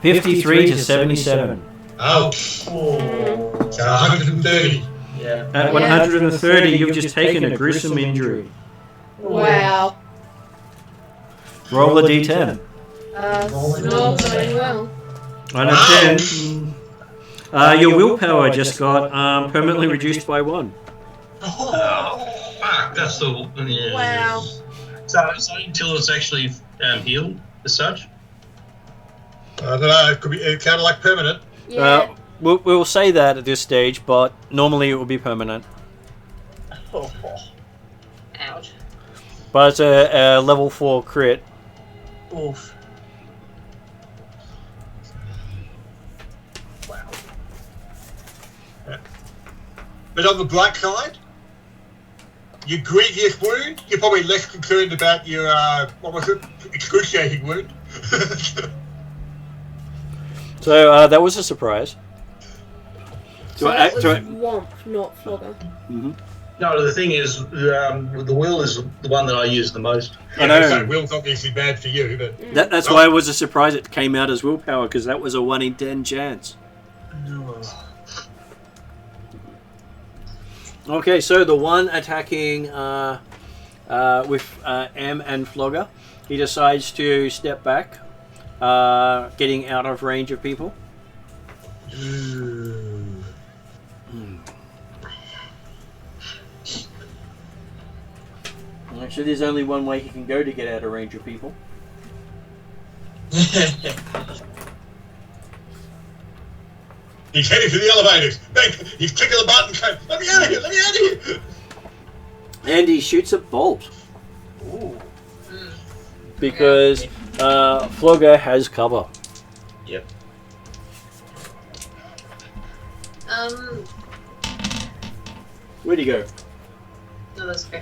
53 to 77. Oh, Oh. so 130. Yeah. At 130, you've just taken a gruesome injury. Wow. Roll a d10. Not going well. On a 10, your willpower just got permanently reduced by 1. Oh, fuck, that's the... Yeah. Wow. So until it's actually healed, as such? I don't know, it could be kind of like permanent. Yeah. We'll say that at this stage, but normally it will be permanent. Ouch. But it's a level 4 crit. Oof. But on the black side, your grievous wound, you're probably less concerned about your, what was it, excruciating wound. So that was a surprise. So that was Womp, not Flogger. No, the thing is, the will is the one that I use the most. I know. So will's obviously bad for you, but... That's why it was a surprise it came out as willpower, because that was a 1 in 10 chance. Okay, so the one attacking with M and Flogger, he decides to step back, getting out of range of people. Actually, there's only one way he can go to get out of range of people. He's heading to the elevators. Bang! He's clicking the button. Going, let me out of here! Let me out of here! And he shoots a bolt. Ooh. Because Flogger has cover. Yep. Where'd he go? No, that's okay.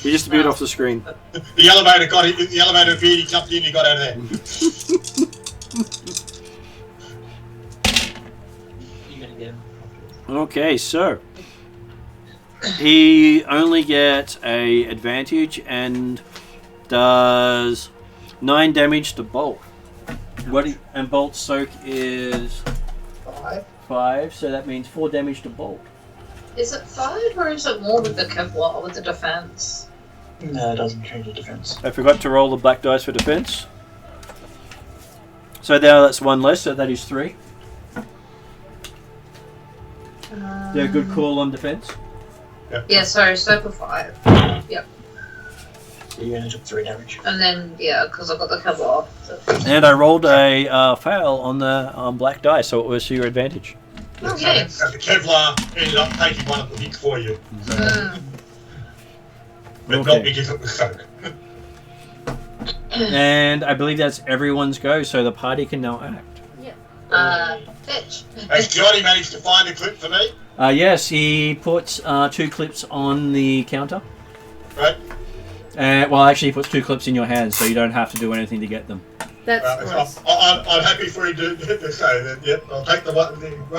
He just appeared off the screen. The elevator got it. The elevator appeared. He jumped in. He got out of there. You're gonna get him. Okay, so he only gets a advantage and does 9 damage to Bolt. And Bolt's soak is 5, so that means 4 damage to Bolt. Is it 5 or is it more with the Kevlar, with the defense? No, it doesn't change the defense. I forgot to roll the black dice for defense. So now that's 1 less, so that is 3. They're a good call on defense. Yeah, sorry, Circle 5. Yep. So you only took 3 damage. And then, yeah, because I got the Kevlar. So. And I rolled a fail on the black dice, so it was to your advantage. Okay. And the Kevlar ended up taking one of the hits for you. But not because it was soak. And I believe that's everyone's go, so the party can now act. Fetch. Has Johnny managed to find a clip for me? Yes, he puts 2 clips on the counter. Right. Well, actually, he puts 2 clips in your hands, so you don't have to do anything to get them. That's nice. I'm happy for him to say that. Yep, I'll take the one and...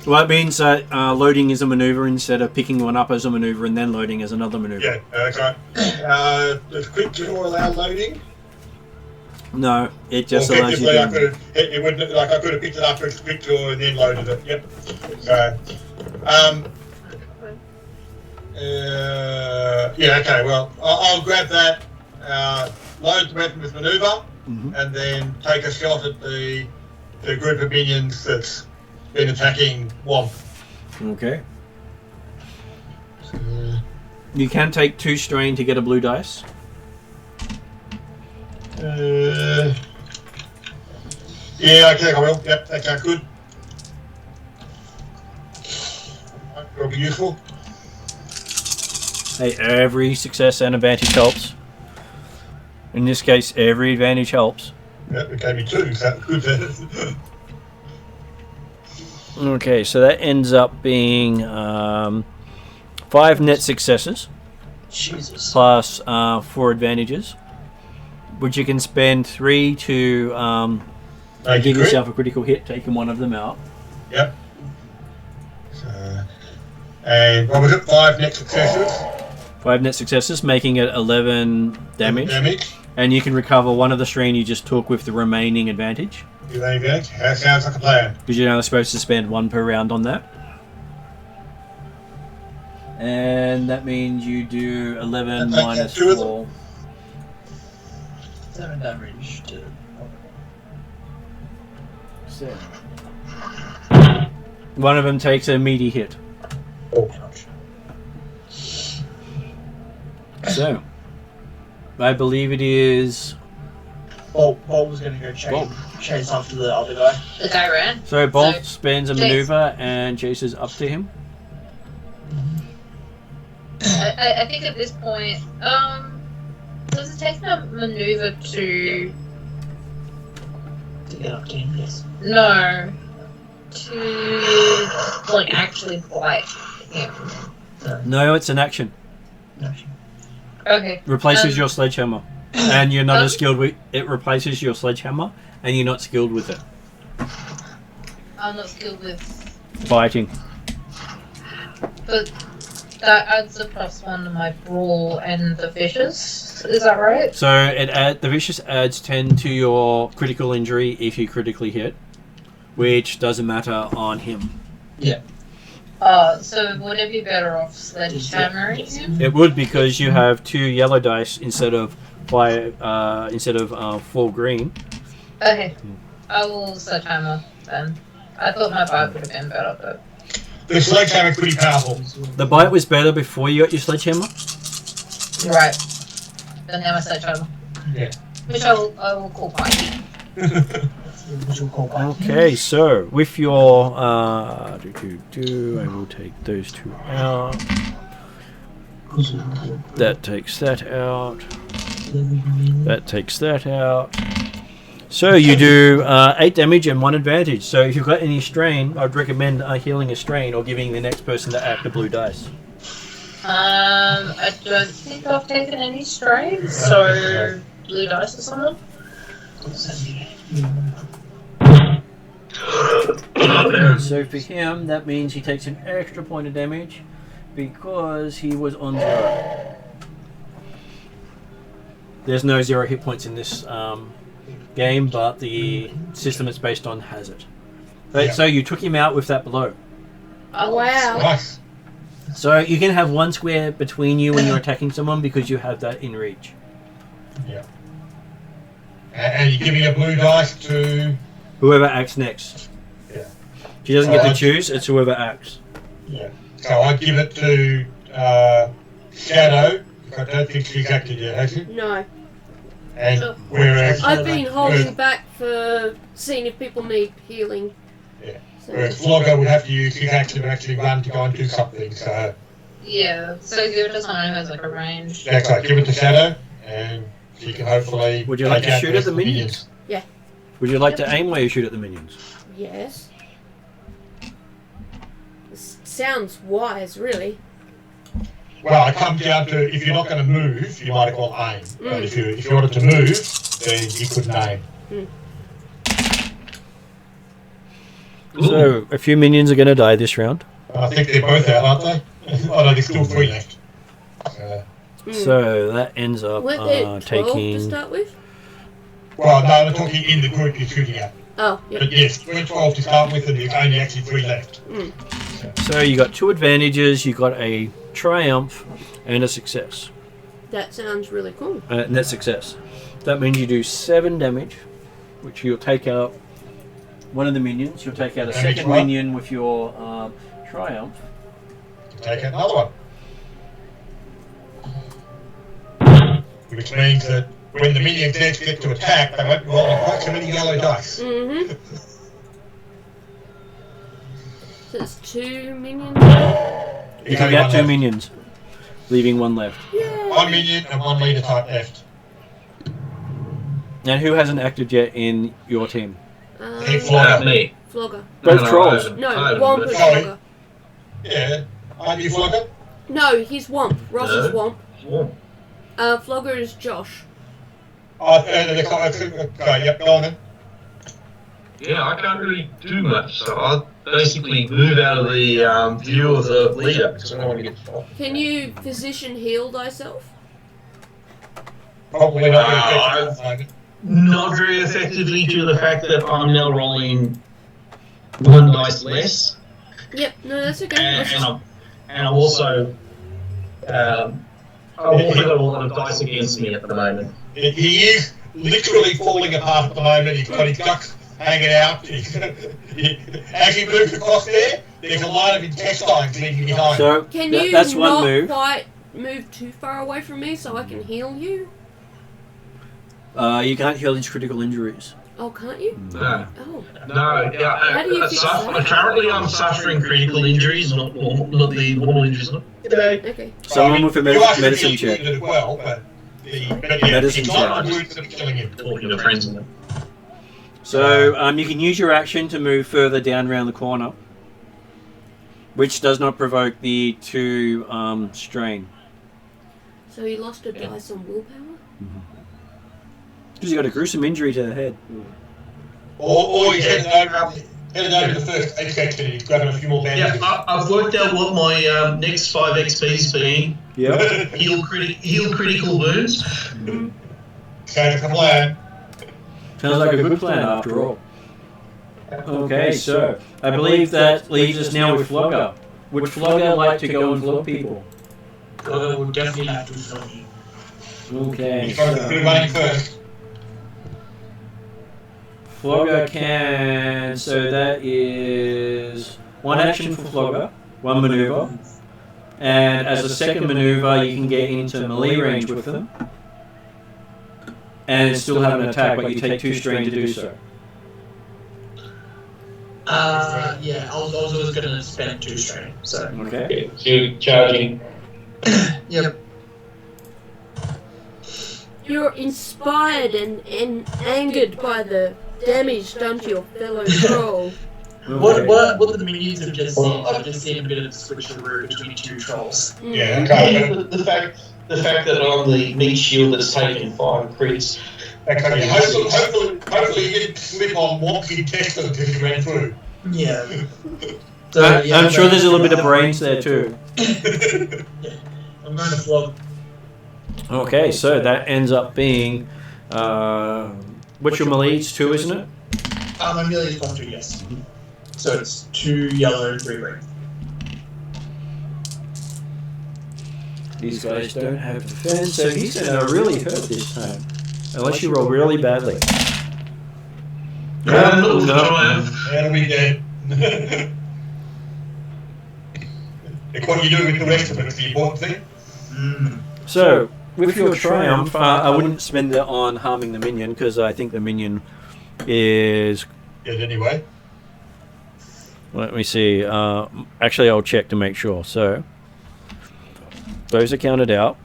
Well, it means that loading is a maneuver instead of picking one up as a maneuver and then loading as another maneuver. Yeah, that's right. Does quick draw allow loading? No, it just Well, allows you effectively, to... it wouldn't, like I could have picked it up as quick draw and then loaded it. Yep. So, yeah, okay, well, I'll grab that, load the weapon with maneuver, and then take a shot at the group of minions that's been attacking Womp. Okay. You can take 2 strain to get a blue dice. Yeah, I think I will. Yep, okay, good. That'll be useful. Hey, every success and advantage helps. In this case, every advantage helps. Yep, it gave me 2, so that was good. Okay, so that ends up being 5 net successes Jesus. plus 4 advantages, which you can spend 3 to Make give it crit. yourself a critical hit, taking one of them out. Yep. So, and what was it? 5 net successes. 5 net successes, making it 11 damage. And you can recover one of the strain you just took with the remaining advantage. That sounds like a plan. Because you're only supposed to spend 1 per round on that. And that means you do 11 That's minus 2 of 4. 7 damage to. 7. One of them takes a meaty hit. So, I believe it is. Bolt was going to go chase after the other guy. The guy ran. So Bolt So, spends a Chase. maneuver and chases up to him. I think at this point, does it take a maneuver to get up to him? Yes. no to like actually bite him? No, it's an action. No. Okay. Replaces your sledgehammer. And you're not as skilled with it. Replaces your sledgehammer, and you're not skilled with it. I'm not skilled with, Biting. but that adds a +1 to my brawl and the fishes. Is that right? So the vicious adds 10 to your critical injury if you critically hit, which doesn't matter on him. Yeah. So would it be better off sledgehammering him? It would, because you have 2 yellow dice instead of 4 green. Okay. I will sledgehammer then. I thought my bite would have been better, but The sledgehammer's pretty powerful. The bite was better before you got your sledgehammer. right. Then now my sledgehammer. Yeah. Which I will call bite. Okay, so with your I will take those 2 out. That takes that out. That takes that out. So you do 8 damage and 1 advantage. So if you've got any strain, I'd recommend healing a strain or giving the next person to act a blue dice. I don't think I've taken any strains, so blue dice or something. So for him, that means he takes an extra point of damage because he was on 0. There's no 0 hit points in this game, but the system it's based on has it. Right, Yeah. so you took him out with that blow. Oh, Wow. Nice. So you can have 1 square between you when you're attacking someone because you have that in reach. Yeah. And you're giving a blue dice to. Whoever acts next. Yeah. She doesn't get to Alright. choose, it's whoever acts. Yeah. So I'd give it to Shadow. I don't think she's acted yet, has she? No. And Sure. whereas I've been holding back for seeing if people need healing. Yeah. So, whereas Flogger would have to use his action to actually run to go and do something. So Yeah, so give it to someone who has like a range. that's right. Give it to Shadow, and she can hopefully. Would you like take to out shoot the at rest the of minions? yeah. Would you like to aim while you shoot at the minions? Yes. Sounds wise, really. Well, it comes down to if you're not going to move, you might as well aim. But if you wanted to move, then you couldn't aim. So a few minions are going to die this round. I think they're both out, aren't they? Oh no, there's still 3 left. So that ends up Weren't there 12 to taking. start with? Well, no, we're talking in the group you're shooting at. Oh, yeah. But yes, we're 12 to start with, and there's only actually 3 left. So you got 2 advantages. You got a triumph and a success. That sounds really cool. Net success. That means you do 7 damage, which you'll take out one of the minions. You'll take out a Damage second what? minion with your triumph. Take out another one. Which means that when the minions next get to attack, they won't roll quite so many yellow dice. Mm-hmm. So it's 2 minions left? You can get 2 minions, leaving 1 left. Yeah. 1 minion and 1 leader type left. And who hasn't acted yet in your team? Hey, Flogger. Me. Flogger. Both No, trolls. I No, haven't, Womp but- is Sorry. Flogger. Yeah. Aren't you Flogger? No, he's Womp. Ross is No. Womp. Yeah. Flogger is Josh. Okay, yep, go on then. Yeah, I can't really do much, so I basically move out of the view of the leader because I don't want to get shot. Can you physician heal thyself? Probably not very Ah, effective at the moment. Not very effectively due to the fact that I'm now rolling one dice less, Yep, no, that's okay. and I'm also I've also got a lot of dice against me at the moment. He is literally falling apart at the moment. He's got his guts hanging out. As he moves across there's a line of intestines leaving behind. So Can you that's one not move. quite move too far away from me so I can heal you? You can't heal these critical injuries. Oh, can't you? No, Oh. no, yeah. How do you fix that? Currently, I'm suffering critical injuries, not the normal injuries. G'day. Okay. Someone with a You are medicine severely check. wounded as well, but yeah, Medicine it's not check. the wounds that are killing him. Talking to friends and that. So you can use your action to move further down around the corner, which does not provoke the 2 strain. So he lost a dice on willpower? Because you got a gruesome injury to the head. Or he's heading over to the first aid section and he's grabbing a few more Yeah, bandages. I've worked out what my next 5 XP's being. Yeah. Heal critical wounds. Sounds like a plan. Sounds like a good plan after all. Okay, so I believe that leaves us now with Flogger. Would Flogger like to go and flog people? We'll definitely have to film you. Okay. He's got to be running first. Flogger can. So that is 1 action for Flogger, 1 maneuver. And as a second maneuver, you can get into melee range with them. And still have an attack, but you take 2 strain to do so. Yeah, I was always going to spend 2 strain, so. Okay. So you're charging. Yep. You're inspired and angered by the damage done to your fellow troll. Okay. What did the minions have just seen? I've just seen a bit of a switcheroo between 2 trolls. Yeah, okay. The fact that I'm the meat shield that's taken 5 crits. Okay, hopefully you didn't slip on Womp's intestines as you ran through. Yeah. I'm sure there's a little bit of brains there too. I'm going to flog. Okay, so that ends up being. What's your melee? It's 2, isn't it? My melee is +2, yes. So it's 2 yellow, 3 green. These guys don't have defense, so he's gonna really hurt this time. Unless you roll really badly. No, I am. That'll be dead. It's what you do with the rest of it is the important thing. So, with your triumph, I wouldn't spend it on harming the minion, because I think the minion is... Yes, anyway. Let me see. Actually, I'll check to make sure. So, those are counted out.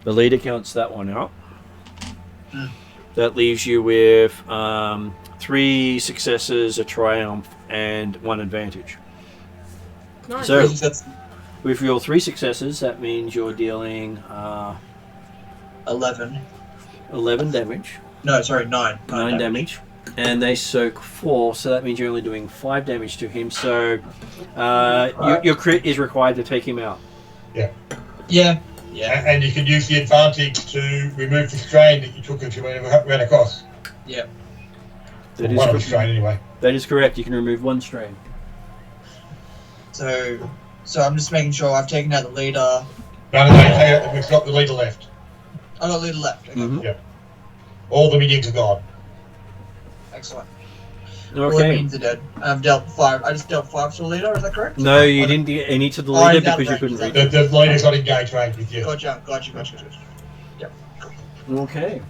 The leader counts that one out. That leaves you with 3 successes, a triumph, and 1 advantage. Nice. So, That's with your 3 successes, that means you're dealing 11. 11 damage, No, sorry, 9. 9 damage, and they soak 4, so that means you're only doing 5 damage to him. So, your crit is required to take him out. Yeah. And you can use the advantage to remove the strain that you took as you ran across. Yeah. That One of the is, strain anyway. that is correct. You can remove 1 strain. So I'm just making sure I've taken out the leader. No, we've got the leader left. I got the leader left. Okay. Mhm. All the minions are gone. Excellent. All the Okay. minions are dead. I've dealt 5. I just dealt 5 to the leader, is that correct? No, you didn't get any to the Oh, I leader doubt because you that. couldn't reach. The leader's not engaged range with you. Gotcha. Okay.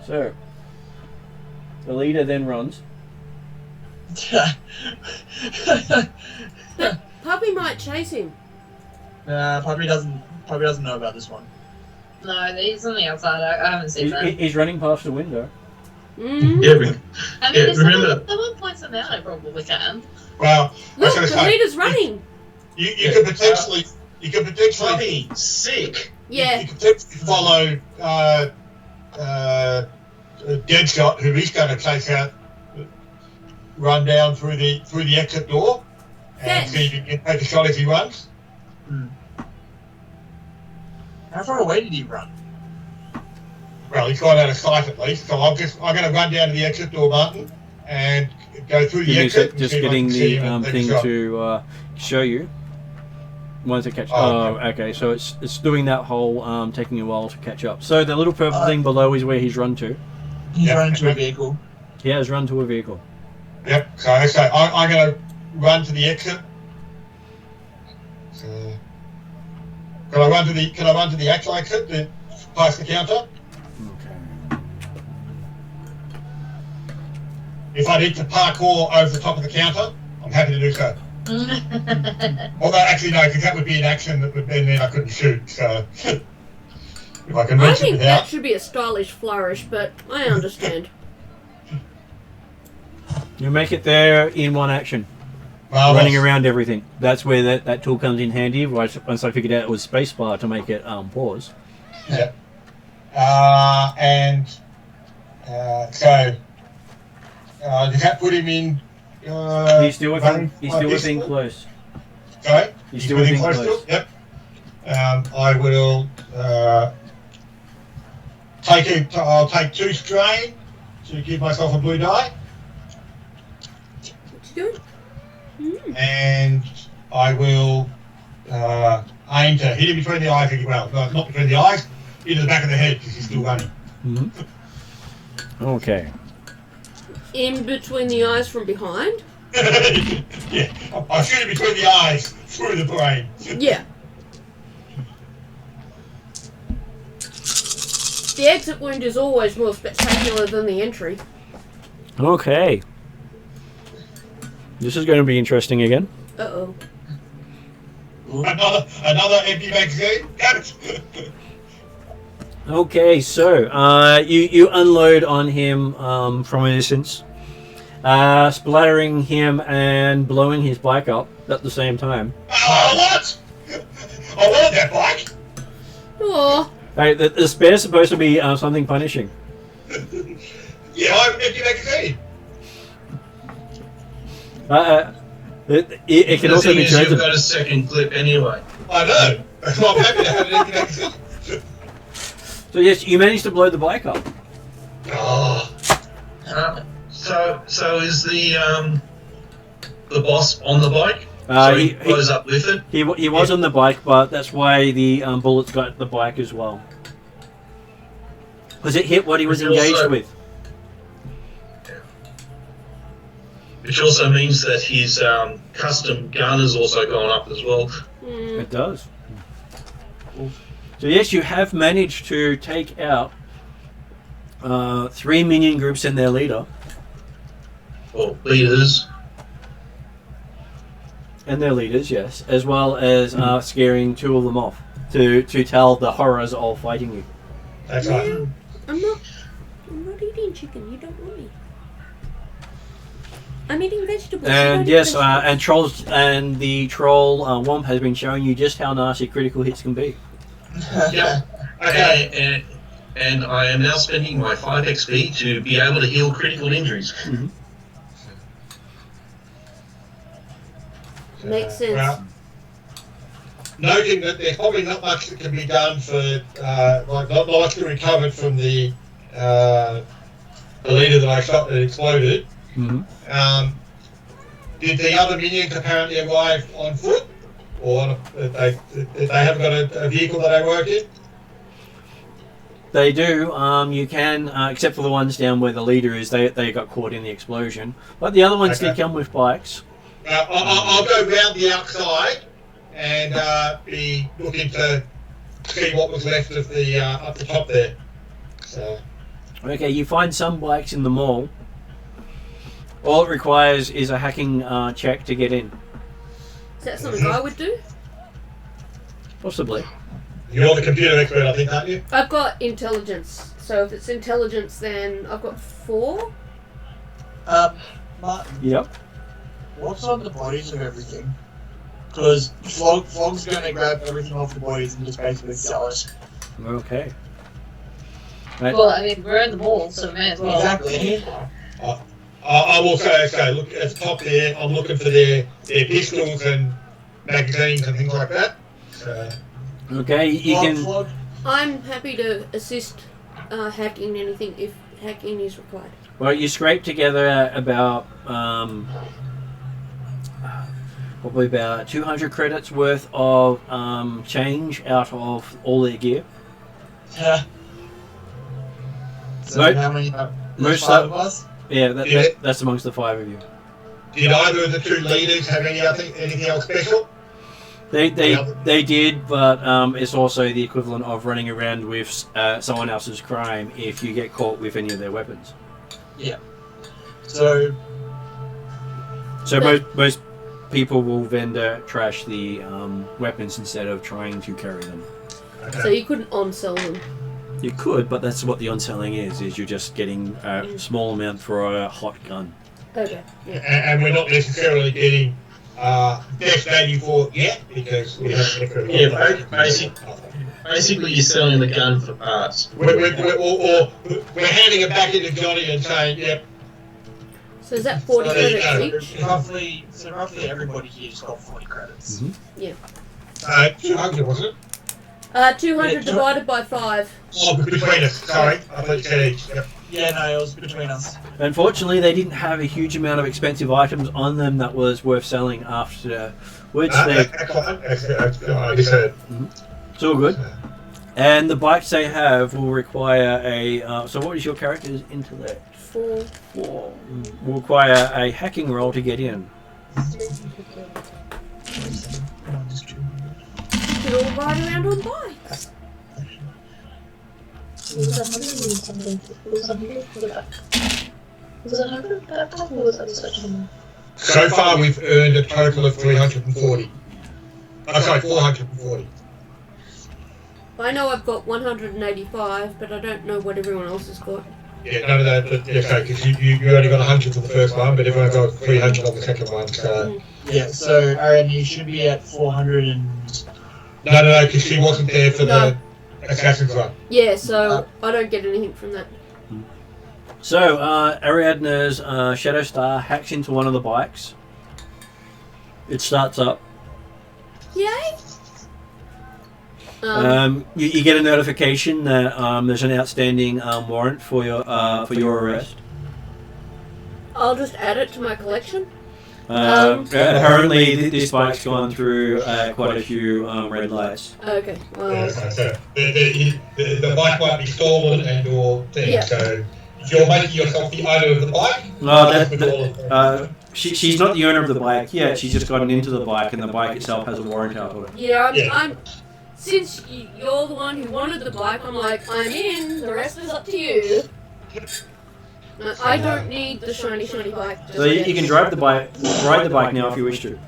So, the leader then runs. Puppy might chase him. Puppy doesn't probably doesn't know about this one. No, he's on the outside. I haven't seen that. He's running past the window. Mm. Yeah, I mean, yeah, if remember. someone points them out, I probably can. Well, I was Look, going the to say, leader's running. you could potentially, Puppy, sick. Yeah. you could potentially follow Deadshot, who he's going to take out, run down through the exit door, and see if you can take a shot if he runs. How far away did he run? Well, he's gone out of sight at least, so I'm going to run down to the exit door, Martin, and go through the exit. And Just see if I getting can see the him and take a thing shot. to show you. Once it catch. Oh, Okay. So it's doing that whole taking a while to catch up. So the little purple thing below is where he's run to. He's Yeah. run to a vehicle. He has run to a vehicle. Yep. So I'm going to run to the exit. So, can I run to the actual exit past the counter? Okay. If I need to parkour over the top of the counter, I'm happy to do so. Although actually no, because that would be an action that would mean I couldn't shoot. So if I can I reach it think without. that should be a stylish flourish, but I understand. You make it there in one action, Marvelous. running around everything. That's where that tool comes in handy. Once I figured out it was spacebar to make it pause. Yeah. So does that put him in? He's still within close. Sorry? He's still within close. still? Yep. I will I'll take 2 strain to give myself a blue die, What you doing? and I will aim to hit him between the eyes. Well, no, not between the eyes, into the back of the head because he's still running. Mm-hmm. Okay. In between the eyes from behind? Yeah, I'll shoot him between the eyes, through the brain. Yeah. The exit wound is always more spectacular than the entry. Okay. This is going to be interesting again. Uh-oh. Another empty magazine. Damn it. Okay, so you unload on him from a distance, splattering him and blowing his bike up at the same time. What? I wanted that bike. Aw. Hey, the spare's supposed to be something punishing. Yeah, I'm empty magazine. It can The also thing be is, you've chosen. got a second clip anyway. I know. That's why I'm happy to have an empty magazine. So yes, you managed to blow the bike up. Oh. So is the boss on the bike? So he blows up with it? He was on the bike, but that's why the bullets got the bike as well. Because it hit what he was engaged with. Which also means that his custom gun has also gone up as well. It does. So yes, you have managed to take out 3 minion groups and their leader. Or leaders. And their leaders, yes. As well as scaring 2 of them off. To tell the horrors of fighting you. That's right. I'm not eating chicken, you don't want me. I'm eating vegetables. And yes, and trolls and the troll Womp has been showing you just how nasty critical hits can be. Yep. Okay. And I am now spending my 5 XP to be able to heal critical injuries. Mm-hmm. Makes sense. Well, noting that there's probably not much that can be done for, not much to recover from the leader that I shot that exploded. Mm-hmm. Did the other minions apparently arrive on foot, or they haven't got a vehicle that they work in? They do. You can, except for the ones down where the leader is, they got caught in the explosion. But the other ones did come with bikes. I'll go round the outside and be looking to see what was left of the up the top there. So. Okay, you find some bikes in the mall. All it requires is a hacking check to get in. Is that something I would do? Possibly. You're the computer expert, I think, aren't you? I've got intelligence. So if it's intelligence, then I've got 4. Martin, Yep. what's on the bodies of everything? Because Flog's going to grab everything off the bodies and just basically sell it. Okay. Right. Well, I mean, we're in the mall, so we may as well. Exactly. I will say, look at the top there. I'm looking for their pistols and magazines and things like that. So, Okay, you can. Flog, I'm happy to assist hacking anything if hacking is required. Well, you scrape together about probably about 200 credits worth of change out of all their gear. yeah. So Right. how many? Most There's 5 of us? Yeah, Yeah. that's amongst the 5 of you. did either of the 2 leaders have anything else special? They did, but it's also the equivalent of running around with someone else's crime if you get caught with any of their weapons. So So most people will vendor trash the weapons instead of trying to carry them. So you couldn't on-sell them. You could, but that's what the on-selling is you're just getting a small amount for a hot gun. Okay. Yeah. And we're not necessarily getting best value for it yet because we haven't. Yeah, basically you're selling the gun for parts. We're handing it back into Johnny and saying, yep. So is that 40 So credits each? roughly everybody here just got 40 credits. Mm-hmm. 200, wasn't it? 200 divided by 5. Oh, between us. Sorry, I thought you said each. Yep. Yeah, no, it was between us. Unfortunately, they didn't have a huge amount of expensive items on them that was worth selling afterwards. I just heard. It's all good. And the bikes they have will require a... so what is your character's intellect? 4. 4. Will require a hacking roll to get in. You could all ride around on bikes. Was it 100 or something? Was it 100 backpack or was it such a... So far, we've earned a total of 340. Oh, sorry, 440. I know I've got 185, but I don't know what everyone else has got. Yeah, no, okay, because you only got 100 for the first one, but everyone got 300 on the second one, so... Yeah, so Aaron, you should be at 400 and... No, because she wasn't there for the Assassin's one. Yeah, so I don't get anything from that. So, Ariadne's Shadow Star hacks into one of the bikes. It starts up. Yay! You get a notification that there's an outstanding warrant for your arrest. I'll just add it to my collection. Apparently, this bike's gone through quite a few red lights. Okay, well... Yeah, so the bike might be stolen and or thing, Yeah. so if you're making yourself the owner of the bike... She's not the owner of the bike yet, she's just gotten into the bike and the bike itself has a warrant out on it. Yeah, Yeah. I'm since you're the one who wanted the bike, I'm like, I'm in, the rest is up to you. I don't need the shiny bike. So you can ride the bike now if you wish to.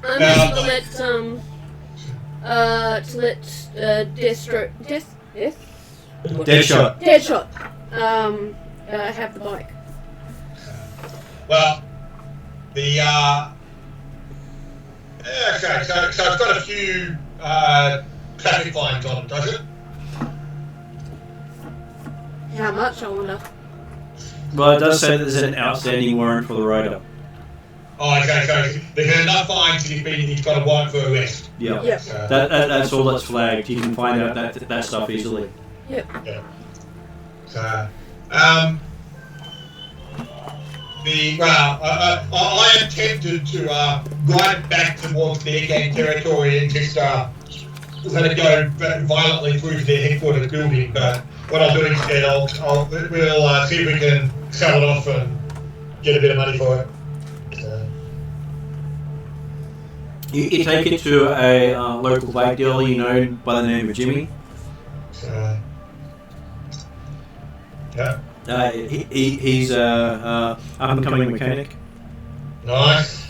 I'm going to let Deadshot have the bike. Well, the okay, so it's got a few traffic fines on it, does it? How much, I wonder? Well, it does say that there's an outstanding warrant for the rider. Oh, okay, so there's enough fines that he's got a warrant for arrest. Yeah. Yep. So, That's all that's flagged. You can find out that stuff easily. Yep. yeah. So, I am tempted to ride back towards their gang territory and just let it go violently through their headquarters building. But what I'll do instead, we'll see if we can sell it off and get a bit of money for it. So, You take it to a local bike dealer you know by the name of Jimmy. so yeah, He's a up-and-coming mechanic. nice.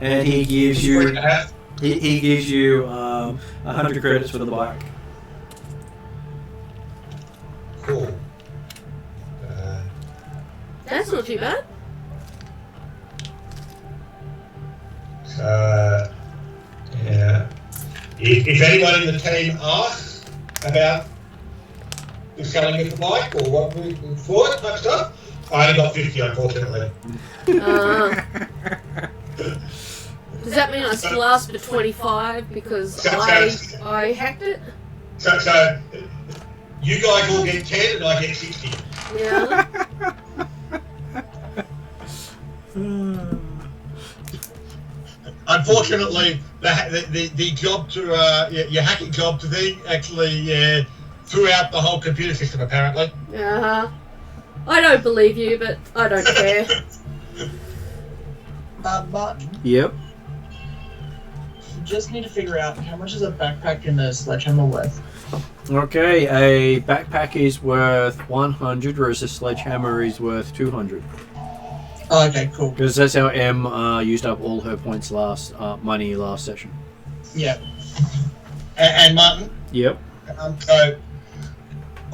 and he gives you 3.5. he gives you 100 credits for the bike. Cool. That's not too bad. Yeah. If anyone in the team asks about the selling of the bike or what we for it type stuff, I only got 50, unfortunately. Does that mean I still ask for 25 because I hacked it? So you guys all get 10 and I get 60. Yeah. Unfortunately, the job to your hacking job to then actually threw out the whole computer system apparently. I don't believe you, but I don't care. Martin, Yep. you just need to figure out how much is a backpack and a sledgehammer worth. Okay, a backpack is worth 100, whereas a sledgehammer is worth 200. Oh, okay, cool. Because that's how M used up all her points last session. Yeah. And Martin, Yep. so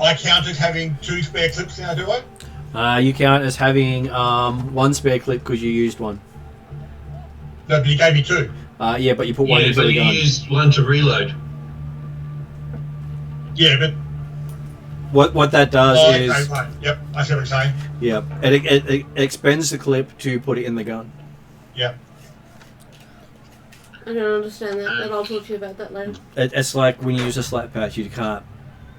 I counted having 2 spare clips now, do I? You count as having 1 spare clip because you used one. No, but you gave me 2. Yeah, but you put one Yeah, into but the you gun. used one to reload. Yeah, but What that does is, okay, right. Yep, I see what you're saying. yeah, it expends the clip to put it in the gun. Yep. I don't understand that, but I'll talk to you about that later. It's like when you use a slap patch, you can't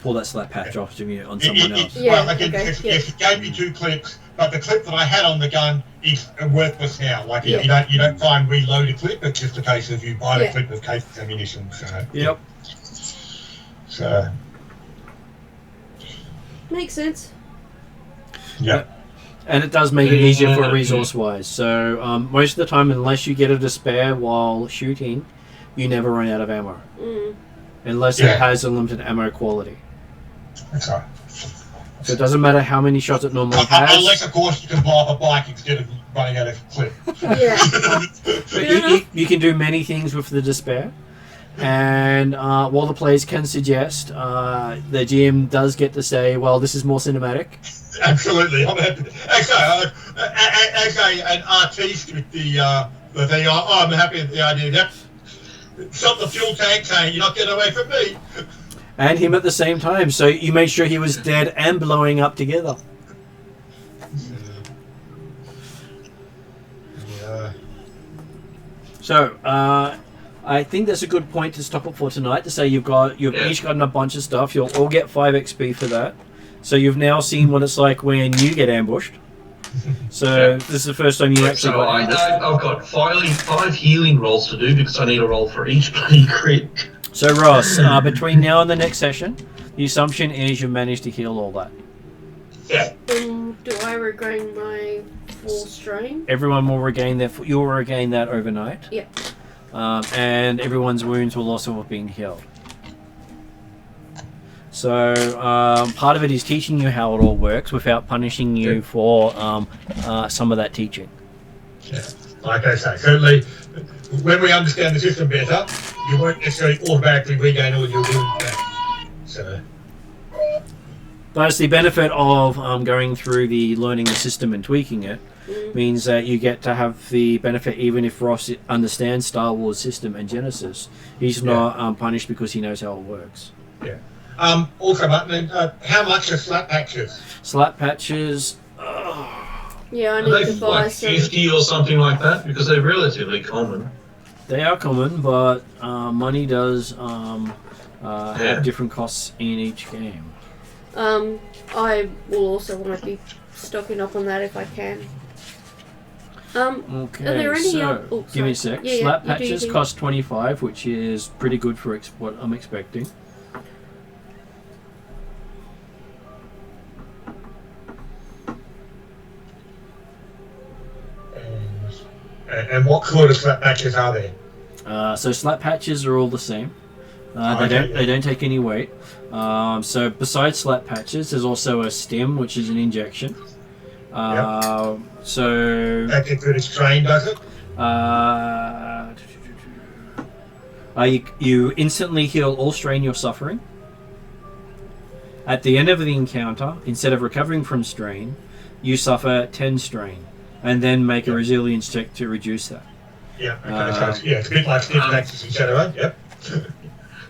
pull that slap patch off to on someone else. Yeah, Well, again, okay, if yeah. you gave me 2 clips, but the clip that I had on the gun is worthless now. Like Yeah. you don't try and reload a clip. It's just a case of you buy Yeah. a clip of case ammunition. So, Yep. So Makes sense. yeah. And it does make it easier for resource-wise. So most of the time, unless you get it to spare while shooting, you never run out of ammo. Unless it has a limited ammo quality. That's right. So it doesn't matter how many shots it normally has. Unless, of course, you can blow up a bike instead of running out of clip. Yeah. But you can do many things with the despair. And while the players can suggest, the GM does get to say, well, this is more cinematic. Absolutely. Actually, an artiste with the thing, I'm happy with the idea. Yep. Shot the fuel tank saying, you're not getting away from me. And him at the same time. So you made sure he was dead and blowing up together. Yeah. So, I think that's a good point to stop it for tonight. To say you've each gotten a bunch of stuff. You'll all get 5 XP for that. So you've now seen what it's like when you get ambushed. So this is the first time you actually got ambushed. I've got 5 healing rolls to do because I need a roll for each bloody crit. So Ross, between now and the next session, the assumption is you managed to heal all that. Yeah. Do I regain my 4 strain? Everyone will regain you'll regain that overnight. Yep. And everyone's wounds will also have been healed. So part of it is teaching you how it all works without punishing you for some of that teaching. Yeah. Like I say, certainly when we understand the system better, you won't necessarily automatically regain all your wounds back. So. But it's the benefit of going through learning the system and tweaking it means that you get to have the benefit even if Ross understands Star Wars system and Genesys. He's not punished because he knows how it works. Yeah. Also, Martin, how much are slap patches? Slap patches. Yeah, I Are need they to buy like some. 50 or something like that? Because they're relatively common. They are common, but money does have different costs in each game. I will also want to be stocking up on that if I can. Okay, are there any so give me a sec. Yeah, Slap you do patches things. cost 25, which is pretty good for what I'm expecting. And what sort of slap patches are there? So slap patches are all the same. Okay. They don't take any weight. So besides slap patches, there's also a stim, which is an injection. So That includes strain, does it? You instantly heal all strain you're suffering. At the end of the encounter, instead of recovering from strain, you suffer 10 strain, and then make a resilience check to reduce that. Yeah, okay, it's a bit like Nexus in Shadowrun, yep.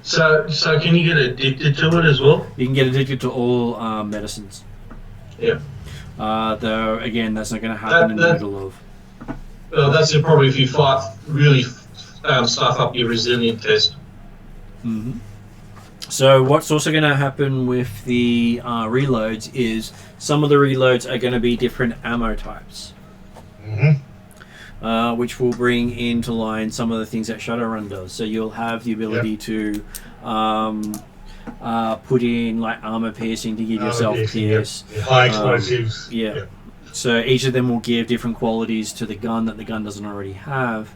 So can you get addicted to it as well? You can get addicted to all medicines. Yeah. Though, again, that's not going to happen in the middle of... Well, that's it, probably if you really stuff up your resilient test. Mm-hmm. So what's also going to happen with the reloads is some of the reloads are going to be different ammo types. Mm-hmm. Which will bring into line some of the things that Shadowrun does. So you'll have the ability to put in like armor piercing to give yourself pierce. High explosives. Yeah. So each of them will give different qualities to the gun that the gun doesn't already have,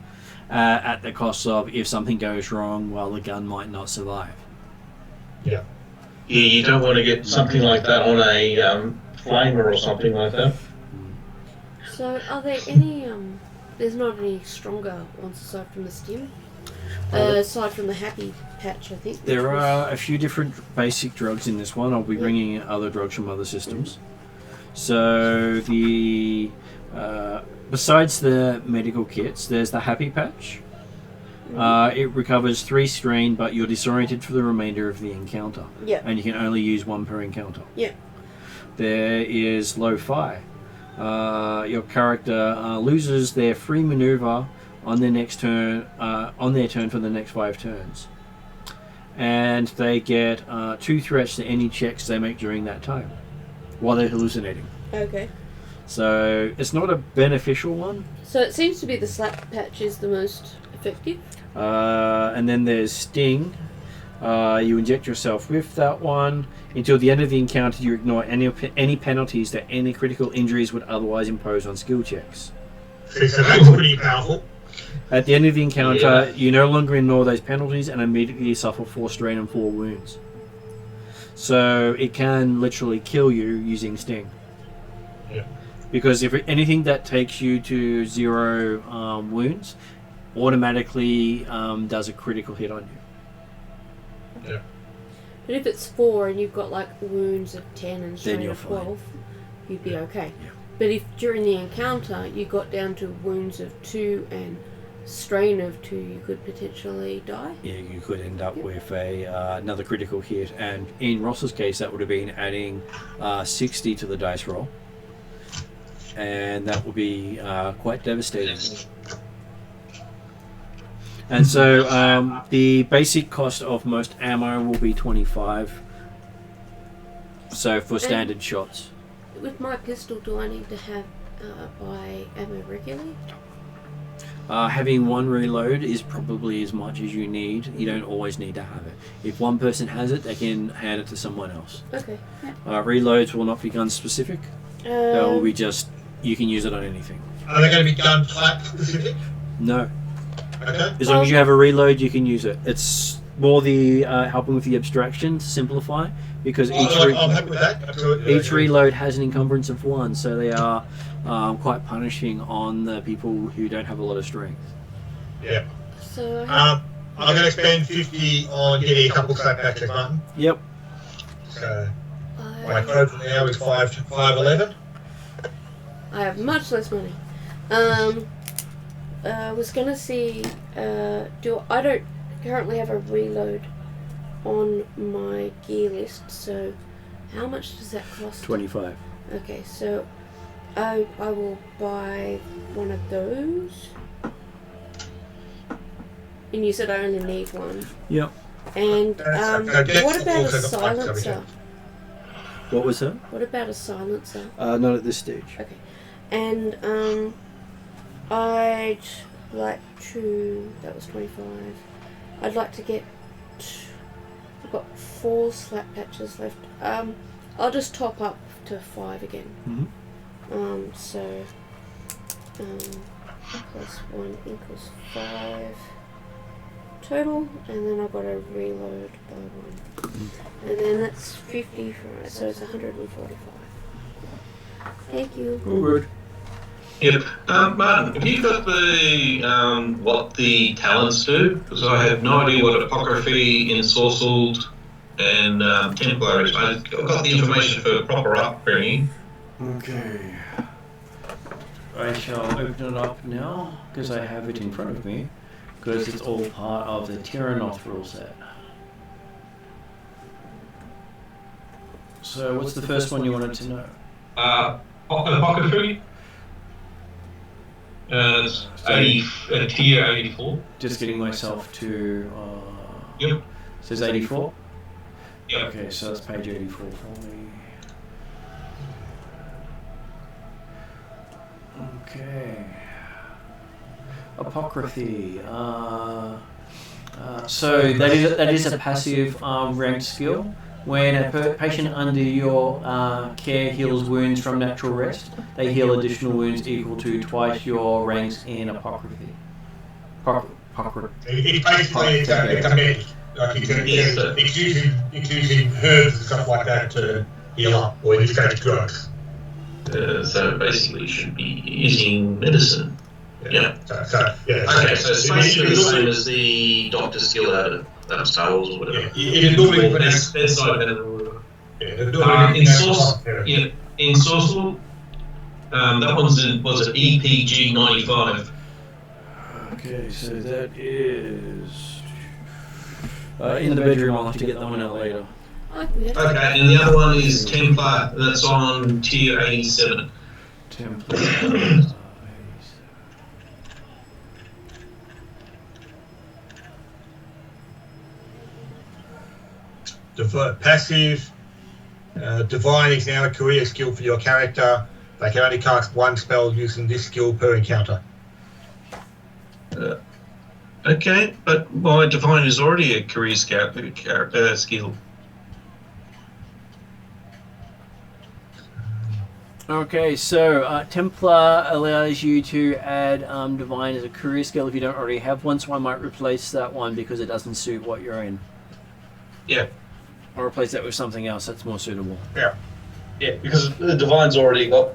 at the cost of if something goes wrong, well, the gun might not survive. Yeah. Yeah, you don't want to get something like that on a flamer or something like that. So, are there any, there's not any stronger ones aside from the stim? Aside from the happy patch, I think. There are a few different basic drugs in this one. I'll be bringing in other drugs from other systems. So, the besides the medical kits, there's the happy patch. It recovers 3 strain, but you're disoriented for the remainder of the encounter. Yeah. And you can only use 1 per encounter. Yeah. There is lo-fi. Your character loses their free maneuver on their next turn, on their turn for the next 5 turns, and they get 2 threats to any checks they make during that time, while they're hallucinating. Okay. So it's not a beneficial one. So it seems to be the slap patch is the most effective. And then there's Sting. You inject yourself with that one. Until the end of the encounter, you ignore any penalties that any critical injuries would otherwise impose on skill checks. So that's pretty powerful. At the end of the encounter, you no longer ignore those penalties and immediately suffer 4 strain and 4 wounds. So it can literally kill you using Sting. Yeah. Because if anything that takes you to 0 wounds automatically does a critical hit on you. Yeah. But if it's 4 and you've got like wounds of 10 and strain you're of 12, you'd be okay. Yeah. But if during the encounter you got down to wounds of 2 and strain of 2, you could potentially die. Yeah, you could end up with another critical hit, and in Ross's case that would have been adding 60 to the dice roll, and that would be quite devastating. And so the basic cost of most ammo will be 25. So for standard shots. With my pistol, do I need to have buy ammo regularly? Having 1 reload is probably as much as you need. You don't always need to have it. If one person has it, they can hand it to someone else. Okay. Reloads will not be gun specific. They will be just, you can use it on anything. Are they going to be gun type specific? No. Okay. As long as you have a reload, you can use it. It's more the helping with the abstraction to simplify, because I'm happy with that. Absolutely. each reload has an encumbrance of 1, so they are quite punishing on the people who don't have a lot of strength. Yeah. So I'm going to spend 50 on getting a couple of slap patches, Martin. Yep. So my total now is 511. I have much less money. I was gonna see. I don't currently have a reload on my gear list. So, how much does that cost? 25. Okay, so I will buy one of those. And you said I only need 1. Yep. And what about a silencer? What was that? What about a silencer? Not at this stage. Okay. And I'd like to. That was 25. I'd like to get. I've got 4 slap patches left. I'll just top up to 5 again. Mm-hmm. So. Plus 1 equals 5 total, and then I've got to reload by 1. And then that's 50 for it, so it's 145. Thank you. All good. Yep. Martin, have you got the what the talents do? Because I have no idea what apocryphy, ensorcelled, and Templar is. I've got the information for proper upbringing. Okay. I shall open it up now because I have it in front of me because it's all part of the Terrinoth rule set. So what's the first one you wanted to know? Apocryphy. It's tier 84. Just getting myself to. Yep. Says 84. Yep. Okay, so that's page 84 for me. Okay. Apocryphy. So that is a passive ranked skill. When a patient under your care heals wounds from natural rest, they heal additional wounds equal to twice your ranks in apocryphy. It's basically it's a medic. Like it's using herbs and stuff like that to heal up, or in this case drugs. So basically, you should be using medicine. Yeah. Yeah. Okay, so it's basically the same as the doctor skill out of Star Wars or whatever. It is normally bedside medicine. In Sorcerer, that was an EPG 95. Okay, so that is in the bedroom. I'll have to get that one out later. Okay, and the other one is Templar. That's on tier 87. Templar. Passive. Divine is now a career skill for your character. They can only cast one spell using this skill per encounter. Okay, but my Divine is already a career skill. Okay, so Templar allows you to add Divine as a career skill if you don't already have one, so I might replace that one because it doesn't suit what you're in. Yeah. Or replace that with something else that's more suitable. Yeah. Yeah, because the Divine's already got...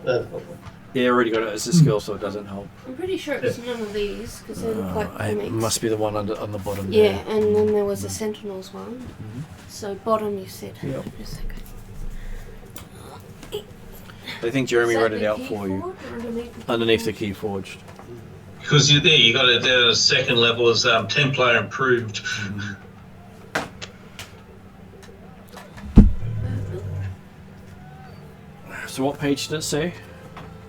Yeah, already got it as a skill, so it doesn't help. I'm pretty sure it was none of these, because they look like comics. It must be the one on the bottom Yeah, there. and then there was a Sentinels one. Mm-hmm. So bottom you said. Yep. Just I think Jeremy wrote it out for you. Underneath the Keyforged. Because you're there, you got it there at a second level as Templar improved. Mm-hmm. So what page did it say?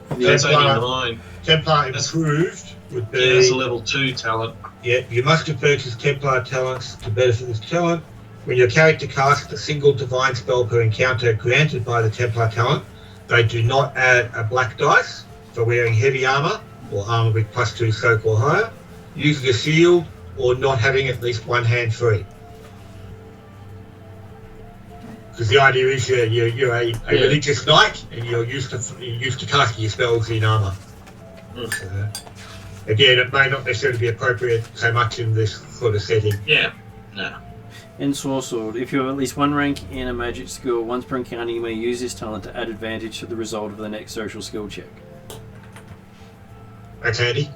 That's 89. Templar improved would be... Yeah, it's a level 2 talent. Yeah, you must have purchased Templar talents to benefit this talent. When your character casts a single divine spell per encounter granted by the Templar talent, they do not add a black dice for wearing heavy armor or armor with +2 soak or higher, using a shield, or not having at least one hand free. Because the idea is you're a religious knight and you're used to casting your spells in armor. Again, it may not necessarily be appropriate so much in this sort of setting. Yeah, no. Ensorcelled. If you have at least one rank in a magic skill, once per encounter you may use this talent to add advantage to the result of the next social skill check. That's handy.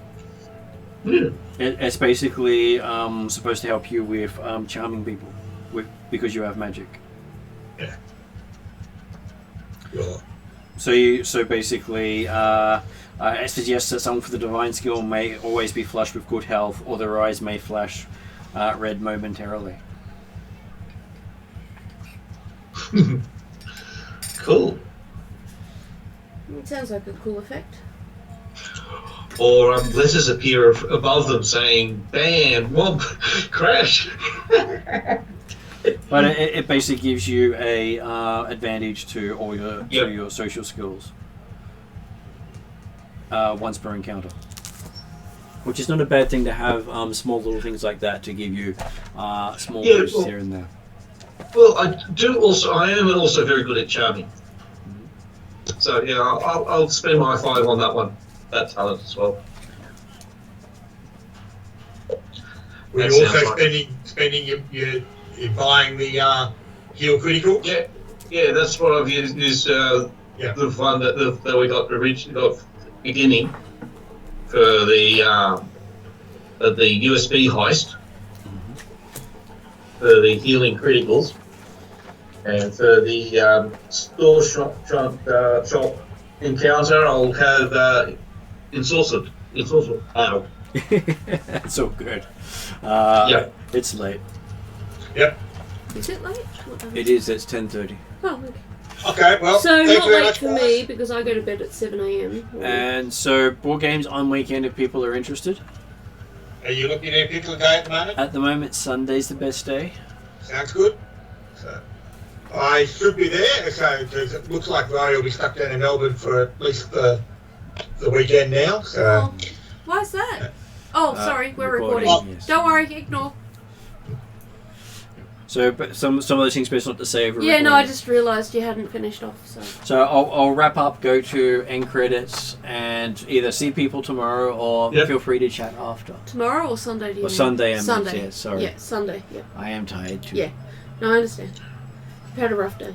It's basically supposed to help you with charming people because you have magic. Yeah. Sure. So basically, it suggests that someone for the divine skill may always be flushed with good health, or their eyes may flash red momentarily. Cool. It sounds like a cool effect. Or letters appear above them saying, "Bam, whoop, crash." But it basically gives you a advantage to all your social skills once per encounter, which is not a bad thing to have. Small little things like that to give you small boosts here and there. Well, I am also very good at charming. So yeah, I'll spend my 5 on that talent as well. We're also spending your buying the heal critical. Yeah, that's what I've used. The one that we got originally got beginning. for the USB heist, for the healing criticals, and for the store shop encounter, I'll have ensorced. Oh, It's all good. yeah. It's late. Yep. Is it late? What time It is. It's 10:30. Oh, okay. Okay, well, So thank not you very late much, for guys. me because I go to bed at 7 a.m. And so, board games on weekend if people are interested. Are you looking at a particular day at the moment? At the moment, Sunday's the best day. Sounds good. So, I should be there, so it looks like Riley will be stuck down in Melbourne for at least the weekend now. So, Oh, why is that? Oh, sorry, we're recording. Yes. Don't worry, ignore. So, but some of those things best not to say over Yeah, no, I recording. just realised you hadn't finished off, so. So I'll wrap up, go to end credits, and either see people tomorrow or Yep. feel free to chat after. Tomorrow or Sunday, do you Or mean? Sunday, I meant, Sunday. yeah, sorry. Yeah, Sunday, yeah. I am tired too. Yeah. No, I understand. You've had a rough day.